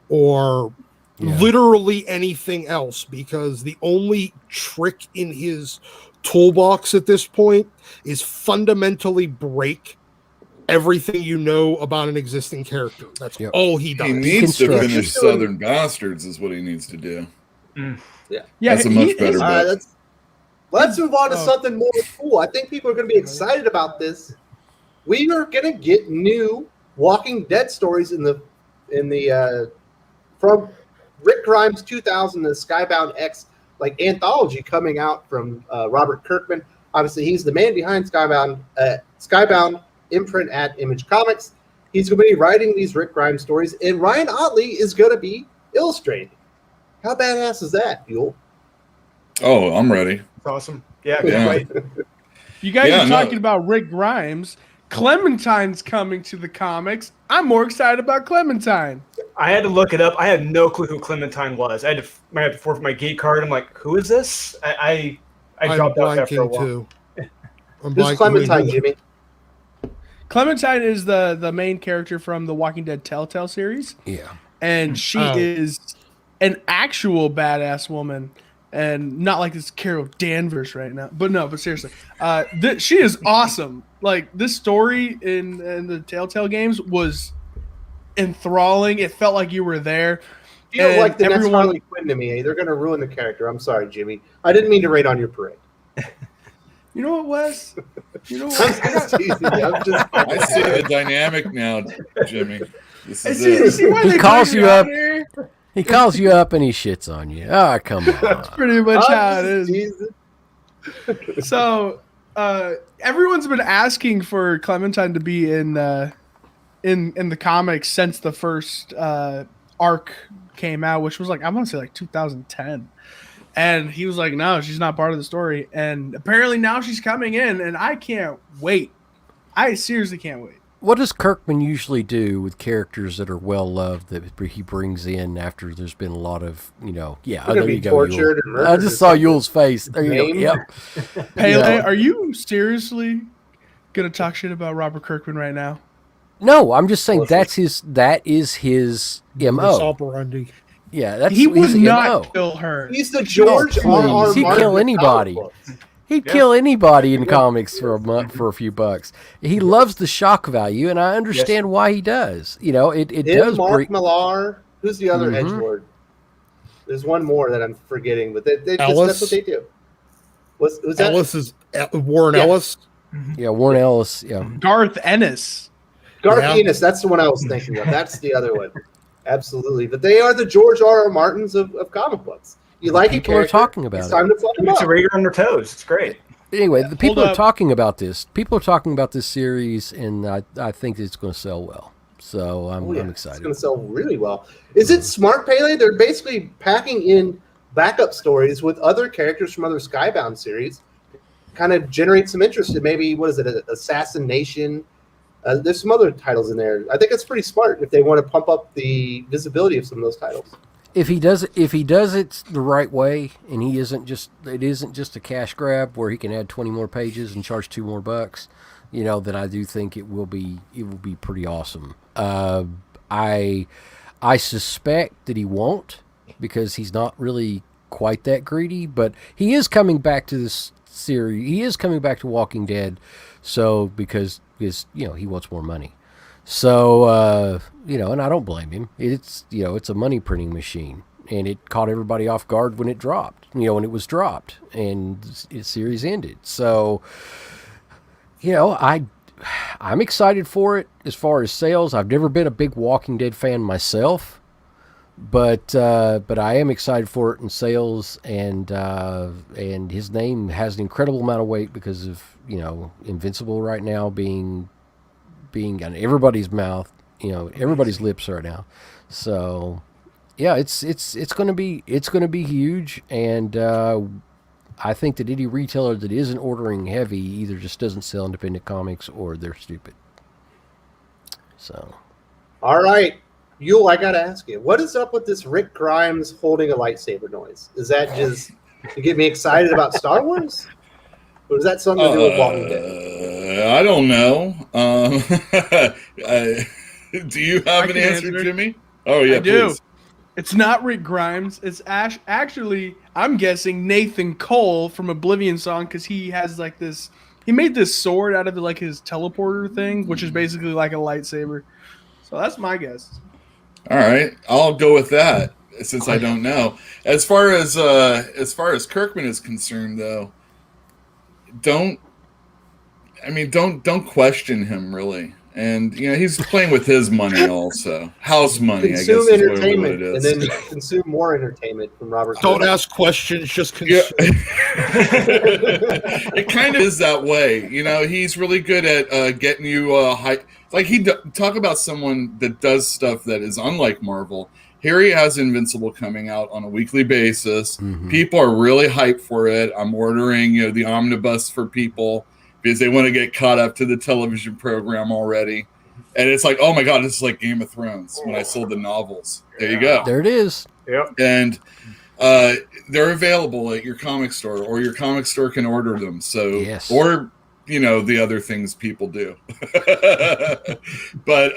Speaker 4: or literally anything else, because the only trick in his toolbox at this point is fundamentally break everything you know about an existing character. That's all he does.
Speaker 5: He needs to
Speaker 1: Deconstruct.
Speaker 5: finish Southern Bastards is what he needs to do.
Speaker 2: Yeah.
Speaker 5: That's a much better
Speaker 2: All right,
Speaker 5: book.
Speaker 2: let's move on to something more cool. I think people are going to be excited about this. We are going to get new Walking Dead stories in the from Rick Grimes 2000, the Skybound X anthology coming out from Robert Kirkman. Obviously, he's the man behind Skybound imprint at Image Comics. He's going to be writing these Rick Grimes stories, and Ryan Otley is going to be illustrating. How badass is that, Buell?
Speaker 5: Oh, I'm ready.
Speaker 6: That's awesome. Yeah.
Speaker 5: Yeah.
Speaker 3: You guys
Speaker 5: Yeah,
Speaker 3: are
Speaker 5: no.
Speaker 3: talking about Rick Grimes. Clementine's coming to the comics. I'm more excited about Clementine.
Speaker 6: I had to look it up. I had no clue who Clementine was. I had to forfeit my gate card. I'm like, who is this? I
Speaker 4: I'm
Speaker 6: dropped out after a
Speaker 4: blanking
Speaker 6: while.
Speaker 4: too. I'm
Speaker 2: Who's
Speaker 4: blanking.
Speaker 2: Clementine, Jimmy?
Speaker 3: Clementine is the main character from the Walking Dead Telltale series.
Speaker 1: Yeah.
Speaker 3: And she is an actual badass woman, and not like this Carol Danvers right now. But seriously, she is awesome. Like, this story in the Telltale games was enthralling. It felt like you were there.
Speaker 2: Feels
Speaker 3: And
Speaker 2: like the next
Speaker 3: everyone-
Speaker 2: Harley Quinn to me. They're going to ruin the character. I'm sorry, Jimmy. I didn't mean to raid on your parade.
Speaker 3: You know what, Wes? You know
Speaker 2: I'm
Speaker 3: what?
Speaker 2: just teasing you. I'm just.
Speaker 5: I see the dynamic now, Jimmy. This
Speaker 3: I
Speaker 5: is
Speaker 3: see,
Speaker 5: it.
Speaker 3: see why
Speaker 1: He
Speaker 3: they
Speaker 1: calls
Speaker 3: bring
Speaker 1: you
Speaker 3: out
Speaker 1: up.
Speaker 3: here?
Speaker 1: He calls you up and he shits on you. Ah, come on.
Speaker 3: That's pretty much how it
Speaker 2: I'm
Speaker 3: is.
Speaker 2: just teasing.
Speaker 3: So everyone's been asking for Clementine to be in the comics since the first arc came out, which was I want to say 2010. And he was like, no, she's not part of the story. And apparently now she's coming in, and I can't wait. I seriously can't wait.
Speaker 1: What does Kirkman usually do with characters that are well loved that he brings in after there's been a lot of, yeah,
Speaker 2: They're
Speaker 1: there
Speaker 2: gonna be
Speaker 1: you go,
Speaker 2: tortured
Speaker 1: Yul.
Speaker 2: and murdered
Speaker 1: I
Speaker 2: or
Speaker 1: just saw
Speaker 2: something.
Speaker 1: Yul's face. There you
Speaker 2: Name?
Speaker 1: go. Yep.
Speaker 3: Pele,
Speaker 1: Yeah.
Speaker 3: are you seriously gonna talk shit about Robert Kirkman right now?
Speaker 1: No, I'm just saying
Speaker 2: Listen.
Speaker 1: that is his MO.
Speaker 4: Operandi.
Speaker 1: Yeah, that's
Speaker 3: He would
Speaker 1: his
Speaker 3: not
Speaker 1: MO.
Speaker 3: kill her.
Speaker 2: He's the George
Speaker 1: please.
Speaker 2: R.R.
Speaker 1: He'd
Speaker 2: Martin
Speaker 1: kill
Speaker 2: of
Speaker 1: anybody.
Speaker 2: comic books.
Speaker 1: He'd kill anybody in comics for a few bucks. He loves the shock value, and I understand why he does. It
Speaker 2: Him,
Speaker 1: does
Speaker 2: Mark
Speaker 1: break.
Speaker 2: Millar. Who's the other
Speaker 1: Mhm.
Speaker 2: edgelord? There's one more that I'm forgetting, but that's
Speaker 4: Ellis?
Speaker 2: what they do. Was that?
Speaker 4: Ellis is Warren
Speaker 2: Yeah.
Speaker 4: Ellis.
Speaker 1: Yeah, Warren Ellis. Yeah,
Speaker 3: Garth Ennis.
Speaker 2: Garth
Speaker 4: Yeah.
Speaker 2: Ennis, that's the one I was thinking of. That's the other one. Absolutely. But they are the George R.R. Martins of comic books. You like
Speaker 1: people
Speaker 2: a
Speaker 1: are
Speaker 2: character,
Speaker 1: talking about
Speaker 2: it's
Speaker 1: it.
Speaker 2: time to fuck them
Speaker 6: It's
Speaker 2: up.
Speaker 6: a regular on their toes. It's great.
Speaker 1: Anyway, the people
Speaker 3: hold
Speaker 1: are
Speaker 3: up.
Speaker 1: talking about this. People are talking about this series, and I think it's going to sell well. So I'm
Speaker 2: Oh, yeah.
Speaker 1: excited.
Speaker 2: It's going to sell really well. Is it smart, Pele? They're basically packing in backup stories with other characters from other Skybound series, kind of generate some interest in maybe, what is it, Assassination, There's some other titles in there. I think it's pretty smart if they want to pump up the visibility of some of those titles.
Speaker 1: If he does it the right way, and it isn't just a cash grab where he can add 20 more pages and charge $2 more, then I do think it will be pretty awesome. I suspect that he won't, because he's not really quite that greedy, but he is coming back to this series. He is coming back to Walking Dead, so because he wants more money. So, and I don't blame him. It's a money printing machine, and it caught everybody off guard when it dropped, when it was dropped and the series ended. So, I'm excited for it as far as sales. I've never been a big Walking Dead fan myself, but I am excited for it in sales, and his name has an incredible amount of weight because of, Invincible right now being on everybody's mouth, everybody's lips right now. So, yeah, it's going to be huge, and I think that any retailer that isn't ordering heavy either just doesn't sell independent comics or they're stupid. So,
Speaker 2: all right, Yule, I gotta ask you, what is up with this Rick Grimes holding a lightsaber noise? Is that just to get me excited about Star Wars? Or is that something to do with Walking Dead?
Speaker 5: I don't know. Do you have an answer, Jimmy? Oh, yeah,
Speaker 3: I do.
Speaker 5: please.
Speaker 3: It's not Rick Grimes. It's actually, I'm guessing, Nathan Cole from Oblivion Song, because he has like this. He made this sword out of like his teleporter thing, which is basically like a lightsaber. So that's my guess.
Speaker 5: All right, I'll go with that since I don't know. As far as Kirkman is concerned, though, don't question him really. And he's playing with his money also, house money.
Speaker 2: Consume
Speaker 5: I guess
Speaker 2: entertainment,
Speaker 5: is what it is.
Speaker 2: and then consume more entertainment from Robert.
Speaker 4: Don't ask questions, just consume.
Speaker 5: Yeah. It kind of is that way. He's really good at getting you hype. Like talk about someone that does stuff that is unlike Marvel. Here he has Invincible coming out on a weekly basis. Mm-hmm. People are really hyped for it. I'm ordering the omnibus for people because they want to get caught up to the television program already. And it's like, oh my God, this is like Game of Thrones when I sold the novels. There you go.
Speaker 1: There it is.
Speaker 6: Yep.
Speaker 5: And they're available at your comic store, or your comic store can order them. So,
Speaker 1: yes.
Speaker 5: Or, the other things people do. But,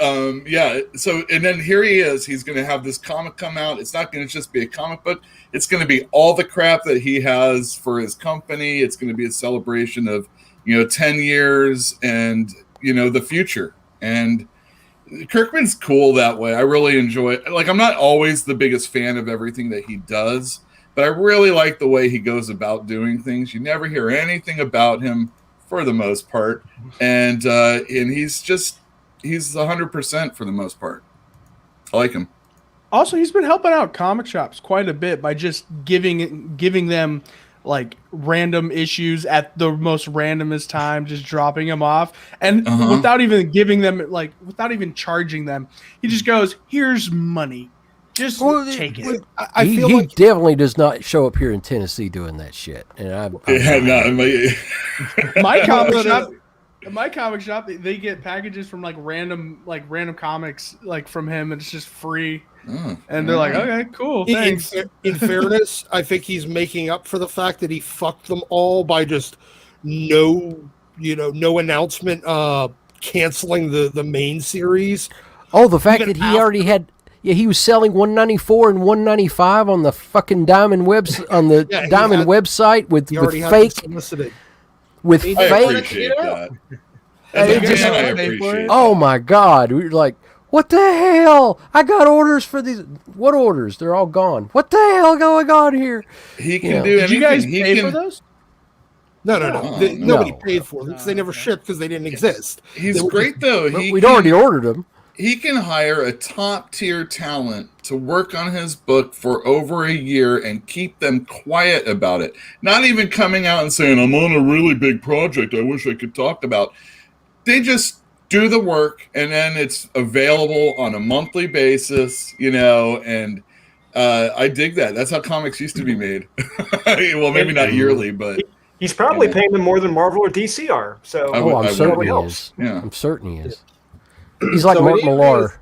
Speaker 5: yeah. So, and then here he is. He's going to have this comic come out. It's not going to just be a comic book. It's going to be all the crap that he has for his company. It's going to be a celebration of, 10 years and, the future. And Kirkman's cool that way. I really enjoy it. Like, I'm not always the biggest fan of everything that he does, but I really like the way he goes about doing things. You never hear anything about him for the most part. And he's 100% for the most part. I like him.
Speaker 3: Also, he's been helping out comic shops quite a bit by just giving them like random issues at the most randomest time, just dropping them off, and without even giving them without even charging them, he just goes, "Here's money, just take it."
Speaker 1: I feel he definitely does not show up here in Tennessee doing that shit. And
Speaker 3: my comic shop. In my comic shop, they get packages from random comics from him, and it's just free. And they're like, okay, cool, thanks.
Speaker 4: In fairness, I think he's making up for the fact that he fucked them all by just no announcement, canceling the main series.
Speaker 1: Oh, the fact that he already had. Yeah, he was selling $194 and $195 on the fucking Diamond Diamond website with fake. With
Speaker 5: I
Speaker 1: fake.
Speaker 5: appreciate that. I appreciate
Speaker 1: oh my God. We were like, what the hell? I got orders for these. What orders? They're all gone. What the hell going on here?
Speaker 5: He can do anything.
Speaker 3: Did you guys pay for those?
Speaker 4: No. Nobody paid for them. They never shipped because they didn't exist.
Speaker 5: He's great, though.
Speaker 1: We'd already ordered them.
Speaker 5: He can hire a top-tier talent to work on his book for over a year and keep them quiet about it. Not even coming out and saying, I'm on a really big project I wish I could talk about. They just do the work, and then it's available on a monthly basis, and I dig that. That's how comics used to be made. Well, maybe not yearly, but...
Speaker 6: He's probably paying them more than Marvel or DC are. So
Speaker 1: I'm certain he
Speaker 6: helps.
Speaker 1: is. Yeah. I'm certain he is. He's like
Speaker 2: So
Speaker 1: Mark
Speaker 2: we need to
Speaker 1: Millar.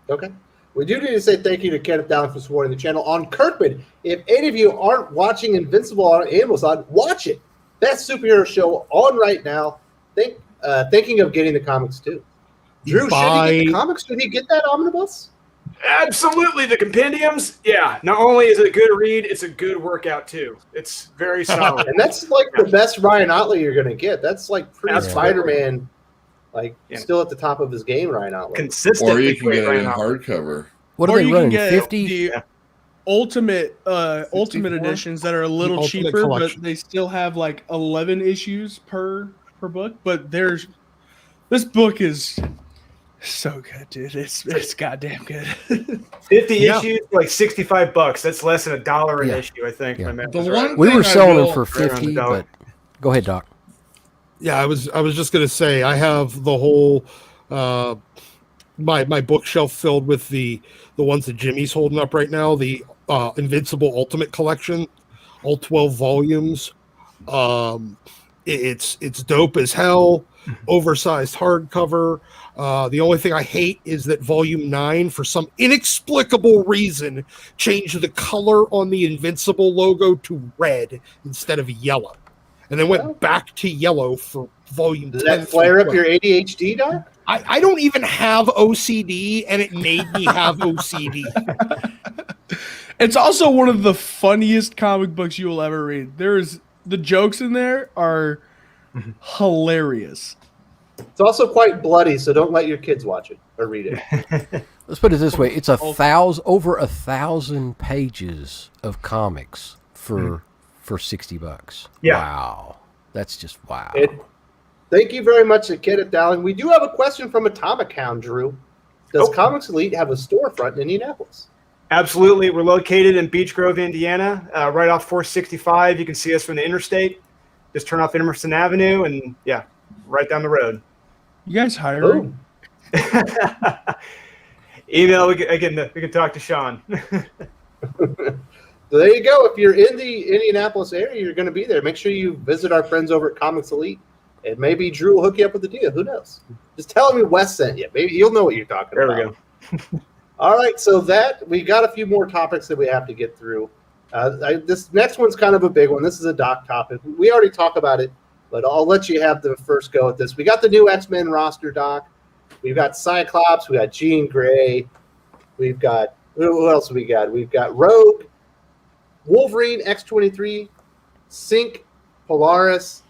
Speaker 2: Okay. We do need to say thank you to Kenneth Dowling for supporting the channel. On Kirkman, if any of you aren't watching Invincible on Amazon, watch it. Best superhero show on right now. Thinking of getting the comics too. Drew, should he get the comics? Should he get that omnibus?
Speaker 6: Absolutely, the compendiums. Yeah, not only is it a good read, it's a good workout too. It's very solid.
Speaker 2: And that's like the best Ryan Otley you're going to get. That's like pretty
Speaker 6: Absolutely.
Speaker 2: Spider-Man, like still at the top of his game, Ryan Otley.
Speaker 6: Consistent.
Speaker 5: Or you can get it in hardcover.
Speaker 1: What
Speaker 3: Or
Speaker 1: are they
Speaker 3: you can
Speaker 1: running?
Speaker 3: get
Speaker 1: 50?
Speaker 3: the ultimate
Speaker 4: 64?
Speaker 3: editions that are a little
Speaker 4: The Ultimate
Speaker 3: cheaper,
Speaker 4: Collection.
Speaker 3: but they still have like 11 issues per book. But this book is so good, dude. It's goddamn good.
Speaker 6: 50 issues, like $65. That's less than $1 an
Speaker 1: Yeah.
Speaker 6: issue, I think.
Speaker 1: Yeah.
Speaker 6: My math
Speaker 5: The
Speaker 6: is
Speaker 5: one
Speaker 6: right.
Speaker 1: We were
Speaker 5: thing I
Speaker 1: selling
Speaker 5: will-
Speaker 1: them for
Speaker 6: right around
Speaker 1: 50,
Speaker 6: the dollar.
Speaker 1: but go ahead, Doc.
Speaker 4: Yeah, I was just gonna say I have the whole my bookshelf filled with the ones that Jimmy's holding up right now, the Invincible Ultimate Collection, all 12 volumes. It's dope as hell, oversized hardcover. The only thing I hate is that volume 9, for some inexplicable reason, changed the color on the Invincible logo to red instead of yellow, and then went back to yellow for volume 10.
Speaker 2: Does that flare up your ADHD, Doc?
Speaker 4: I don't even have OCD, and it made me have OCD.
Speaker 3: It's also one of the funniest comic books you will ever read. The jokes in there are hilarious.
Speaker 2: It's also quite bloody, so don't let your kids watch it or read it.
Speaker 1: Let's put it this way: it's over 1,000 pages of comics for $60.
Speaker 6: Yeah.
Speaker 1: Wow, that's just wow.
Speaker 2: Thank you very much to Kenneth Dowling. We do have a question from Atomic Hound, Drew. Does Comics Elite have a storefront in Indianapolis?
Speaker 6: Absolutely. We're located in Beech Grove, Indiana, right off 465. You can see us from the interstate. Just turn off Emerson Avenue and, right down the road.
Speaker 3: You guys hiring?
Speaker 6: Email, we can talk to Sean.
Speaker 2: So there you go. If you're in the Indianapolis area, you're going to be there. Make sure you visit our friends over at Comics Elite. And maybe Drew will hook you up with a deal. Who knows? Just tell him Wes sent you. Maybe you'll know what you're talking about.
Speaker 6: There we go.
Speaker 2: All right. So we got a few more topics that we have to get through. This next one's kind of a big one. This is a Doc topic. We already talked about it, but I'll let you have the first go at this. We got the new X-Men roster, Doc. We've got Cyclops. We got Jean Grey. We've got who else we got? We've got Rogue, Wolverine, X-23, Sync, Polaris.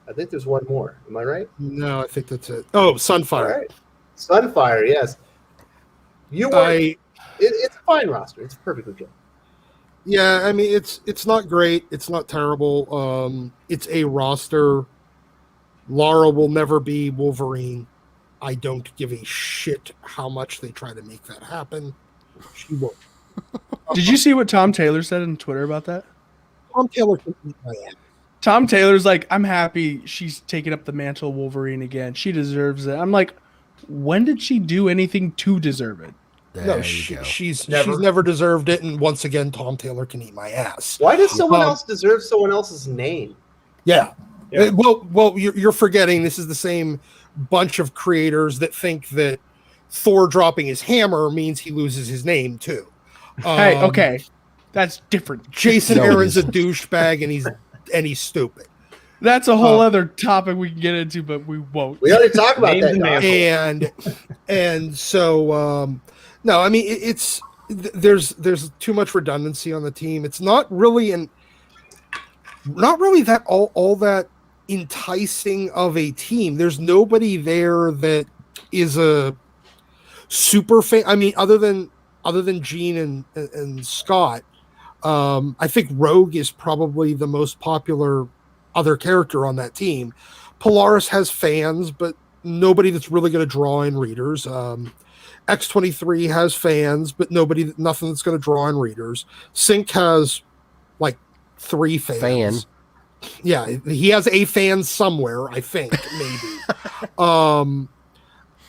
Speaker 2: I think there's one more. Am I right?
Speaker 4: No, I think that's it. Oh, Sunfire.
Speaker 2: All right. Sunfire, yes. It's a fine roster. It's perfectly good.
Speaker 4: Yeah, I mean it's not great. It's not terrible. It's a roster. Lara will never be Wolverine. I don't give a shit how much they try to make that happen. She won't.
Speaker 3: Did you see what Tom Taylor said on Twitter about that?
Speaker 4: Tom Taylor can eat my ass.
Speaker 3: Tom Taylor's like, I'm happy she's taking up the mantle of Wolverine again. She deserves it. I'm like, when did she do anything to deserve it?
Speaker 4: No, she's never deserved it, and once again, Tom Taylor can eat my ass.
Speaker 2: Why does someone else deserve someone else's name?
Speaker 4: Yeah. Well, you're forgetting this is the same bunch of creators that think that Thor dropping his hammer means he loses his name too.
Speaker 3: Hey, okay, that's different.
Speaker 4: Jason Aaron's a douchebag, and he's stupid.
Speaker 3: That's a whole other topic we can get into, but we won't.
Speaker 2: We already talked about that.
Speaker 4: And so no, I mean there's too much redundancy on the team. It's not really that all that enticing of a team. There's nobody there that is a super fan. I mean, other than Gene and Scott, I think Rogue is probably the most popular other character on that team. Polaris has fans, but nobody that's really going to draw in readers. X-23 has fans, but nothing that's going to draw in readers. Sync has like 3 fans. Yeah, he has a fan somewhere, I think, maybe.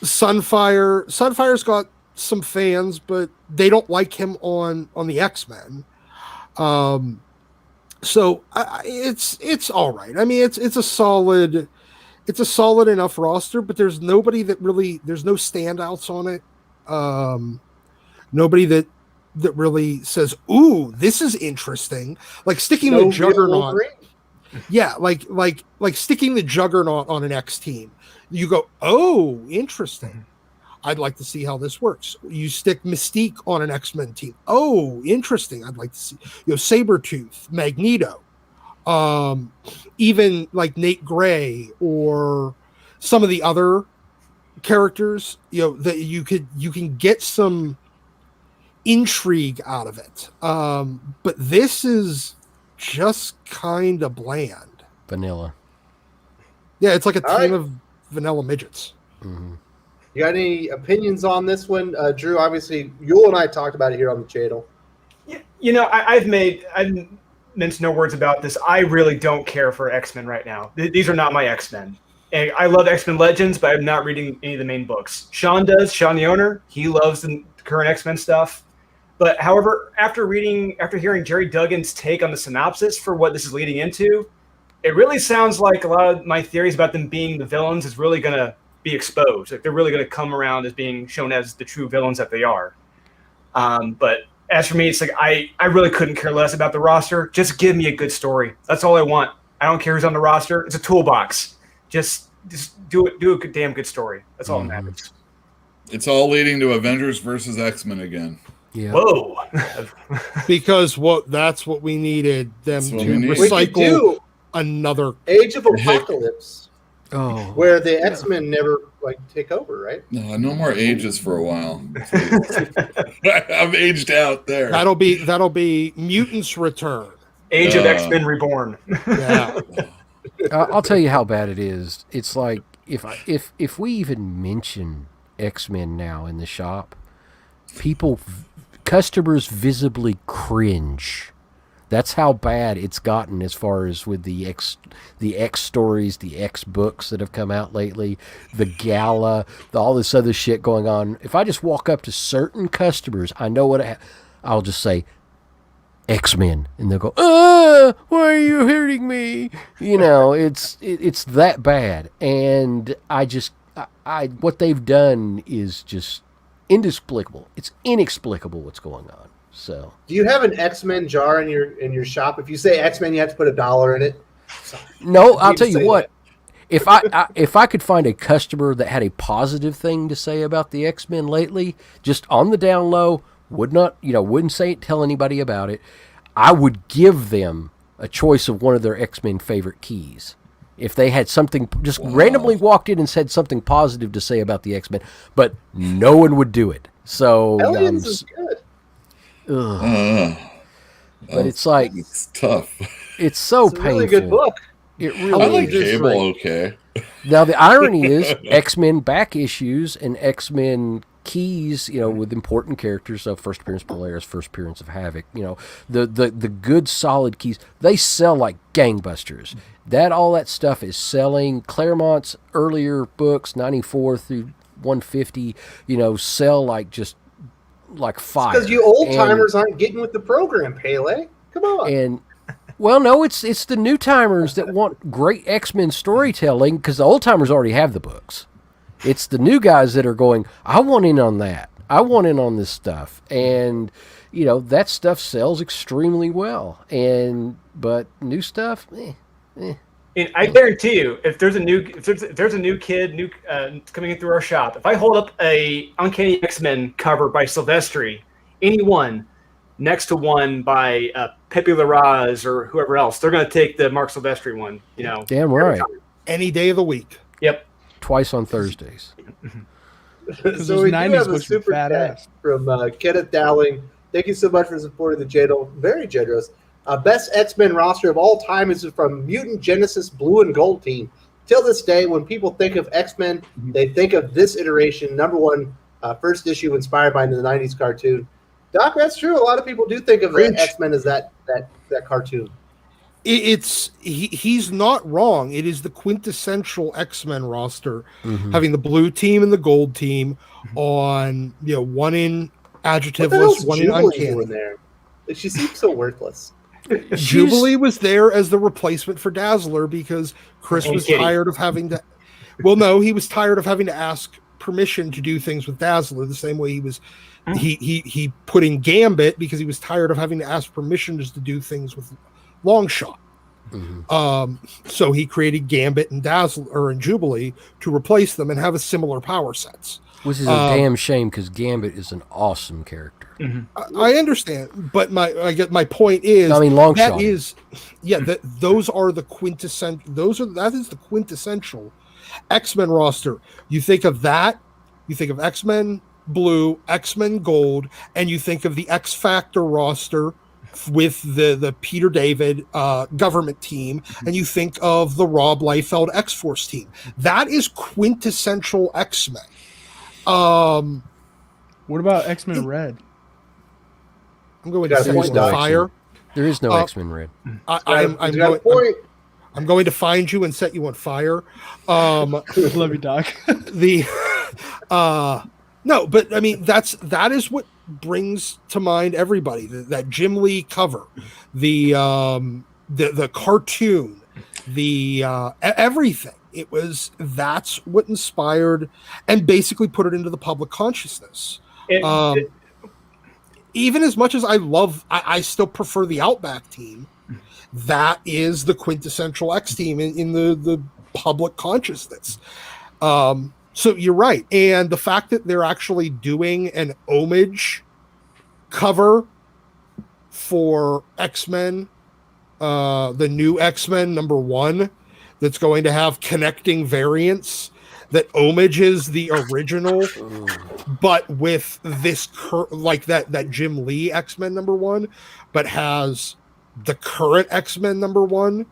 Speaker 4: Sunfire's got some fans, but they don't like him on the X-Men. So it's all right. I mean, it's a solid it's a solid enough roster, but there's no standouts on it. Nobody that really says, "Ooh, this is interesting." Like sticking the Juggernaut. Yeah, like sticking the Juggernaut on an X team. You go, "Oh, interesting. I'd like to see how this works." You stick Mystique on an X-Men team. Oh, interesting. I'd like to see, Sabretooth, Magneto, even like Nate Gray or some of the other characters, that you can get some intrigue out of it. But this is just kind of bland.
Speaker 1: Vanilla.
Speaker 4: Yeah, it's like a team of vanilla midgets.
Speaker 1: Mm-hmm.
Speaker 2: You got any opinions on this one, Drew? Obviously, Yul and I talked about it here on the channel.
Speaker 6: I've minced no words about this. I really don't care for X-Men right now. These are not my X-Men. And I love X-Men Legends, but I'm not reading any of the main books. Sean does. Sean, the owner, he loves the current X-Men stuff. But however, after hearing Jerry Duggan's take on the synopsis for what this is leading into, it really sounds like a lot of my theories about them being the villains is really going to be exposed. Like they're really going to come around as being shown as the true villains that they are. But as for me, it's like I really couldn't care less about the roster. Just give me a good story. That's all I want. I don't care who's on the roster. It's a toolbox. Just do it. Do a damn good story. That's all that matters.
Speaker 5: It's all leading to Avengers versus X-Men again.
Speaker 1: Yeah.
Speaker 6: Whoa.
Speaker 4: Because that's what we needed them to recycle another
Speaker 2: Age of Apocalypse.
Speaker 1: Oh,
Speaker 2: where the X-Men never take over, right?
Speaker 5: No more ages for a while. I'm aged out there.
Speaker 4: That'll be Mutants Return.
Speaker 6: Age of X-Men Reborn.
Speaker 4: Yeah.
Speaker 1: I'll tell you how bad it is. It's like if we even mention X-Men now in the shop, customers visibly cringe. That's how bad it's gotten as far as with the X stories, the X books that have come out lately, the gala, all this other shit going on. If I just walk up to certain customers, I know I'll just say X-Men, and they'll go, why are you hurting me? It's that bad. And what they've done is just inexplicable. It's inexplicable what's going on. So,
Speaker 2: do you have an X-Men jar in your shop? If you say X-Men, you have to put $1 in it.
Speaker 1: No, I'll tell you what. If I could find a customer that had a positive thing to say about the X-Men lately, just on the down low, wouldn't tell anybody about it, I would give them a choice of one of their X-Men favorite keys. If they had something, just randomly walked in and said something positive to say about the X-Men, but no one would do it. So,
Speaker 2: Aliens is good.
Speaker 1: But it's like
Speaker 5: it's tough.
Speaker 1: It's so
Speaker 2: it's a
Speaker 1: painful.
Speaker 2: Really good book.
Speaker 1: It really
Speaker 5: I like
Speaker 1: is.
Speaker 5: Cable okay.
Speaker 1: Now the irony is X-Men back issues and X-Men keys, with important characters. So first appearance Polaris, first appearance of Havoc. The good solid keys, they sell like gangbusters. All that stuff is selling. Claremont's earlier books, 94 through 150, sell like fire.
Speaker 2: Because you old timers aren't getting with the program, Pele. Come on.
Speaker 1: And no, it's the new timers that want great X-Men storytelling because the old timers already have the books. It's the new guys that are going, I want in on that. I want in on this stuff. And that stuff sells extremely well. But new stuff,
Speaker 6: And I guarantee you, if there's a new kid coming in through our shop, if I hold up a Uncanny X-Men cover by Silvestri, any one next to one by Pepe Larraz or whoever else, they're going to take the Mark Silvestri one.
Speaker 1: Damn right.
Speaker 4: Any day of the week.
Speaker 6: Yep.
Speaker 1: Twice on Thursdays.
Speaker 2: So we do have a super chat from Kenneth Dowling. Thank you so much for supporting the channel. Very generous. Best X-Men roster of all time is from Mutant Genesis Blue and Gold team. Till this day, when people think of X-Men, they think of this iteration, #1, first issue inspired by the 90s cartoon. Doc, that's true. A lot of people do think of X-Men as that cartoon.
Speaker 4: He's not wrong. It is the quintessential X-Men roster, having the blue team and the gold team on, one in adjectiveless, one in uncanny.
Speaker 2: There? She seems so worthless.
Speaker 4: Jubilee was there as the replacement for Dazzler because Chris was tired of having to Well, no, he was tired of having to ask permission to do things with Dazzler the same way he put in Gambit because he was tired of having to ask permission just to do things with Longshot. So he created Gambit and Dazzler and Jubilee to replace them and have a similar power sets.
Speaker 1: Which is a damn shame because Gambit is an awesome character.
Speaker 4: I understand, but my point is,
Speaker 1: I mean, Longshot
Speaker 4: those are the quintessential. That is the quintessential X-Men roster. You think of that, you think of X-Men Blue, X-Men Gold, and you think of the X Factor roster with the Peter David government team, and you think of the Rob Liefeld X-Force team. That is quintessential X-Men.
Speaker 3: What about X-Men Red?
Speaker 4: I'm going to say fire.
Speaker 1: There is no X-Men Red.
Speaker 4: I'm going to find you and set you on fire.
Speaker 3: Love you, Doc.
Speaker 4: No, but I mean that is what brings to mind everybody that Jim Lee cover, the cartoon, the everything. That's what inspired and basically put it into the public consciousness. Even as much as I still prefer the Outback team. That is the quintessential X team in the public consciousness. So you're right. And the fact that they're actually doing an homage cover for X-Men, the new X-Men #1, that's going to have connecting variants that homages the original, but with this that Jim Lee X-Men #1, but has the current X-Men #1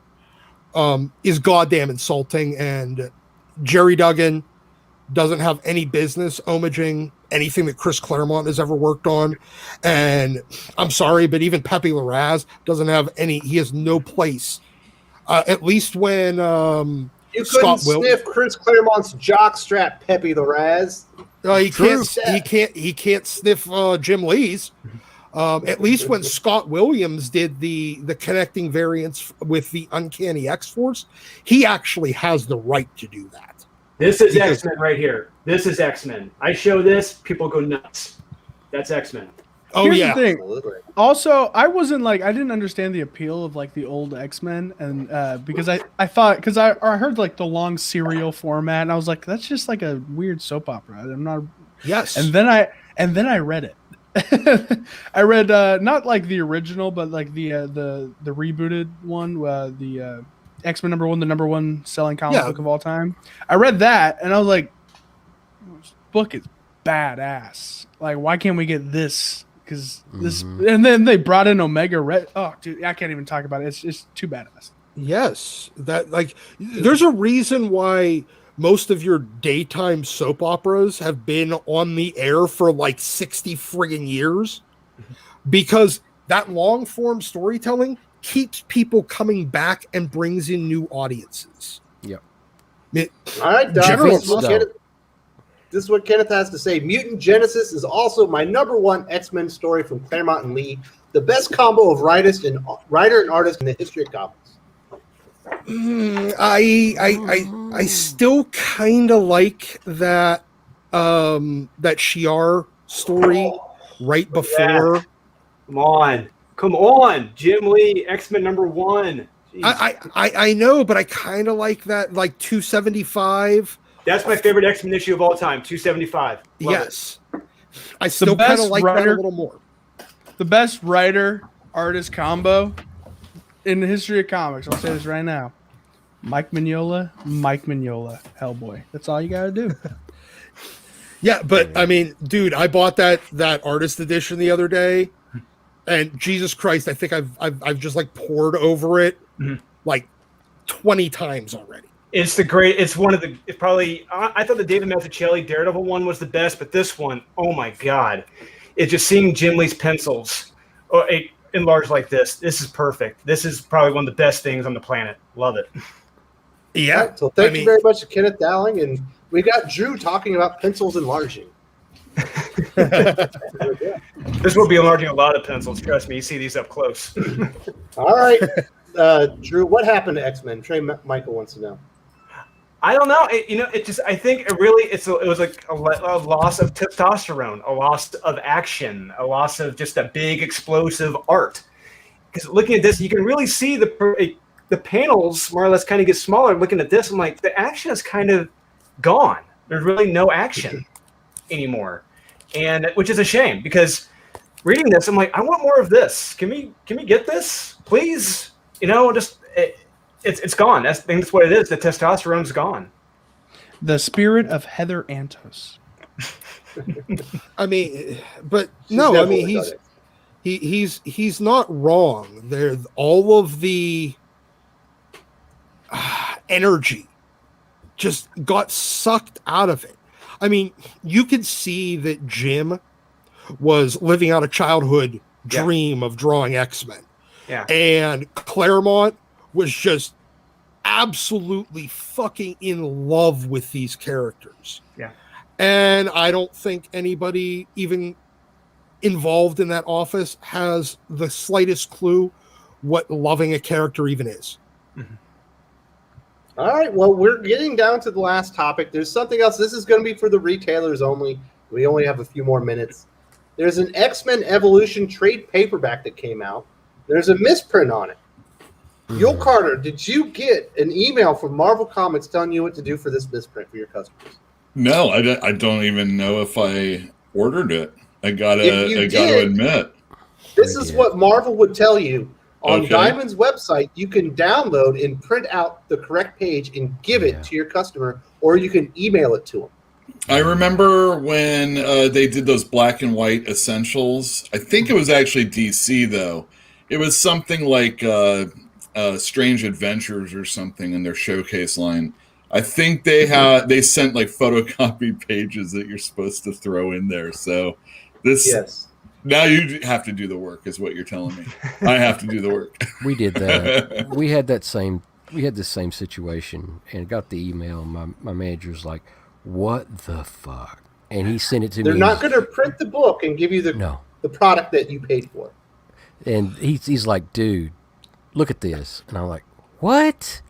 Speaker 4: is goddamn insulting, and Jerry Duggan doesn't have any business homaging anything that Chris Claremont has ever worked on. And I'm sorry, but even Pepe Larraz doesn't have he has no place. At least when
Speaker 2: you couldn't sniff Chris Claremont's jockstrap, Pepe Larraz.
Speaker 4: He can't sniff Jim Lee's. At least when Scott Williams did the connecting variants with the Uncanny X-Force, he actually has the right to do that.
Speaker 6: This is X-Men right here. This is X-Men. I show this, people go nuts. That's X-Men.
Speaker 3: Here's the thing. Also, I didn't understand the appeal of the old X-Men, and because I heard the long serial format, and I was like, that's just a weird soap opera. I'm not.
Speaker 4: Yes.
Speaker 3: And then I read it. I read not the original, but the rebooted one, the X-Men #1, the #1 selling comic book of all time. I read that and I was like, this book is badass. Why can't we get this? Because this, and then they brought in Omega Red. Oh, dude, I can't even talk about it. It's just too badass.
Speaker 4: Yes, that there's a reason why most of your daytime soap operas have been on the air for 60 friggin' years, because that long form storytelling keeps people coming back and brings in new audiences.
Speaker 1: Yep.
Speaker 2: All right, Doc. This is what Kenneth has to say. Mutant Genesis is also my #1 X-Men story from Claremont and Lee. The best combo of writer and artist in the history of comics.
Speaker 4: I still kind of like that that Shi'ar story right before.
Speaker 6: Yeah. Come on, Jim Lee, X-Men #1.
Speaker 4: I know, but I kind of like that 275.
Speaker 6: That's my favorite X-Men issue of all time, 275.
Speaker 4: Yes. I still kind of like that a little more.
Speaker 3: The best writer-artist combo in the history of comics. I'll say this right now. Mike Mignola, Hellboy. That's all you got to do.
Speaker 4: Yeah, but I mean, dude, I bought that artist edition the other day, and Jesus Christ, I think I've just poured over it 20 times already.
Speaker 6: It's one of the probably. I thought the David Mazzucchelli Daredevil one was the best, but this one, oh my god, it's just seeing Jim Lee's pencils enlarged like this. This is perfect. This is probably one of the best things on the planet. Love it.
Speaker 4: Yeah.
Speaker 2: Right, so thank you very much to Kenneth Dowling, and we got Drew talking about pencils enlarging.
Speaker 6: This will be enlarging a lot of pencils. Trust me, you see these up close.
Speaker 2: All right, Drew, what happened to X-Men? Trey Michael wants to know.
Speaker 7: I don't know. I think it was like a loss of testosterone, a loss of action, a loss of just a big explosive art. Because looking at this, you can really see the panels more or less kind of get smaller. Looking at this, I'm like, the action is kind of gone. There's really no action anymore, and which is a shame because reading this, I'm like, I want more of this. Can we get this, please? It's gone. I think that's what it is. The testosterone's gone.
Speaker 3: The spirit of Heather Antos.
Speaker 4: I mean, but no, I mean he's not wrong. There, all of the energy just got sucked out of it. I mean, you could see that Jim was living out a childhood dream of drawing X-Men.
Speaker 7: Yeah.
Speaker 4: And Claremont was just absolutely fucking in love with these characters.
Speaker 7: Yeah.
Speaker 4: And I don't think anybody even involved in that office has the slightest clue what loving a character even is.
Speaker 7: Mm-hmm.
Speaker 2: All right, well, we're getting down to the last topic. There's something else. This is going to be for the retailers only. We only have a few more minutes. There's an X-Men Evolution trade paperback that came out. There's a misprint on it. Yul Carter, did you get an email from Marvel Comics telling you what to do for this misprint for your customers?
Speaker 5: No, I don't even know if I ordered it. I gotta admit.
Speaker 2: This is what Marvel would tell you. On Diamond's website, you can download and print out the correct page and give it to your customer, or you can email it to them.
Speaker 5: I remember when they did those black and white essentials. I think it was actually DC, though. It was something like Strange Adventures or something in their showcase line. I think they sent like photocopied pages that you're supposed to throw in there. So now you have to do the work, is what you're telling me. I have to do the work.
Speaker 1: We did that. We had the same situation, and got the email. My manager's like, "What the fuck?" And he sent it to me.
Speaker 2: They're not going to print the book and give you the product that you paid for.
Speaker 1: And he's like, "Dude, look at this." And I'm like, "What?"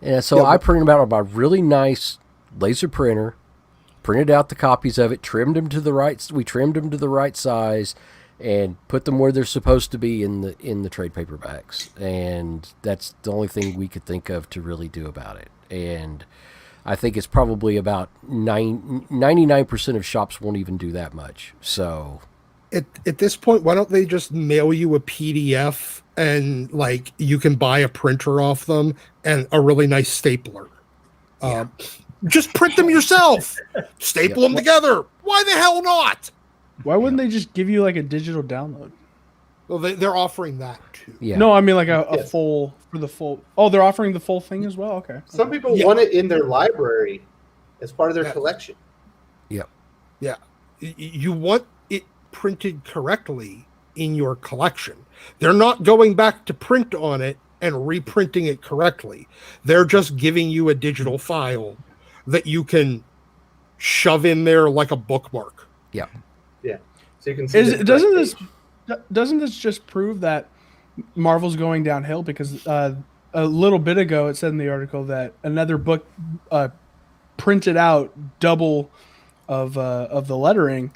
Speaker 1: And so I printed them out on my really nice laser printer, printed out the copies of it, trimmed them to the right size, and put them where they're supposed to be in the trade paperbacks. And that's the only thing we could think of to really do about it. And I think it's probably about 99% of shops won't even do that much. So
Speaker 4: at this point, why don't they just mail you a PDF and like you can buy a printer off them and a really nice stapler? Just print them yourself, staple them together. Why the hell not?
Speaker 3: Why wouldn't they just give you like a digital download?
Speaker 4: Well, they're offering that too.
Speaker 1: Yeah.
Speaker 3: No, I mean like a full for the full. Oh, they're offering the full thing as well. Okay.
Speaker 2: Some people want it in their library as part of their collection.
Speaker 1: Yep.
Speaker 4: Yeah. You want it printed correctly in your collection. They're not going back to print on it and reprinting it correctly. They're just giving you a digital file that you can shove in there like a bookmark.
Speaker 1: Yeah.
Speaker 2: Yeah. So you can see
Speaker 3: doesn't this just prove that Marvel's going downhill? Because a little bit ago it said in the article that another book printed out double of the lettering,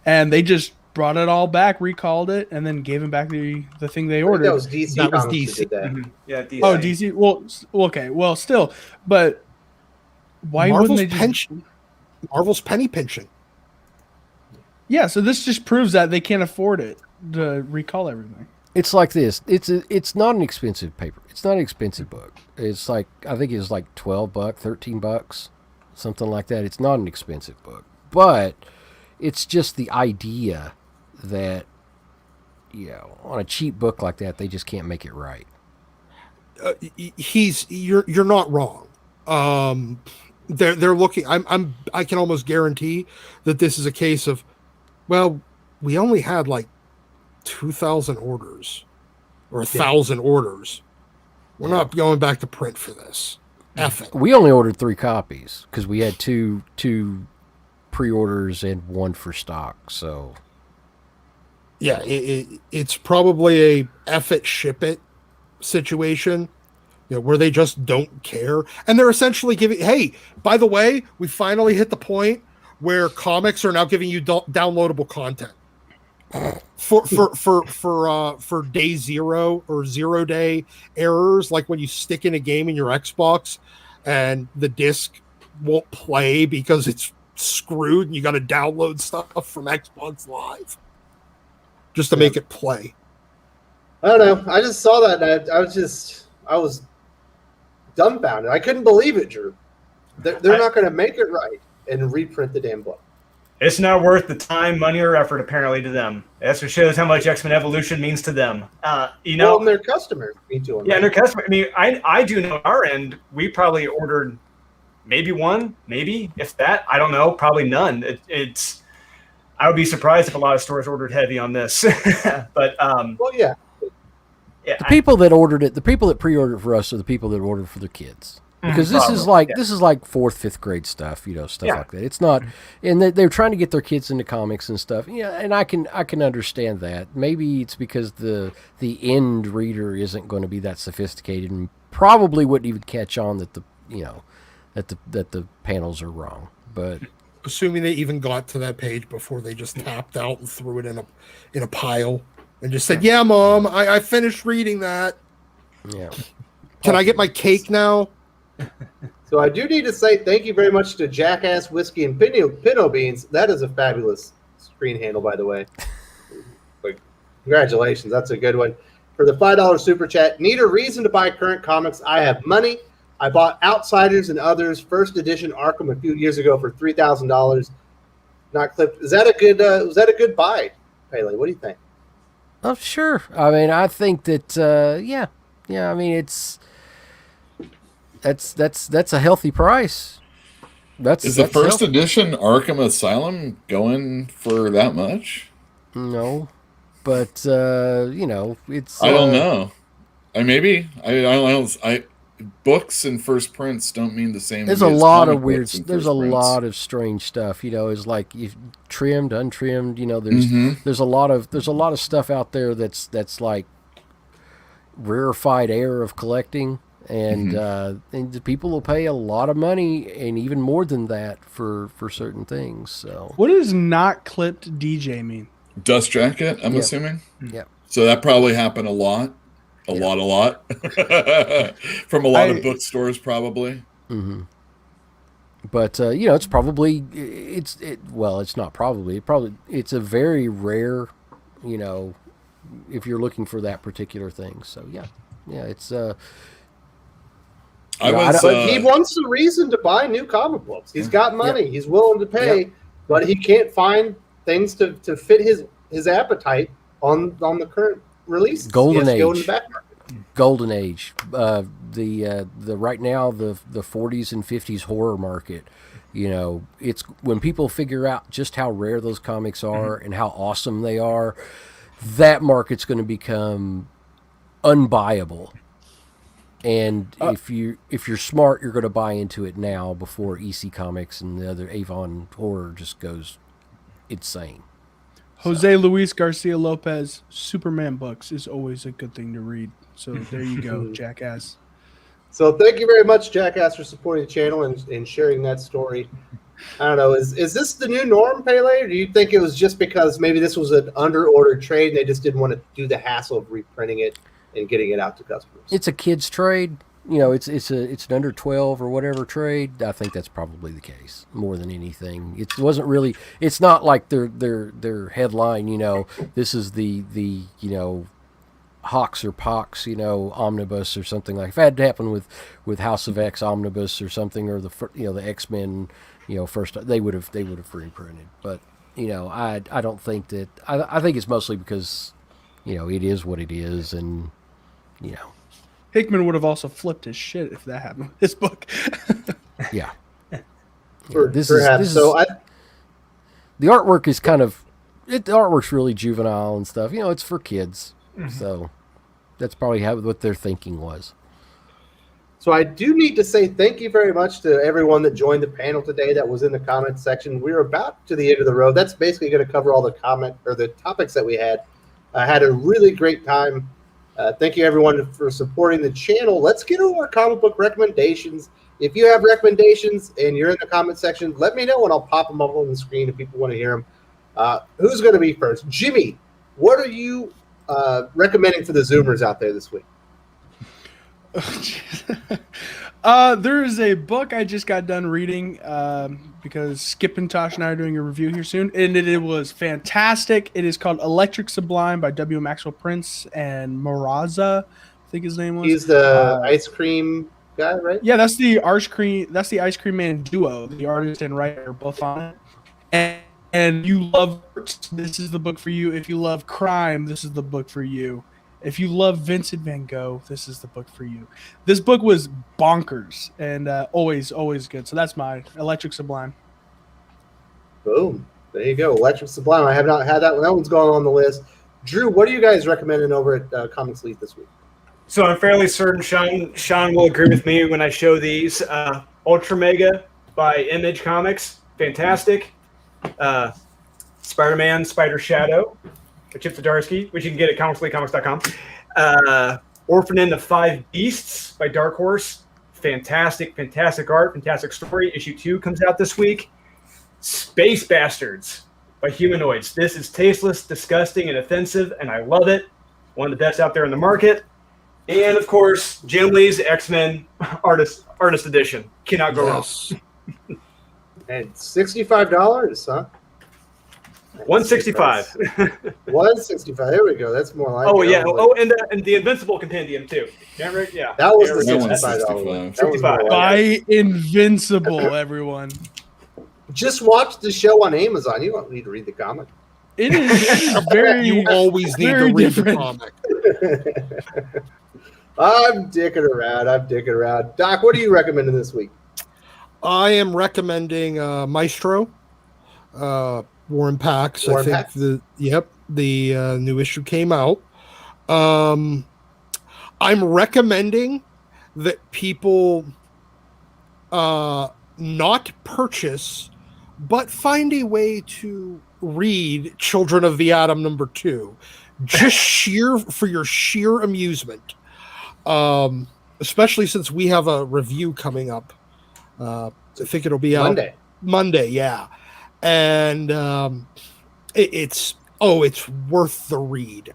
Speaker 3: and they just brought it all back, recalled it, and then gave him back the thing they ordered.
Speaker 2: That was DC.
Speaker 4: That was
Speaker 2: DC.
Speaker 4: DC.
Speaker 7: Mm-hmm. Yeah, DC.
Speaker 3: Oh, DC. Well, okay. Well, still, but why wouldn't they just...
Speaker 4: Marvel's penny pinching.
Speaker 3: Yeah, so this just proves that they can't afford it to recall everything.
Speaker 1: It's like this. It's not an expensive paper. It's not an expensive book. It's like, I think it's like $12, $13, something like that. It's not an expensive book, but it's just the idea that, on a cheap book like that, they just can't make it right.
Speaker 4: You're not wrong. They're looking. I can almost guarantee that this is a case of, well, we only had like 2,000 orders or 1,000 orders. We're not going back to print for this. F it.
Speaker 1: We only ordered 3 copies because we had two pre-orders and 1 for stock. So yeah,
Speaker 4: it's probably a F it, ship it situation. where they just don't care, and they're essentially giving. Hey, by the way, we finally hit the point where comics are now giving you downloadable content for day zero or 0 day errors, like when you stick in a game in your Xbox and the disc won't play because it's screwed, and you got to download stuff from Xbox Live just to make it play.
Speaker 2: I don't know. I just saw that, and I was dumbfounded. I couldn't believe it, Drew. They're not going to make it right and reprint the damn book.
Speaker 7: It's not worth the time, money, or effort, apparently, to them. That shows how much X-Men Evolution means to them.
Speaker 2: Well, and their customers mean to them.
Speaker 7: Yeah, and their customers. I mean, I do know on our end, we probably ordered maybe one, maybe, if that. I don't know, probably none. I would be surprised if a lot of stores ordered heavy on this. But
Speaker 2: well, yeah.
Speaker 1: The people that ordered it, the people that pre-ordered for us are the people that ordered for their kids. Because this is like 4th, 5th grade stuff, stuff like that. It's not, and they're trying to get their kids into comics and stuff. Yeah, and I can understand that. Maybe it's because the end reader isn't going to be that sophisticated and probably wouldn't even catch on that the panels are wrong. But
Speaker 4: assuming they even got to that page before they just tapped out and threw it in a pile and just said, "Yeah, Mom, I finished reading that.
Speaker 1: Yeah,
Speaker 4: can I get my cake now?"
Speaker 2: So I do need to say thank you very much to Jackass Whiskey and Pinot Beans. That is a fabulous screen handle, by the way. Congratulations. That's a good one. For the $5 super chat, need a reason to buy current comics. I have money. I bought Outsiders and Others first edition Arkham a few years ago for $3,000. Not clipped. Was that a good buy, Pele? What do you think?
Speaker 1: Oh, sure. I mean, I think that yeah. I mean, that's a healthy price.
Speaker 5: Is the first edition Arkham Asylum going for that much?
Speaker 1: No, but it's.
Speaker 5: I don't know. I books and first prints don't mean the same.
Speaker 1: There's a lot of weird. There's a lot of strange stuff. It's like you've trimmed, untrimmed. There's a lot of stuff out there that's like rarefied air of collecting. And the people will pay a lot of money and even more than that for certain things. So
Speaker 3: what does not clipped DJ mean?
Speaker 5: Dust jacket, I'm assuming.
Speaker 1: Yeah.
Speaker 5: So that probably happened a lot. A lot. From a lot of bookstores probably.
Speaker 1: Mm-hmm. But it's probably it's not probably. It's a very rare, if you're looking for that particular thing. So yeah, it's
Speaker 2: but he wants a reason to buy new comic books. He's got money. He's willing to pay, but he can't find things to fit his appetite on the current release.
Speaker 1: Golden Age. Golden Age. The right now the 40s and 50s horror market. It's when people figure out just how rare those comics are and how awesome they are, that market's going to become unbuyable. And if you're smart, you're going to buy into it now before EC Comics and the other Avon horror just goes insane.
Speaker 3: Jose Luis Garcia Lopez, Superman books is always a good thing to read. So there you go, Jackass.
Speaker 2: So thank you very much, Jackass, for supporting the channel and sharing that story. I don't know. Is this the new norm, Pele? Or do you think it was just because maybe this was an under-ordered trade and they just didn't want to do the hassle of reprinting it and getting it out to customers?
Speaker 1: It's a kid's trade. It's an under 12 or whatever trade. I think that's probably the case more than anything. It wasn't really. It's not like their headline. This is the Hawks or Pox omnibus or something like. If that had happened with House of X omnibus or something, or the X-Men first, they would have reprinted. But I don't think that. I think it's mostly because it is what it is, and
Speaker 3: Hickman would have also flipped his shit if that happened with his book.
Speaker 1: Yeah.
Speaker 2: Perhaps.
Speaker 1: The artwork is the artwork's really juvenile and stuff. It's for kids. Mm-hmm. So that's probably what their thinking was.
Speaker 2: So I do need to say thank you very much to everyone that joined the panel today that was in the comment section. We're about to the end of the road. That's basically going to cover all the topics that we had. I had a really great time Thank you, everyone, for supporting the channel. Let's get into our comic book recommendations. If you have recommendations and you're in the comment section, let me know, and I'll pop them up on the screen if people want to hear them. Who's going to be first? Jimmy, what are you recommending for the Zoomers out there this week?
Speaker 3: There is a book I just got done reading because Skip and Tosh and I are doing a review here soon, and it was fantastic. It is called Electric Sublime by W. Maxwell Prince and Moraza, I think his name was.
Speaker 2: He's the ice cream guy, right?
Speaker 3: Yeah, that's the ice cream man duo, the artist and writer, both on it. And you love art, this is the book for you. If you love crime, this is the book for you. If you love Vincent Van Gogh, this is the book for you. This book was bonkers and always good. So that's my Electric Sublime.
Speaker 2: Boom. There you go. Electric Sublime. I have not had that one. That one's going on the list. Drew, what are you guys recommending over at Comics Elite this week?
Speaker 6: So I'm fairly certain Sean will agree with me when I show these. Ultra Mega by Image Comics. Fantastic. Spider-Man, Spider Shadow by Chip Zdarsky, which you can get at comicselitecomics.com. Orphan in the Five Beasts by Dark Horse. Fantastic art, fantastic story. Issue 2 comes out this week. Space Bastards by Humanoids. This is tasteless, disgusting, and offensive, and I love it. One of the best out there in the market. And, of course, Jim Lee's X-Men Artist Edition. Cannot go wrong.
Speaker 2: And $65, huh?
Speaker 6: $165.
Speaker 2: $165. There we go. That's more like.
Speaker 6: Oh yeah. Oh, and the Invincible Compendium too. Remember? Yeah.
Speaker 2: That was
Speaker 6: yeah,
Speaker 2: the $65.
Speaker 6: $65.
Speaker 3: Buy Invincible, everyone.
Speaker 2: Just watch the show on Amazon. You don't need to read the comic.
Speaker 3: It is very.
Speaker 4: You always need to read
Speaker 3: different.
Speaker 4: the comic.
Speaker 2: I'm dicking around. Doc, what are you recommending this week?
Speaker 4: I am recommending Maestro, War and Pax. I think the new issue came out. I'm recommending that people not purchase, but find a way to read Children of the Atom #2, just for your sheer amusement. Especially since we have a review coming up. I think it'll be out Monday, yeah. And it's worth the read.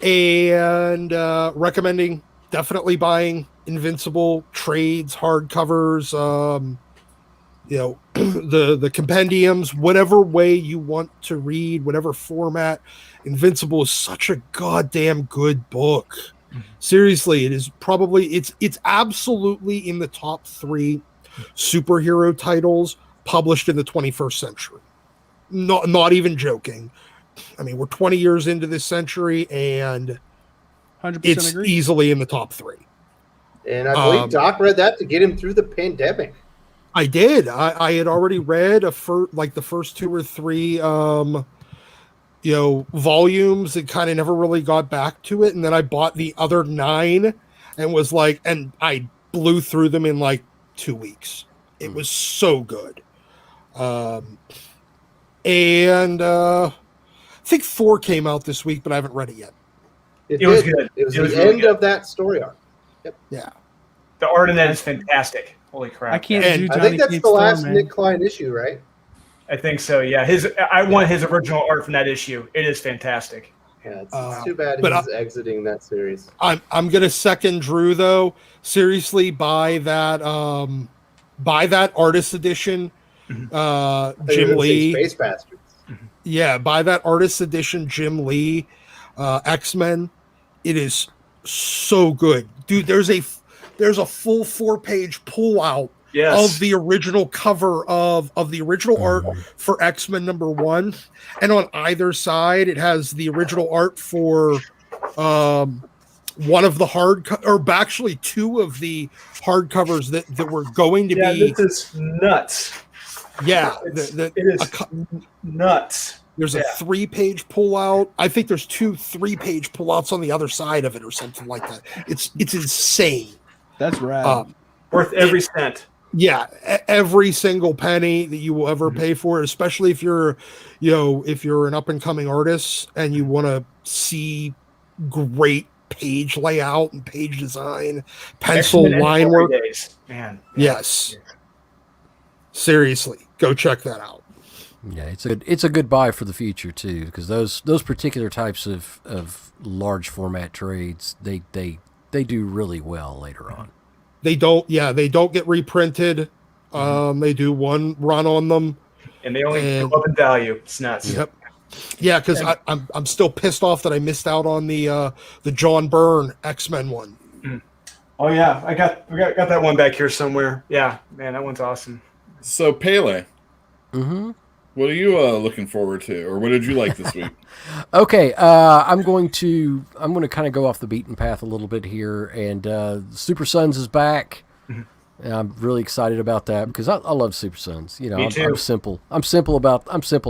Speaker 4: And recommending definitely buying Invincible trades, hardcovers, the compendiums, whatever way you want to read, whatever format. Invincible is such a goddamn good book. Seriously, it is probably it's absolutely in the top 3 superhero titles published in the 21st century. Not even joking. I mean, we're 20 years into this century, and
Speaker 3: 100%
Speaker 4: it's
Speaker 3: agree.
Speaker 4: easily in the top 3.
Speaker 2: And I believe Doc read that to get him through the pandemic.
Speaker 4: I did. I had already read the first 2 or 3 volumes and kind of never really got back to it. And then I bought the other 9 and I blew through them in like 2 weeks. It was so good. And I think 4 came out this week, but I haven't read it yet.
Speaker 2: It
Speaker 6: was good.
Speaker 2: It was
Speaker 6: It was
Speaker 2: the
Speaker 6: really
Speaker 2: end
Speaker 6: good.
Speaker 2: of that story arc. Yep.
Speaker 4: Yeah.
Speaker 6: The art in that is fantastic. Holy crap.
Speaker 3: I can't
Speaker 4: And
Speaker 3: do
Speaker 2: I
Speaker 3: Johnny
Speaker 2: think that's
Speaker 3: Cape's
Speaker 2: the last
Speaker 3: Thor, man.
Speaker 2: Nick Klein issue, right?
Speaker 6: I think so, yeah. I want his original art from that issue. It is fantastic.
Speaker 2: Yeah, it's too bad
Speaker 4: but
Speaker 2: he's exiting that series.
Speaker 4: I'm gonna second Drew though. Seriously, buy that artist edition. Jim Lee.
Speaker 2: Space Bastards.
Speaker 4: Yeah, buy that artist edition, Jim Lee, X-Men. It is so good, dude. There's a full 4-page pullout of the original cover of the original art for X-Men #1, and on either side it has the original art for one of the actually 2 of the hardcovers that were going to be.
Speaker 6: Yeah, this is nuts.
Speaker 4: Yeah,
Speaker 6: It is nuts.
Speaker 4: There's a 3-page pullout. I think there's 2 3-page pullouts on the other side of it or something like that. It's insane.
Speaker 3: That's rad.
Speaker 6: Worth every cent.
Speaker 4: Yeah, every single penny that you will ever pay for it, especially if you're an up and coming artist and you want to see great page layout and page design, pencil
Speaker 7: X-Men and
Speaker 4: line
Speaker 7: Glory
Speaker 4: work.
Speaker 7: Days. Man.
Speaker 4: Yes. Seriously, go check that out.
Speaker 1: Yeah, it's a good buy for the future too, because those particular types of large format trades they do really well later on.
Speaker 4: They don't get reprinted. They do one run on them,
Speaker 7: And they only go up in value. It's nuts.
Speaker 4: Yep. Yeah, because I'm still pissed off that I missed out on the John Byrne X-Men one.
Speaker 7: Oh yeah, I got that one back here somewhere. Yeah, man, that one's awesome.
Speaker 5: So Pele,
Speaker 1: Mm-hmm.
Speaker 5: what are you looking forward to, or what did you like this week?
Speaker 1: Okay, I'm going to kind of go off the beaten path a little bit here, and Super Sons is back. And I'm really excited about that because I love Super Sons. You know,
Speaker 6: Me too.
Speaker 1: I'm simple. I'm simple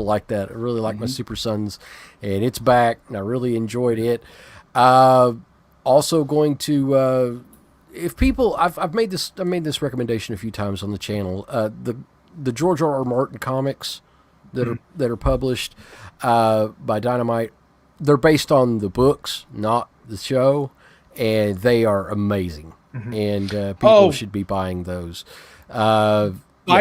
Speaker 1: like that. I really like my Super Sons, and it's back, and I really enjoyed it. Also going to if people, I've made this recommendation a few times on the channel. The George R. R. Martin comics that are published by Dynamite, they're based on the books, not the show, and they are amazing. And people should be buying those.
Speaker 3: By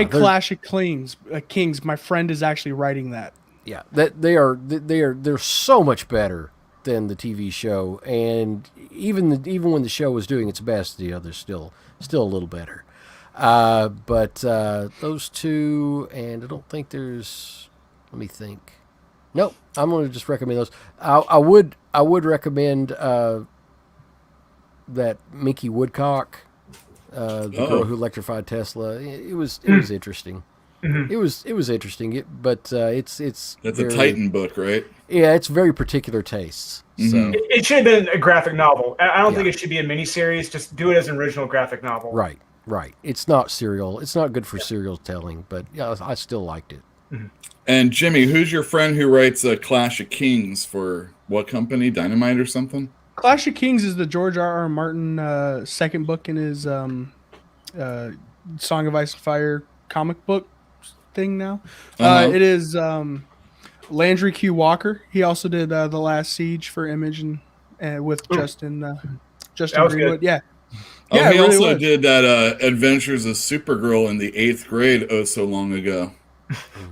Speaker 3: Clash of Kings. My friend is actually writing that.
Speaker 1: Yeah, they're so much better than the TV show, and even when the show was doing its best, they're still a little better. But those two, and I don't think there's. Let me think. Nope, I'm going to just recommend those. I would recommend that Mickey Woodcock, the girl who electrified Tesla. It was interesting. It was interesting. But it's
Speaker 5: That's
Speaker 1: very,
Speaker 5: a Titan book, right?
Speaker 1: Yeah, it's very particular tastes. So
Speaker 6: It should have been a graphic novel. I don't think it should be a miniseries. Just do it as an original graphic novel.
Speaker 1: right. It's not serial. It's not good for serial telling, but yeah, I still liked it.
Speaker 5: And Jimmy, who's your friend who writes a Clash of Kings for what company? Dynamite or something?
Speaker 3: Clash of Kings is the George R. R. Martin second book in his Song of Ice and Fire comic book thing now. It is Landry Q. Walker. He also did The Last Siege for Image and with Justin Greenwood.
Speaker 6: Good.
Speaker 3: Yeah.
Speaker 5: Oh,
Speaker 3: Yeah,
Speaker 5: he
Speaker 3: it really
Speaker 5: also
Speaker 3: was.
Speaker 5: did that Adventures of Supergirl in the 8th grade so long ago.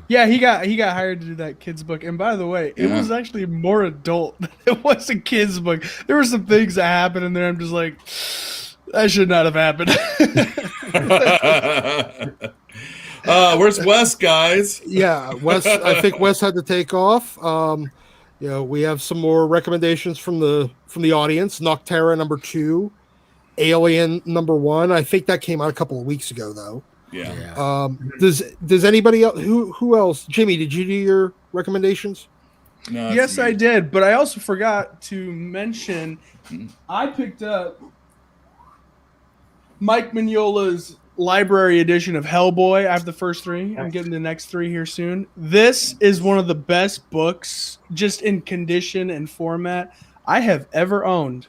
Speaker 3: Yeah, he got hired to do that kids book. And by the way, it was actually more adult than it was a kids book. There were some things that happened in there. I'm just like, that should not have happened.
Speaker 5: Where's Wes, guys?
Speaker 4: Yeah, Wes. I think Wes had to take off. We have some more recommendations from the audience. Noctera #2, Alien #1. I think that came out a couple of weeks ago, though.
Speaker 5: Yeah.
Speaker 4: Does anybody else? Who else? Jimmy, did you do your recommendations?
Speaker 5: No, it's
Speaker 3: Yes,
Speaker 5: me.
Speaker 3: I did, but I also forgot to mention I picked up Mike Mignola's library edition of Hellboy. I have the first 3. I'm getting the next 3 here soon. This is one of the best books, just in condition and format, I have ever owned.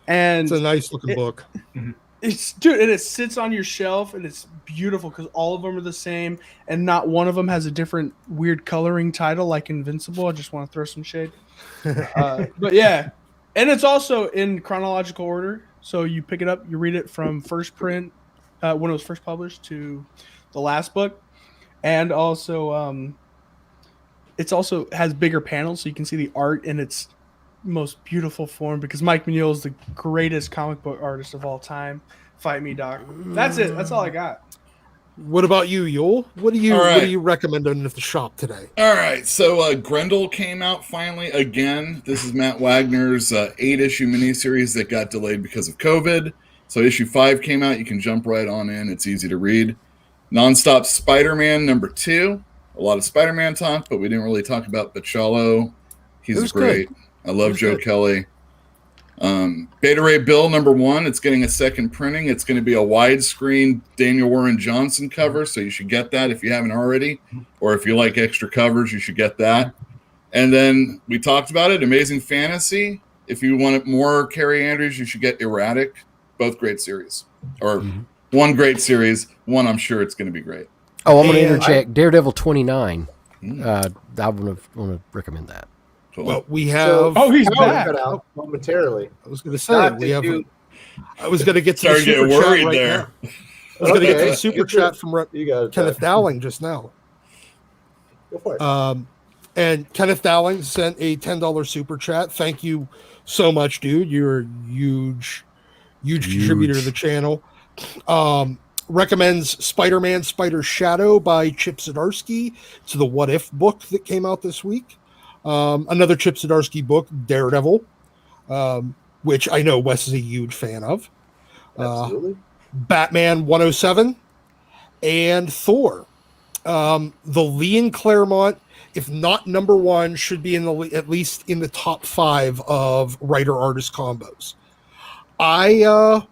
Speaker 3: And
Speaker 4: It's a nice looking book.
Speaker 3: and it sits on your shelf, and it's beautiful because all of them are the same, and not one of them has a different weird coloring title like Invincible. I just want to throw some shade. But yeah, and it's also in chronological order. So you pick it up, you read it from first print when it was first published to the last book, and also it's also has bigger panels so you can see the art in its most beautiful form, because Mike Mignola is the greatest comic book artist of all time. Fight me, Doc. That's it. That's all I got.
Speaker 4: What about you, Yul? What do you recommend in the shop today?
Speaker 5: All right, so Grendel came out finally again. This is Matt Wagner's 8-issue miniseries that got delayed because of COVID. So issue 5 came out. You can jump right on in. It's easy to read. Nonstop Spider-Man #2. A lot of Spider-Man talk, but we didn't really talk about Bachalo. He's great.
Speaker 1: Good.
Speaker 5: I love Joe Kelly. Beta Ray Bill #1. It's getting a second printing. It's going to be a widescreen Daniel Warren Johnson cover, so you should get that if you haven't already. Or if you like extra covers, you should get that. And then we talked about it, Amazing Fantasy. If you want more Carrie Andrews, you should get Erratic. Both great series. Or one great series. One, I'm sure it's going to be great.
Speaker 1: Oh, I'm going to interject. Daredevil 29. I want to recommend that.
Speaker 5: Cool.
Speaker 4: Well, we have.
Speaker 3: Oh, he's
Speaker 2: Power
Speaker 3: back.
Speaker 2: cut out momentarily.
Speaker 4: I was going to say
Speaker 2: God,
Speaker 4: we
Speaker 2: did
Speaker 4: have.
Speaker 2: you-
Speaker 4: I was going to get to the
Speaker 5: Started
Speaker 4: super
Speaker 5: getting
Speaker 4: chat
Speaker 5: worried
Speaker 4: right
Speaker 5: there.
Speaker 4: now. I was going to get to
Speaker 2: Okay.
Speaker 4: the super
Speaker 2: Get to-
Speaker 4: chat from
Speaker 2: You got
Speaker 4: Kenneth Dowling just now.
Speaker 2: Go for it.
Speaker 4: And Kenneth Dowling sent a $10 super chat. Thank you so much, dude. You're a huge contributor to the channel. Recommends Spider-Man Spider Shadow by Chip Zdarsky. It's the What If book that came out this week. Another Chip Zdarsky book, Daredevil, which I know Wes is a huge fan of.
Speaker 2: Absolutely.
Speaker 4: Batman 107 and Thor. The Lee and Claremont, if not number one, should be in the at least in the top 5 of writer-artist combos. I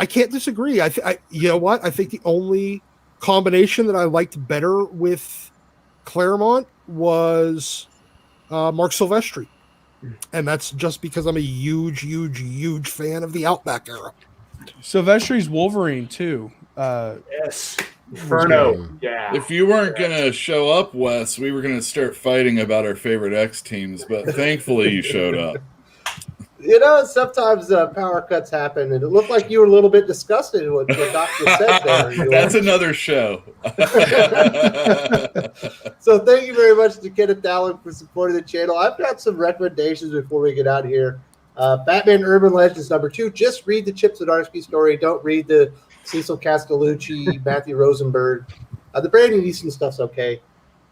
Speaker 4: can't disagree. I you know what? I think the only combination that I liked better with Claremont was Mark Silvestri, and that's just because I'm a huge fan of the Outback era.
Speaker 3: Sylvester's Wolverine too.
Speaker 6: Yes. Inferno. Yeah.
Speaker 5: If you weren't gonna show up, Wes, we were gonna start fighting about our favorite X teams, but thankfully you showed up.
Speaker 2: You know, sometimes power cuts happen, and it looked like you were a little bit disgusted with what the doctor said there.
Speaker 5: That's another show.
Speaker 2: So thank you very much to Kenneth Dowling for supporting the channel. I've got some recommendations before we get out of here. Batman Urban Legends #2. Just read the Chip Zdarsky story. Don't read the Cecil Castellucci, Matthew Rosenberg. The Brandon Easton stuff's okay.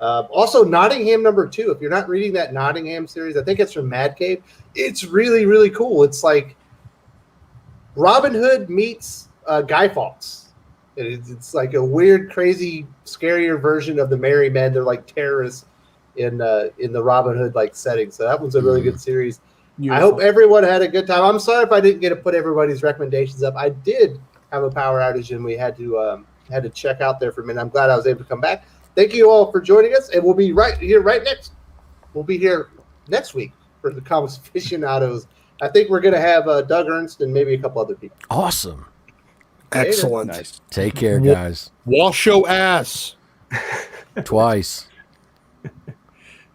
Speaker 2: Also, Nottingham #2. If you're not reading that Nottingham series, I think it's from Mad Cave. It's really cool. It's like Robin Hood meets Guy Fawkes. It's like a weird, crazy, scarier version of the Merry Men. They're like terrorists in the Robin Hood like setting. So that one's a really good series. I hope everyone had a good time. I'm sorry if I didn't get to put everybody's recommendations up. I did have a power outage and we had to check out there for a minute. I'm glad I was able to come back. Thank you all for joining us, and we'll be right here next. We'll be here next week for the Comics Aficionados. I think we're going to have Doug Ernst and maybe a couple other people.
Speaker 1: Awesome.
Speaker 4: Excellent.
Speaker 3: Nice.
Speaker 1: Take care, guys.
Speaker 4: Wash your ass.
Speaker 1: Twice.
Speaker 5: And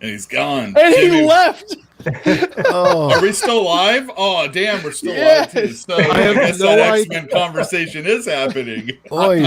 Speaker 5: he's gone.
Speaker 3: And
Speaker 5: Jimmy,
Speaker 3: he left.
Speaker 1: Oh.
Speaker 5: Are we still live? Oh, damn, we're still
Speaker 3: Yes.
Speaker 5: live too. So
Speaker 4: I
Speaker 5: I
Speaker 4: have
Speaker 5: guess
Speaker 4: no
Speaker 5: that
Speaker 4: idea.
Speaker 5: X-Men conversation is happening.
Speaker 1: Oy